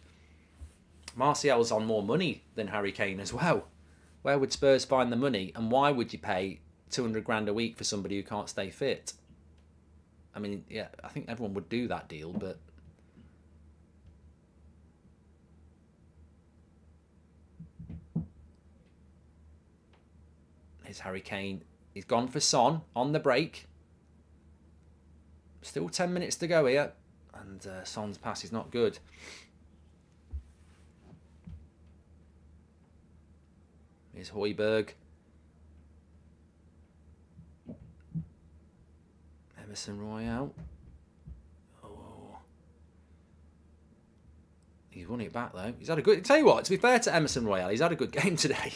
Speaker 1: Martial's on more money than Harry Kane as well. Where would Spurs find the money? And why would you pay 200 grand a week for somebody who can't stay fit? I mean, yeah, I think everyone would do that deal, but... Here's Harry Kane. He's gone for Son on the break. Still 10 minutes to go here. And Son's pass is not good. Here's Højbjerg. Emerson Royale. Oh. He's won it back though. He's had a good... Tell you what, to be fair to Emerson Royale, he's had a good game today.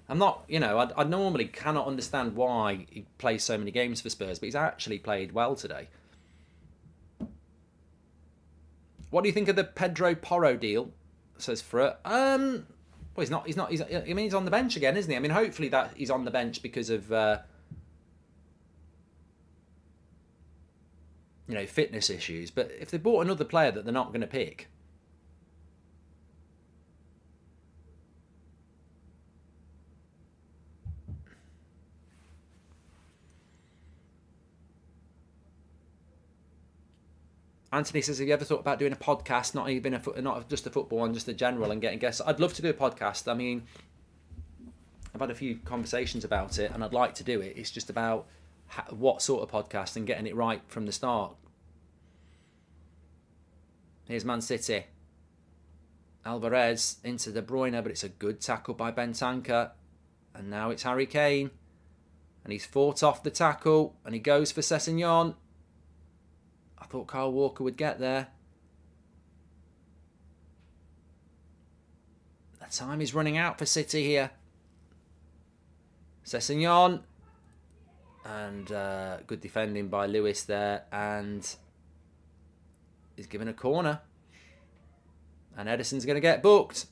Speaker 1: I'm not, you know, I normally cannot understand why he plays so many games for Spurs, but he's actually played well today. What do you think of the Pedro Porro deal? Says Fruit. Well, he's not. I mean, he's on the bench again, isn't he? I mean, hopefully that he's on the bench because of, fitness issues. But if they bought another player that they're not going to pick. Anthony says, have you ever thought about doing a podcast, not just a football one, just a general, and getting guests? I'd love to do a podcast. I mean, I've had a few conversations about it, and I'd like to do it. It's just about what sort of podcast and getting it right from the start. Here's Man City. Alvarez into De Bruyne, but it's a good tackle by Bentancur. And now it's Harry Kane. And he's fought off the tackle, and he goes for Sessegnon. I thought Kyle Walker would get there. The time is running out for City here. Sessegnon. And good defending by Lewis there. And he's given a corner. And Ederson's going to get booked.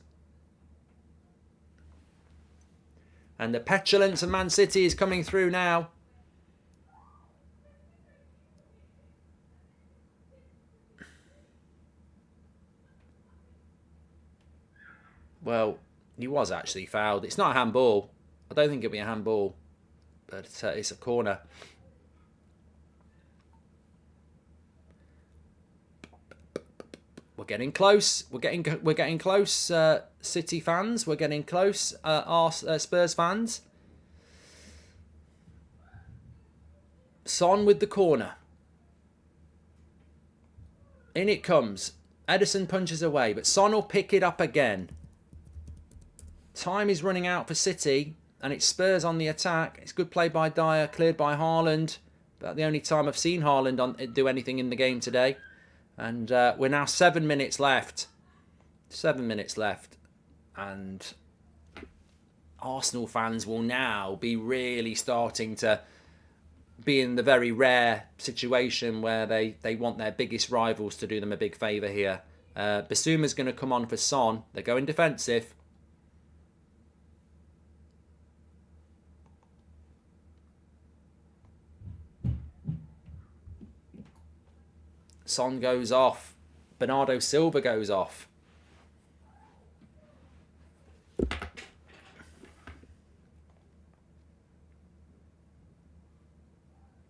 Speaker 1: And the petulance of Man City is coming through now. Well, he was actually fouled. It's not a handball. I don't think it'll be a handball. But it's a corner. We're getting close. We're getting close. City fans, we're getting close. Spurs fans. Son with the corner. In it comes. Ederson punches away, but Son will pick it up again. Time is running out for City, and it's Spurs on the attack. It's good play by Dyer, cleared by Haaland. About the only time I've seen Haaland do anything in the game today. And we're now 7 minutes left. 7 minutes left. And Arsenal fans will now be really starting to be in the very rare situation where they want their biggest rivals to do them a big favour here. Bissouma's going to come on for Son. They're going defensive. Son goes off. Bernardo Silva goes off.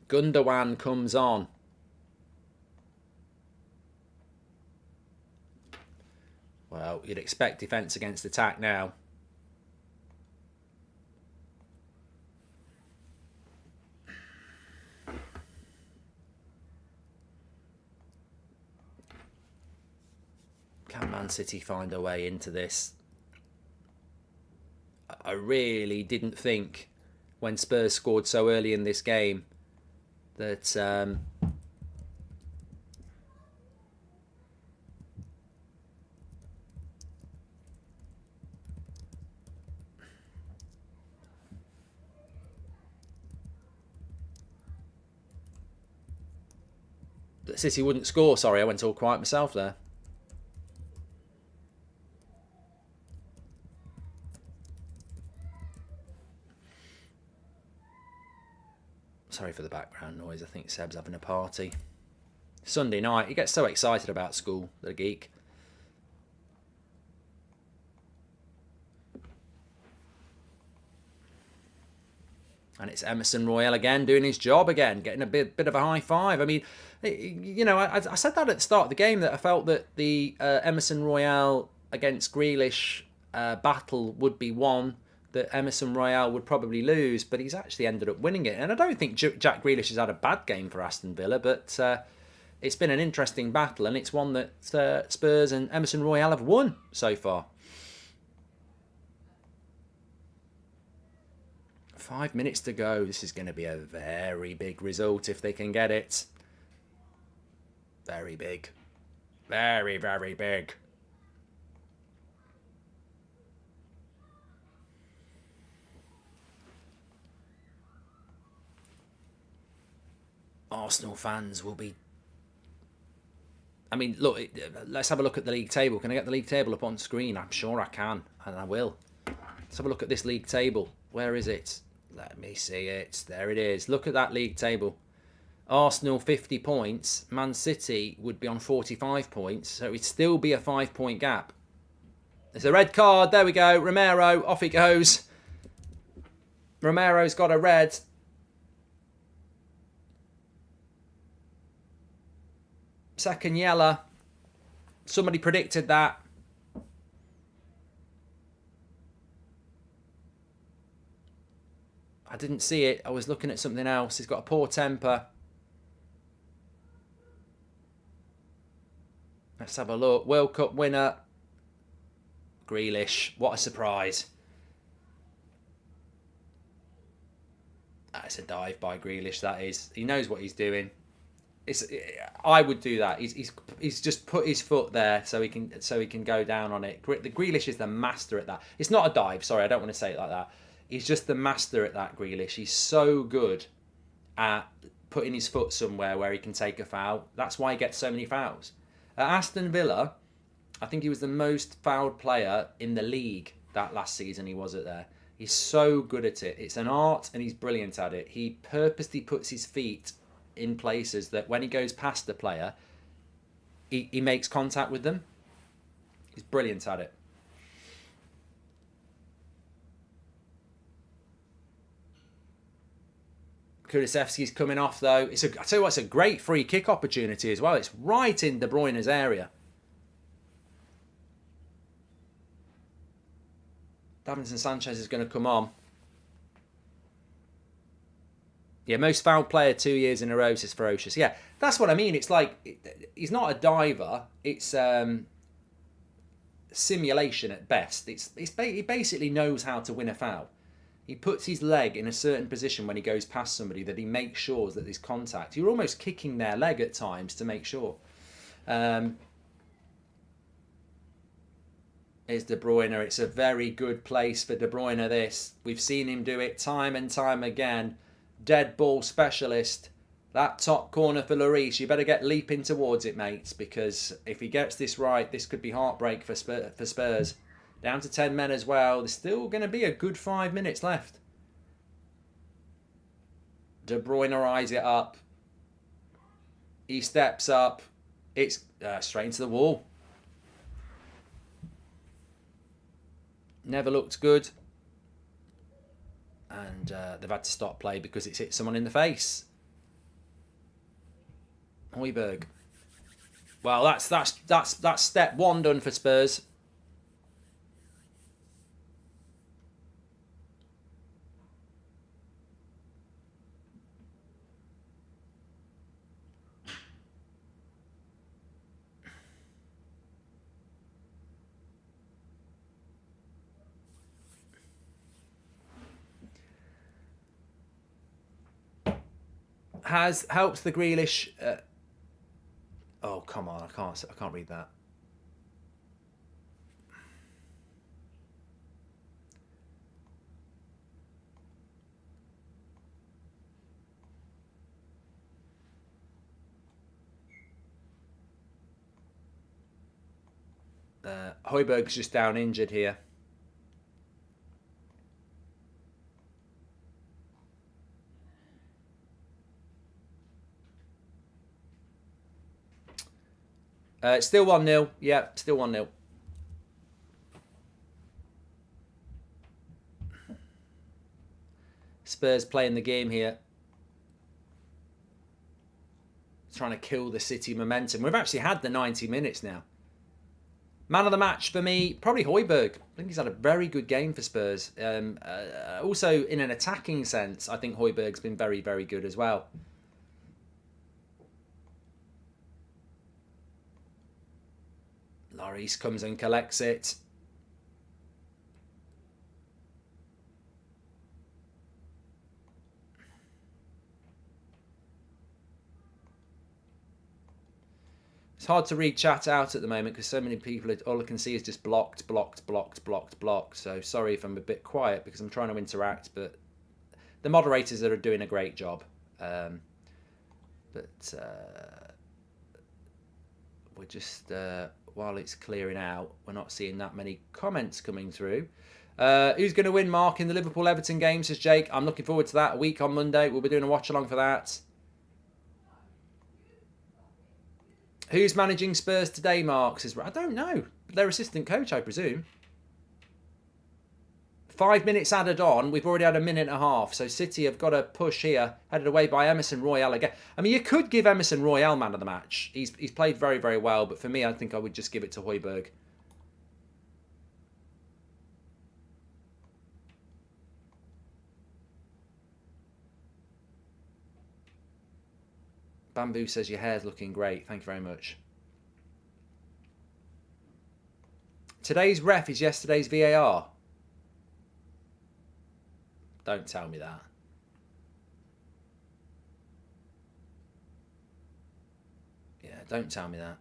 Speaker 1: Gundogan comes on. Well, you'd expect defence against attack now. Can Man City find a way into this? I really didn't think when Spurs scored so early in this game that City wouldn't score. Sorry, I went all quiet myself there. Sorry for the background noise. I think Seb's having a party. Sunday night. He gets so excited about school, the geek. And it's Emerson Royal again, doing his job again, getting a bit of a high five. I mean, you know, I said that at the start of the game, that I felt that the Emerson Royal against Grealish battle would be one that Emerson Royal would probably lose, but he's actually ended up winning it. And I don't think Jack Grealish has had a bad game for Aston Villa, but it's been an interesting battle, and it's one that Spurs and Emerson Royal have won so far. 5 minutes to go. This is going to be a very big result if they can get it. Very big. Very, very big. Arsenal fans will be... I mean, look, let's have a look at the league table. Can I get the league table up on screen? I'm sure I can, and I will. Let's have a look at this league table. Where is it? Let me see it. There it is. Look at that league table. Arsenal 50 points. Man City would be on 45 points, so it'd still be a 5-point gap. There's a red card. There we go. Romero, off he goes. Romero's got a red. Second yellow. Somebody predicted that. I didn't see it. I was looking at something else. He's got a poor temper. Let's have a look. World Cup winner. Grealish. What a surprise. That's a dive by Grealish, that is. He knows what he's doing. I would do that. He's just put his foot there so he can go down on it. The Grealish is the master at that. It's not a dive. Sorry, I don't want to say it like that. He's just the master at that, Grealish. He's so good at putting his foot somewhere where he can take a foul. That's why he gets so many fouls. At Aston Villa, I think he was the most fouled player in the league that last season he was at there. He's so good at it. It's an art and he's brilliant at it. He purposely puts his feet in places that when he goes past the player, he makes contact with them. He's brilliant at it. Kulusevski's coming off though. I tell you what, it's a great free kick opportunity as well. It's right in De Bruyne's area. Davinson Sanchez is going to come on. Yeah, most fouled player 2 years in a row is ferocious. Yeah, that's what I mean. It's like, he's not a diver. It's simulation at best. He basically knows how to win a foul. He puts his leg in a certain position when he goes past somebody that he makes sure that there's contact. You're almost kicking their leg at times to make sure. Is De Bruyne. It's a very good place for De Bruyne, this. We've seen him do it time and time again. Dead ball specialist. That top corner for Lloris. You better get leaping towards it, mates, because if he gets this right, this could be heartbreak for Spurs. Down to 10 men as well. There's still going to be a good 5 minutes left. De Bruyne eyes it up. He steps up. It's straight into the wall. Never looked good. And they've had to stop play because it's hit someone in the face. Højbjerg. Well, that's step one done for Spurs. Helps the Grealish. Oh come on! I can't read that. Højbjerg's just down injured here. Still 1-0. Yeah, still 1-0. Spurs playing the game here. Trying to kill the City momentum. We've actually had the 90 minutes now. Man of the match for me, probably Højbjerg. I think he's had a very good game for Spurs. Also, in an attacking sense, I think Højbjerg's been very, very good as well. Lloris comes and collects it. It's hard to read chat out at the moment because so many people, all I can see is just blocked. So sorry if I'm a bit quiet because I'm trying to interact, but the moderators are doing a great job. We're just, while it's clearing out, we're not seeing that many comments coming through. Who's going to win, Mark, in the Liverpool-Everton game, says Jake. I'm looking forward to that. A week on Monday. We'll be doing a watch-along for that. Who's managing Spurs today, Mark? Says, I don't know. Their assistant coach, I presume. 5 minutes added on. We've already had a minute and a half. So City have got a push here. Headed away by Emerson Royale again. I mean, you could give Emerson Royale man of the match. He's played very, very well. But for me, I think I would just give it to Højbjerg. Bamboo says your hair's looking great. Thank you very much. Today's ref is yesterday's VAR. Don't tell me that. Yeah, don't tell me that.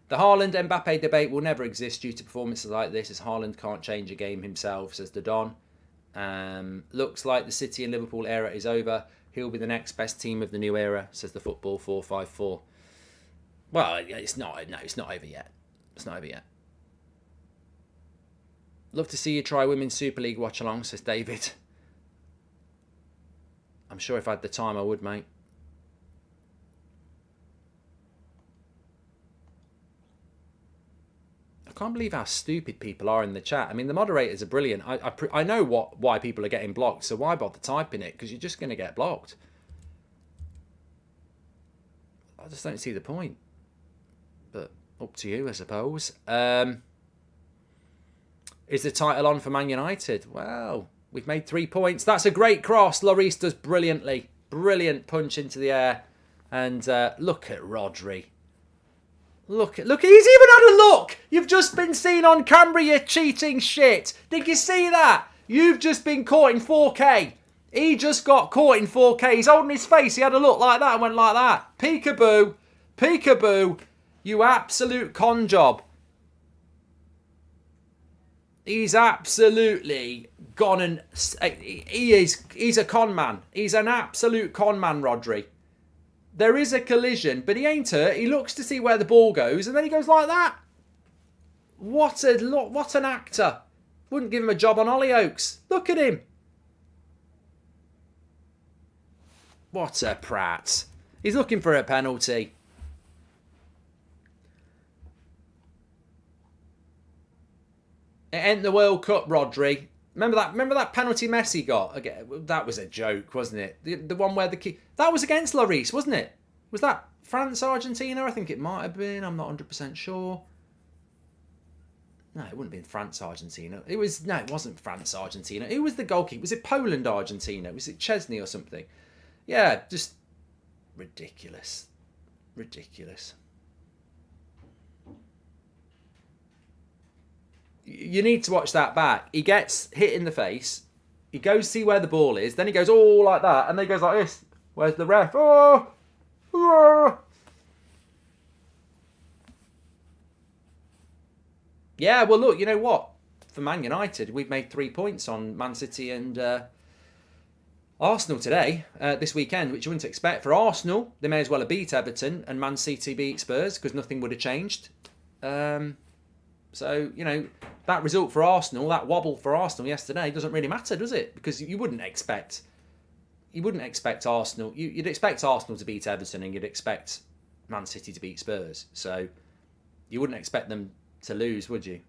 Speaker 1: The Haaland-Mbappe debate will never exist due to performances like this, as Haaland can't change a game himself, says the Don. Looks like the City and Liverpool era is over. He'll be the next best team of the new era, says the Football 454. Well, it's not. No, it's not over yet. It's not over yet. Love to see you try Women's Super League watch along, says David. I'm sure if I had the time I would, mate. I can't believe how stupid people are in the chat. I mean, the moderators are brilliant. I know why people are getting blocked, so why bother typing it? Because you're just going to get blocked. I just don't see the point. But up to you, I suppose. Is the title on for Man United? Well, we've made 3 points. That's a great cross. Lloris does brilliantly. Brilliant punch into the air. And look at Rodri. Look, he's even had a look. You've just been seen on camera, you cheating shit. Did you see that? You've just been caught in 4K. He just got caught in 4K. He's holding his face. He had a look like that and went like that. Peekaboo. Peekaboo. You absolute con job. He's absolutely gone and... He's a con man. He's an absolute con man, Rodri. There is a collision, but he ain't hurt. He looks to see where the ball goes, and then he goes like that. What an actor. Wouldn't give him a job on Hollyoaks. Look at him. What a prat. He's looking for a penalty. It ain't the World Cup, Rodri. Remember that penalty Messi got? Again, that was a joke, wasn't it? The one where that was against Lloris, wasn't it? Was that France Argentina? I think it might have been. I'm not 100% sure. No, it wouldn't have been France Argentina. It wasn't France Argentina. Who was the goalkeeper? Was it Poland Argentina? Was it Chesney or something? Yeah, just ridiculous. Ridiculous. You need to watch that back. He gets hit in the face. He goes to see where the ball is. Then he goes, oh, like that. And then he goes like this. Where's the ref? Oh! Oh! Yeah, well, look, you know what? For Man United, we've made 3 points on Man City and Arsenal today, this weekend, which you wouldn't expect. For Arsenal, they may as well have beat Everton and Man City beat Spurs because nothing would have changed. So, you know, that result for Arsenal, that wobble for Arsenal yesterday doesn't really matter, does it? Because you wouldn't expect Arsenal. You'd expect Arsenal to beat Everton and you'd expect Man City to beat Spurs. So you wouldn't expect them to lose, would you?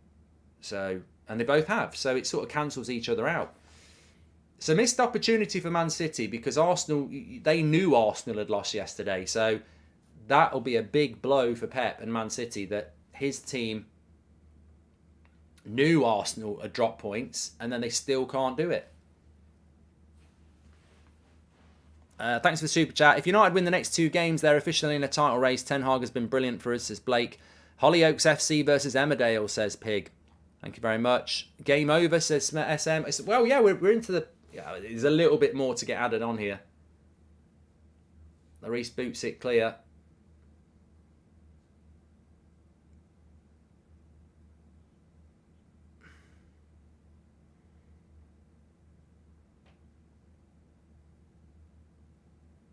Speaker 1: So, and they both have. So it sort of cancels each other out. It's a missed opportunity for Man City because Arsenal, they knew Arsenal had lost yesterday. So that'll be a big blow for Pep and Man City that his team knew Arsenal had dropped points and then they still can't do it. Thanks for the super chat. If United win the next 2 games, they're officially in a title race. Ten Hag has been brilliant for us, says Blake. Hollyoaks FC versus Emmerdale, says Pig. Thank you very much. Game over, says SM. Well, yeah, we're into the... Yeah, there's a little bit more to get added on here. Lloris boots it clear.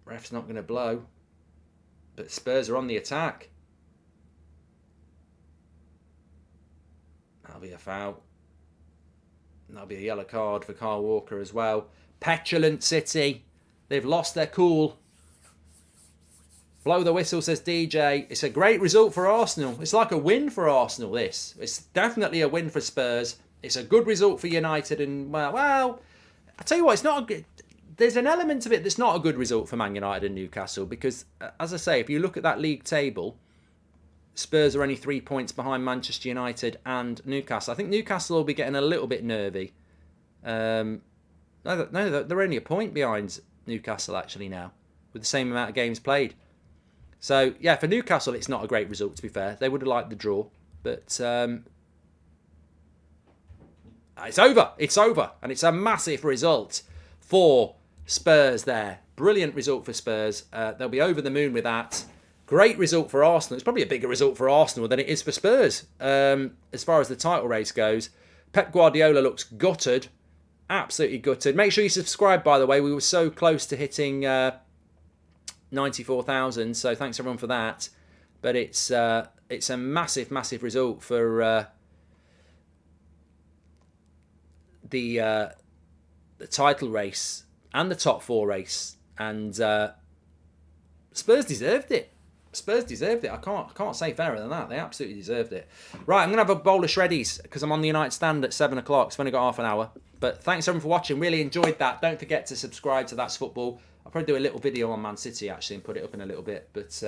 Speaker 1: Ref's not going to blow. But Spurs are on the attack. That'll be a foul. That'll be a yellow card for Kyle Walker as well. Petulant City. They've lost their cool. Blow the whistle, says DJ. It's a great result for Arsenal. It's like a win for Arsenal, this. It's definitely a win for Spurs. It's a good result for United. And, well, I tell you what, it's not a good... There's an element of it that's not a good result for Man United and Newcastle because, as I say, if you look at that league table, Spurs are only 3 points behind Manchester United and Newcastle. I think Newcastle will be getting a little bit nervy. No, they're only a point behind Newcastle actually now, with the same amount of games played. So, yeah, for Newcastle, it's not a great result, to be fair. They would have liked the draw. But it's over. It's over. And it's a massive result for Spurs there. Brilliant result for Spurs. They'll be over the moon with that. Great result for Arsenal. It's probably a bigger result for Arsenal than it is for Spurs as far as the title race goes. Pep Guardiola looks gutted. Absolutely gutted. Make sure you subscribe, by the way. We were so close to hitting 94,000, so thanks everyone for that. But it's a massive, massive result for the title race and the top four race, and Spurs deserved it. Spurs deserved it. I can't say fairer than that. They absolutely deserved it. Right, I'm gonna have a bowl of shreddies because I'm on the United stand at 7 o'clock. It's only got half an hour. But thanks everyone for watching. Really enjoyed that. Don't forget to subscribe to That's Football. I'll probably do a little video on Man City actually and put it up in a little bit. But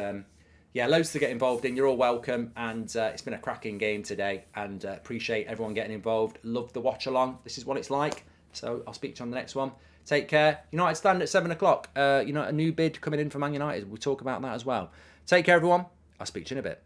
Speaker 1: yeah, loads to get involved in. You're all welcome. And it's been a cracking game today. And appreciate everyone getting involved. Love the watch along. This is what it's like. So I'll speak to you on the next one. Take care. United stand at 7 o'clock. A new bid coming in for Man United. We'll talk about that as well. Take care, everyone. I'll speak to you in a bit.